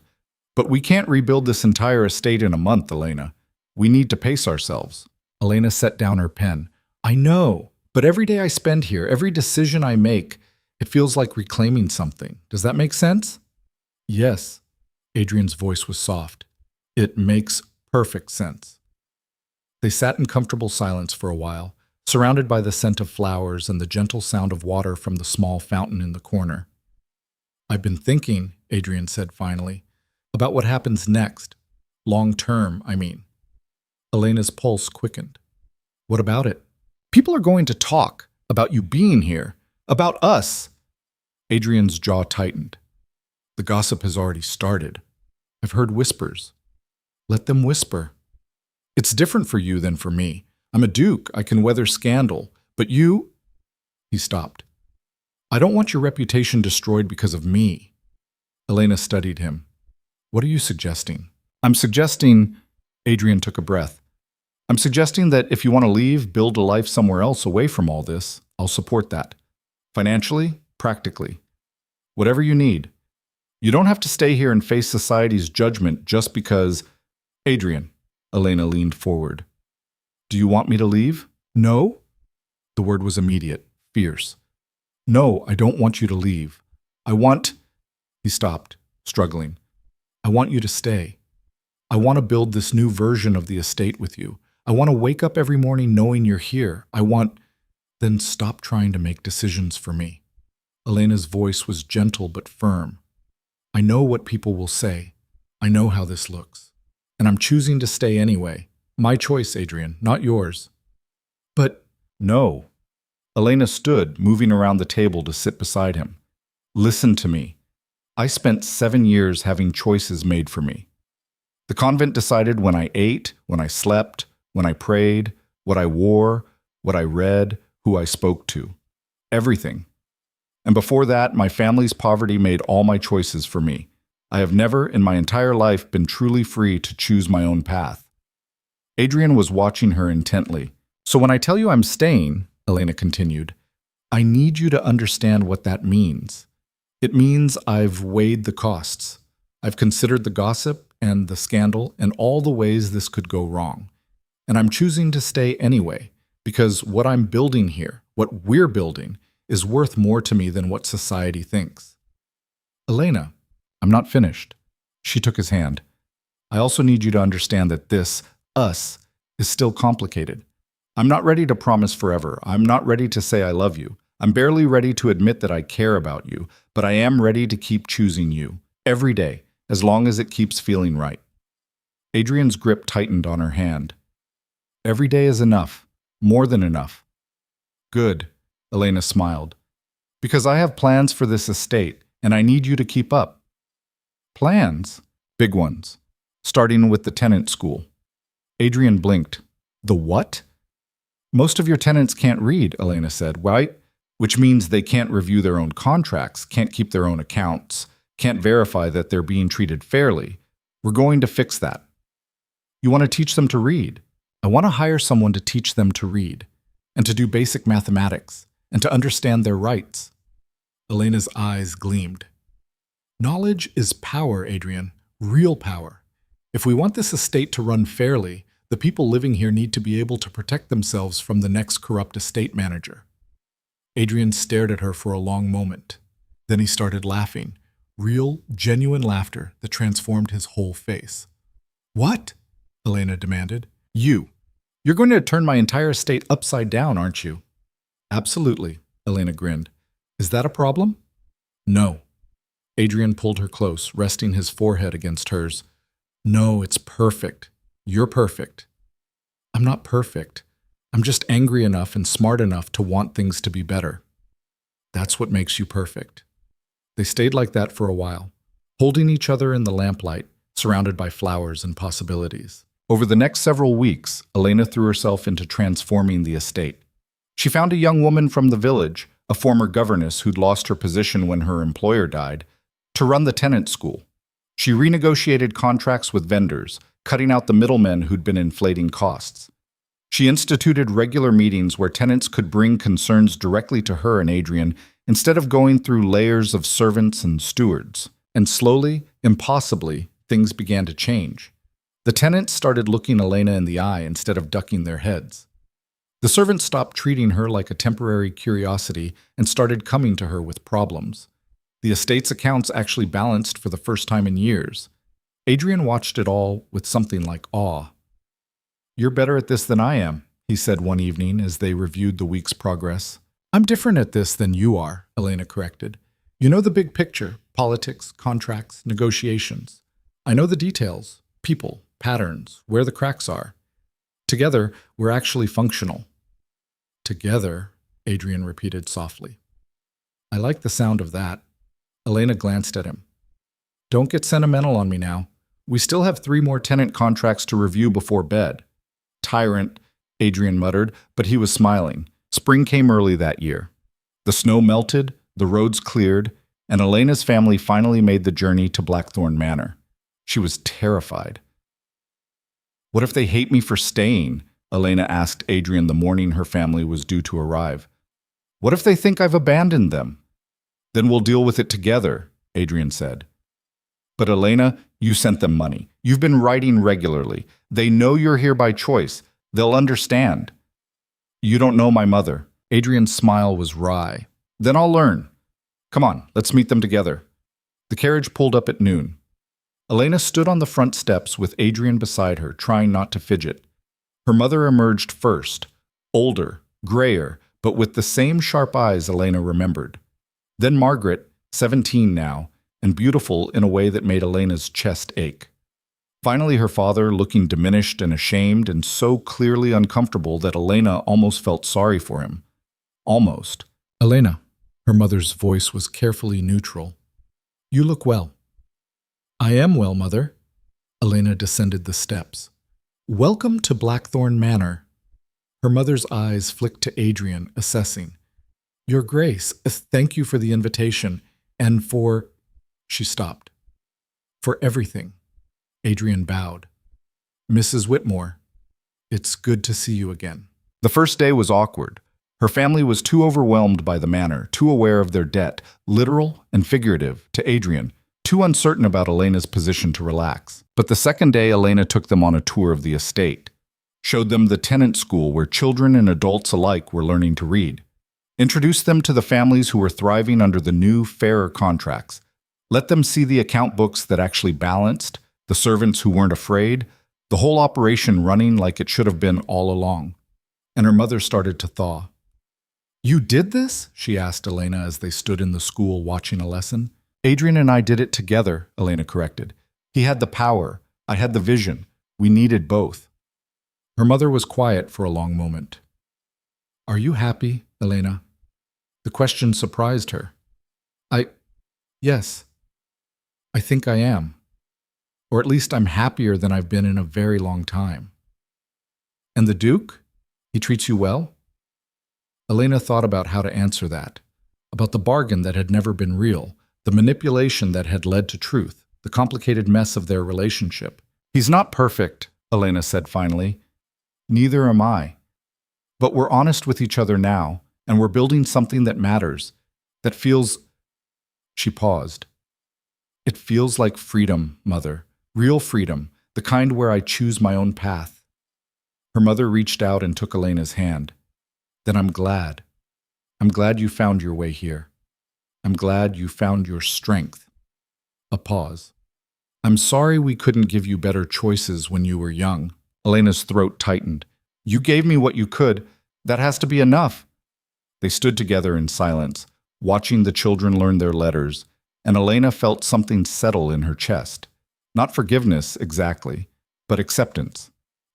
But we can't rebuild this entire estate in a month, Elena. We need to pace ourselves. Elena set down her pen. I know, but every day I spend here, every decision I make, it feels like reclaiming something. Does that make sense? Yes. Adrian's voice was soft. It makes perfect sense. They sat in comfortable silence for a while, surrounded by the scent of flowers and the gentle sound of water from the small fountain in the corner. I've been thinking, Adrian said finally, about what happens next. Long term, I mean. Elena's pulse quickened. What about it? People are going to talk about you being here, about us. Adrian's jaw tightened. The gossip has already started. I've heard whispers. Let them whisper. It's different for you than for me. I'm a duke. I can weather scandal. But you... He stopped. I don't want your reputation destroyed because of me. Elena studied him. What are you suggesting? I'm suggesting... Adrian took a breath. I'm suggesting that if you want to leave, build a life somewhere else away from all this, I'll support that. Financially, practically. Whatever you need. You don't have to stay here and face society's judgment just because... Adrian, Elena leaned forward. Do you want me to leave? No? The word was immediate, fierce. No, I don't want you to leave. I want... He stopped, struggling. I want you to stay. I want to build this new version of the estate with you. I want to wake up every morning knowing you're here. I want... Then stop trying to make decisions for me. Elena's voice was gentle but firm. I know what people will say. I know how this looks. And I'm choosing to stay anyway. My choice, Adrian, not yours. But... No. Elena stood, moving around the table to sit beside him. Listen to me. I spent 7 years having choices made for me. The convent decided when I ate, when I slept, when I prayed, what I wore, what I read, who I spoke to. Everything. And before that, my family's poverty made all my choices for me. I have never, in my entire life, been truly free to choose my own path. Adrian was watching her intently. So when I tell you I'm staying, Elena continued, I need you to understand what that means. It means I've weighed the costs. I've considered the gossip and the scandal and all the ways this could go wrong. And I'm choosing to stay anyway, because what I'm building here, what we're building, is worth more to me than what society thinks. Elena, I'm not finished. She took his hand. I also need you to understand that this, us, is still complicated. I'm not ready to promise forever. I'm not ready to say I love you. I'm barely ready to admit that I care about you, but I am ready to keep choosing you, every day, as long as it keeps feeling right. Adrian's grip tightened on her hand. Every day is enough, more than enough. Good, Elena smiled. Because I have plans for this estate, and I need you to keep up. Plans? Big ones. Starting with the tenant school. Adrian blinked. The what? Most of your tenants can't read, Elena said, right? Which means they can't review their own contracts, can't keep their own accounts, can't verify that they're being treated fairly. We're going to fix that. You want to teach them to read? I want to hire someone to teach them to read, and to do basic mathematics, and to understand their rights. Elena's eyes gleamed. Knowledge is power, Adrian, real power. If we want this estate to run fairly, the people living here need to be able to protect themselves from the next corrupt estate manager. Adrian stared at her for a long moment. Then he started laughing, real, genuine laughter that transformed his whole face. What? Elena demanded. You're going to turn my entire estate upside down, aren't you? Absolutely, Elena grinned. Is that a problem? No. Adrian pulled her close, resting his forehead against hers. No, it's perfect. You're perfect. I'm not perfect. I'm just angry enough and smart enough to want things to be better. That's what makes you perfect. They stayed like that for a while, holding each other in the lamplight, surrounded by flowers and possibilities. Over the next several weeks, Elena threw herself into transforming the estate. She found a young woman from the village, a former governess who'd lost her position when her employer died, to run the tenant school. She renegotiated contracts with vendors, cutting out the middlemen who'd been inflating costs. She instituted regular meetings where tenants could bring concerns directly to her and Adrian instead of going through layers of servants and stewards. And slowly, impossibly, things began to change. The tenants started looking Elena in the eye instead of ducking their heads. The servants stopped treating her like a temporary curiosity and started coming to her with problems. The estate's accounts actually balanced for the first time in years. Adrian watched it all with something like awe. You're better at this than I am, he said one evening as they reviewed the week's progress. I'm different at this than you are, Elena corrected. You know the big picture, politics, contracts, negotiations. I know the details, people, patterns, where the cracks are. Together, we're actually functional. Together, Adrian repeated softly. I like the sound of that. Elena glanced at him. Don't get sentimental on me now. We still have 3 more tenant contracts to review before bed. Tyrant, Adrian muttered, but he was smiling. Spring came early that year. The snow melted, the roads cleared, and Elena's family finally made the journey to Blackthorn Manor. She was terrified. What if they hate me for staying? Elena asked Adrian the morning her family was due to arrive. What if they think I've abandoned them? Then we'll deal with it together, Adrian said. But Elena, you sent them money. You've been writing regularly. They know you're here by choice. They'll understand. You don't know my mother. Adrian's smile was wry. Then I'll learn. Come on, let's meet them together. The carriage pulled up at noon. Elena stood on the front steps with Adrian beside her, trying not to fidget. Her mother emerged first, older, grayer, but with the same sharp eyes Elena remembered. Then Margaret, 17 now, and beautiful in a way that made Elena's chest ache. Finally her father, looking diminished and ashamed and so clearly uncomfortable that Elena almost felt sorry for him. Almost. Elena, her mother's voice was carefully neutral. You look well. I am well, Mother. Elena descended the steps. Welcome to Blackthorn Manor. Her mother's eyes flicked to Adrian, assessing. Your Grace, thank you for the invitation, and for... She stopped. For everything. Adrian bowed. Mrs. Whitmore, it's good to see you again. The first day was awkward. Her family was too overwhelmed by the manor, too aware of their debt, literal and figurative, to Adrian, too uncertain about Elena's position to relax. But the second day, Elena took them on a tour of the estate, showed them the tenant school where children and adults alike were learning to read, introduced them to the families who were thriving under the new, fairer contracts, let them see the account books that actually balanced, the servants who weren't afraid, the whole operation running like it should have been all along. And her mother started to thaw. You did this? She asked Elena as they stood in the school watching a lesson. Adrian and I did it together, Elena corrected. He had the power. I had the vision. We needed both. Her mother was quiet for a long moment. Are you happy, Elena? The question surprised her. Yes. I think I am. Or at least I'm happier than I've been in a very long time. And the Duke? He treats you well? Elena thought about how to answer that, about the bargain that had never been real, the manipulation that had led to truth, the complicated mess of their relationship. He's not perfect, Elena said finally. Neither am I. But we're honest with each other now, and we're building something that matters, that feels... She paused. It feels like freedom, Mother. Real freedom, the kind where I choose my own path. Her mother reached out and took Elena's hand. Then I'm glad. I'm glad you found your way here. I'm glad you found your strength. A pause. I'm sorry we couldn't give you better choices when you were young. Elena's throat tightened. You gave me what you could. That has to be enough. They stood together in silence, watching the children learn their letters, and Elena felt something settle in her chest. Not forgiveness, exactly, but acceptance.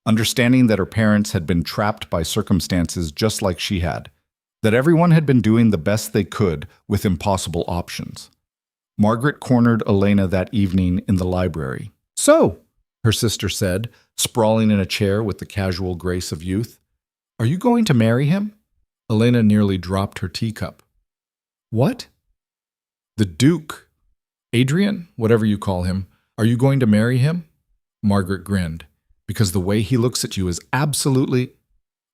Understanding that her parents had been trapped by circumstances just like she had, that everyone had been doing the best they could with impossible options. Margaret cornered Elena that evening in the library. So, her sister said, sprawling in a chair with the casual grace of youth, are you going to marry him? Elena nearly dropped her teacup. What? The Duke. Adrian, whatever you call him, are you going to marry him? Margaret grinned, because the way he looks at you is absolutely...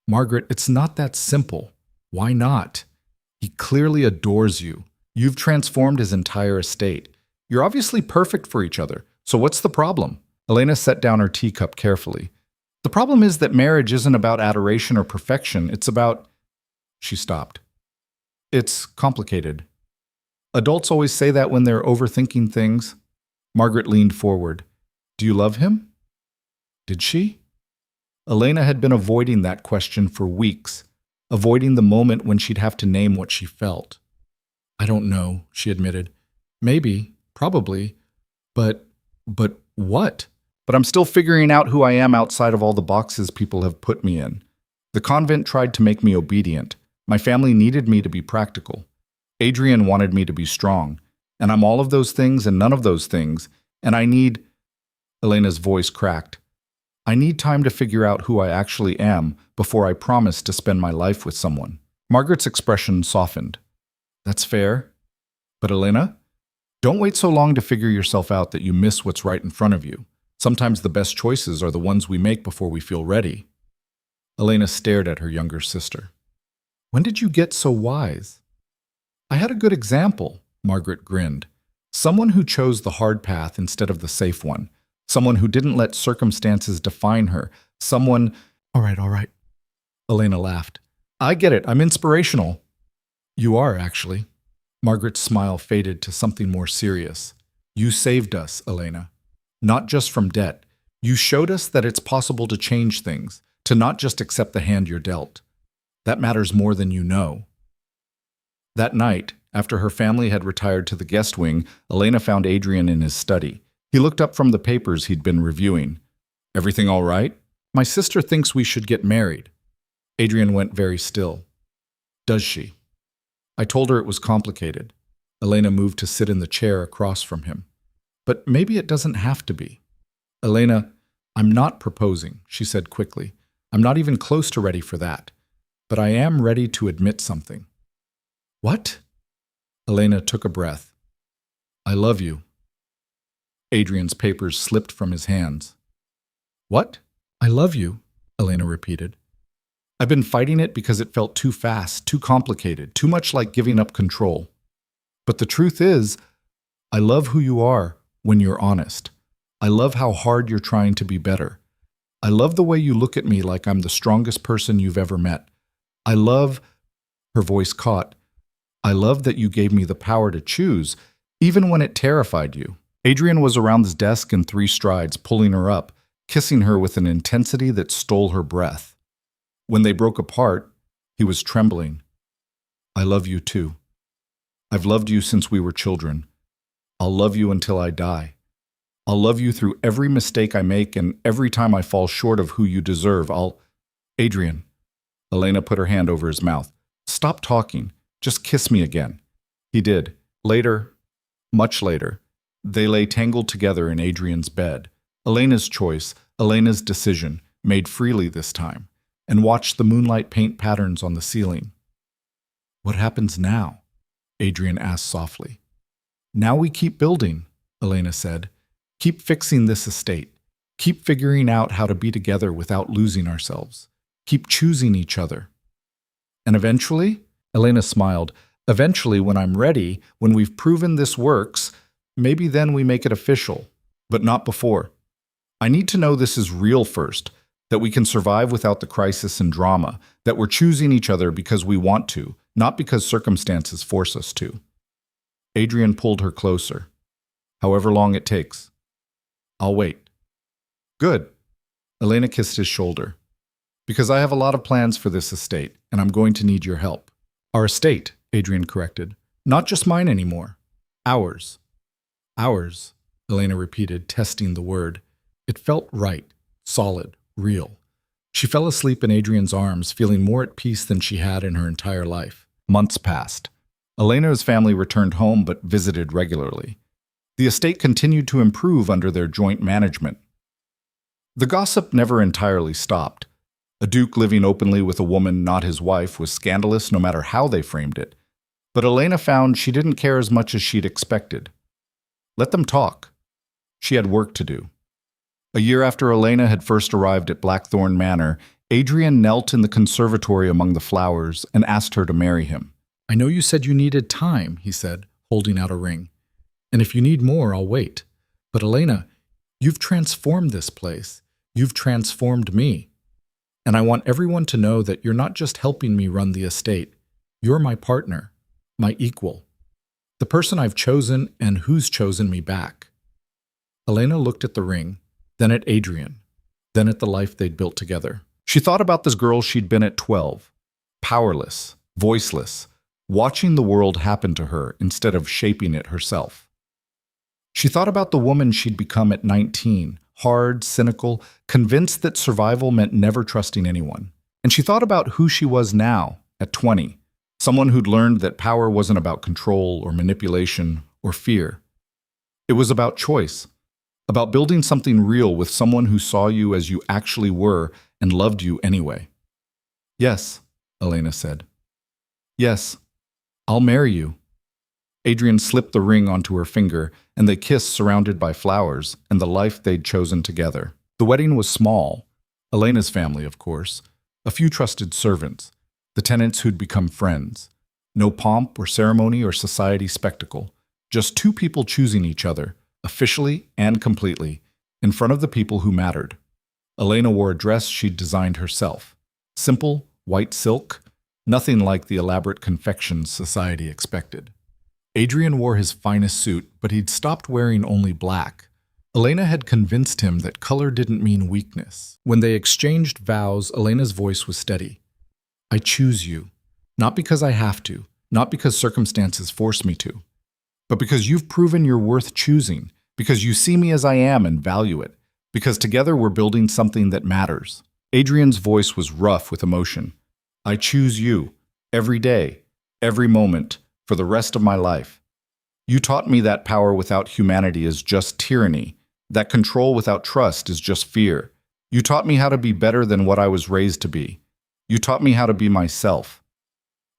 Margaret, it's not that simple. Why not? He clearly adores you. You've transformed his entire estate. You're obviously perfect for each other. So what's the problem? Elena set down her teacup carefully. The problem is that marriage isn't about adoration or perfection. It's about... She stopped. It's complicated. Adults always say that when they're overthinking things. Margaret leaned forward. Do you love him? Did she? Elena had been avoiding that question for weeks, avoiding the moment when she'd have to name what she felt. I don't know, she admitted. Maybe, probably, but what? but I'm still figuring out who I am outside of all the boxes people have put me in. The convent tried to make me obedient. My family needed me to be practical. Adrian wanted me to be strong. And I'm all of those things and none of those things. And I need... Elena's voice cracked. I need time to figure out who I actually am before I promise to spend my life with someone. Margaret's expression softened. That's fair. But Elena, don't wait so long to figure yourself out that you miss what's right in front of you. Sometimes the best choices are the ones we make before we feel ready. Elena stared at her younger sister. When did you get so wise? I had a good example, Margaret grinned. Someone who chose the hard path instead of the safe one. Someone who didn't let circumstances define her. Someone... All right. Elena laughed. I get it. I'm inspirational. You are, actually. Margaret's smile faded to something more serious. You saved us, Elena. Not just from debt. You showed us that it's possible to change things, to not just accept the hand you're dealt. That matters more than you know. That night, after her family had retired to the guest wing, Elena found Adrian in his study. He looked up from the papers he'd been reviewing. Everything all right? My sister thinks we should get married. Adrian went very still. Does she? I told her it was complicated. Elena moved to sit in the chair across from him. But maybe it doesn't have to be. Elena, I'm not proposing, she said quickly. I'm not even close to ready for that. But I am ready to admit something. What? Elena took a breath. I love you. Adrian's papers slipped from his hands. What? I love you, Elena repeated. I've been fighting it because it felt too fast, too complicated, too much like giving up control. But the truth is, I love who you are when you're honest. I love how hard you're trying to be better. I love the way you look at me like I'm the strongest person you've ever met. I love, her voice caught, I love that you gave me the power to choose, even when it terrified you. Adrian was around his desk in 3 strides, pulling her up, kissing her with an intensity that stole her breath. When they broke apart, he was trembling. I love you too. I've loved you since we were children. I'll love you until I die. I'll love you through every mistake I make and every time I fall short of who you deserve. Adrian. Elena put her hand over his mouth. Stop talking. Just kiss me again. He did. Later, much later, they lay tangled together in Adrian's bed. Elena's choice, Elena's decision, made freely this time, and watched the moonlight paint patterns on the ceiling. What happens now? Adrian asked softly. Now we keep building, Elena said. Keep fixing this estate. Keep figuring out how to be together without losing ourselves. Keep choosing each other. And eventually, Elena smiled, eventually when I'm ready, when we've proven this works, maybe then we make it official, but not before. I need to know this is real first, that we can survive without the crisis and drama, that we're choosing each other because we want to, not because circumstances force us to. Adrian pulled her closer. However long it takes. I'll wait. Good. Elena kissed his shoulder. Because I have a lot of plans for this estate, and I'm going to need your help. Our estate, Adrian corrected. Not just mine anymore. Ours. Ours, Elena repeated, testing the word. It felt right, solid, real. She fell asleep in Adrian's arms, feeling more at peace than she had in her entire life. Months passed. Elena's family returned home but visited regularly. The estate continued to improve under their joint management. The gossip never entirely stopped. A duke living openly with a woman not his wife was scandalous no matter how they framed it. But Elena found she didn't care as much as she'd expected. Let them talk. She had work to do. A year after Elena had first arrived at Blackthorn Manor, Adrian knelt in the conservatory among the flowers and asked her to marry him. I know you said you needed time, he said, holding out a ring. And if you need more, I'll wait. But Elena, you've transformed this place. You've transformed me. And I want everyone to know that you're not just helping me run the estate. You're my partner, my equal. The person I've chosen and who's chosen me back. Elena looked at the ring, then at Adrian, then at the life they'd built together. She thought about this girl she'd been at 12, powerless, voiceless, watching the world happen to her instead of shaping it herself. She thought about the woman she'd become at 19, hard, cynical, convinced that survival meant never trusting anyone. And she thought about who she was now, at 20, someone who'd learned that power wasn't about control or manipulation or fear. It was about choice, about building something real with someone who saw you as you actually were and loved you anyway. Yes, Elena said. Yes, I'll marry you. Adrian slipped the ring onto her finger, and they kissed surrounded by flowers and the life they'd chosen together. The wedding was small. Elena's family, of course. A few trusted servants. The tenants who'd become friends. No pomp or ceremony or society spectacle. Just two people choosing each other, officially and completely, in front of the people who mattered. Elena wore a dress she'd designed herself. Simple, white silk, nothing like the elaborate confections society expected. Adrian wore his finest suit, but he'd stopped wearing only black. Elena had convinced him that color didn't mean weakness. When they exchanged vows, Elena's voice was steady. I choose you, not because I have to, not because circumstances force me to, but because you've proven you're worth choosing, because you see me as I am and value it, because together we're building something that matters. Adrian's voice was rough with emotion. I choose you, every day, every moment, for the rest of my life. You taught me that power without humanity is just tyranny, that control without trust is just fear. You taught me how to be better than what I was raised to be. You taught me how to be myself.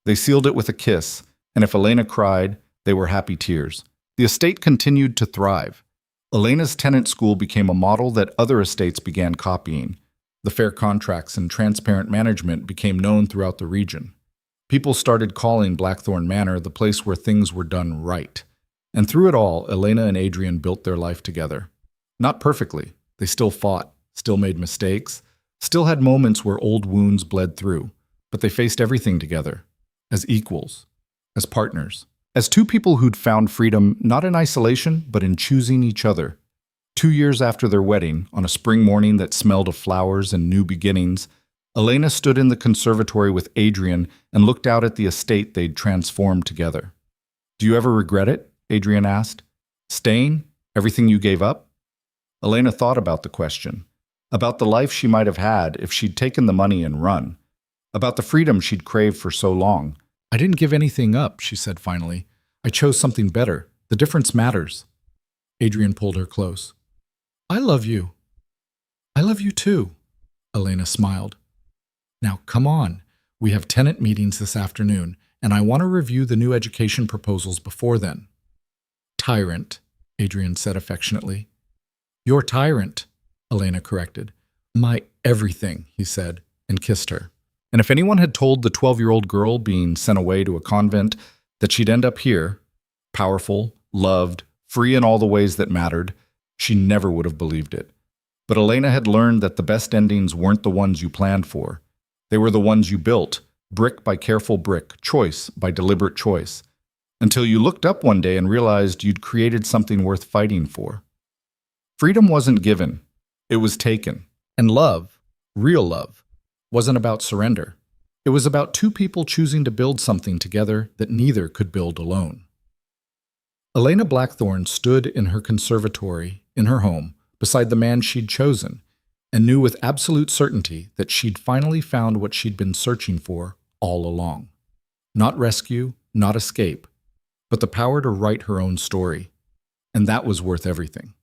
They sealed it with a kiss, and if Elena cried, they were happy tears. The estate continued to thrive. Elena's tenant school became a model that other estates began copying. The fair contracts and transparent management became known throughout the region. People started calling Blackthorn Manor the place where things were done right. And through it all, Elena and Adrian built their life together. Not perfectly. They still fought, still made mistakes, still had moments where old wounds bled through. But they faced everything together, as equals, as partners, as two people who'd found freedom not in isolation, but in choosing each other. 2 years after their wedding, on a spring morning that smelled of flowers and new beginnings, Elena stood in the conservatory with Adrian and looked out at the estate they'd transformed together. Do you ever regret it? Adrian asked. Staying? Everything you gave up? Elena thought about the question, about the life she might have had if she'd taken the money and run, about the freedom she'd craved for so long. I didn't give anything up, she said finally. I chose something better. The difference matters. Adrian pulled her close. I love you. I love you too, Elena smiled. Now, come on. We have tenant meetings this afternoon, and I want to review the new education proposals before then. Tyrant, Adrian said affectionately. Your tyrant, Elena corrected. My everything, he said, and kissed her. And if anyone had told the 12-year-old girl being sent away to a convent that she'd end up here, powerful, loved, free in all the ways that mattered, she never would have believed it. But Elena had learned that the best endings weren't the ones you planned for. They were the ones you built, brick by careful brick, choice by deliberate choice, until you looked up one day and realized you'd created something worth fighting for. Freedom wasn't given, it was taken. And love, real love, wasn't about surrender. It was about two people choosing to build something together that neither could build alone. Elena Blackthorn stood in her conservatory, in her home, beside the man she'd chosen, and knew with absolute certainty that she'd finally found what she'd been searching for all along. Not rescue, not escape, but the power to write her own story. And that was worth everything.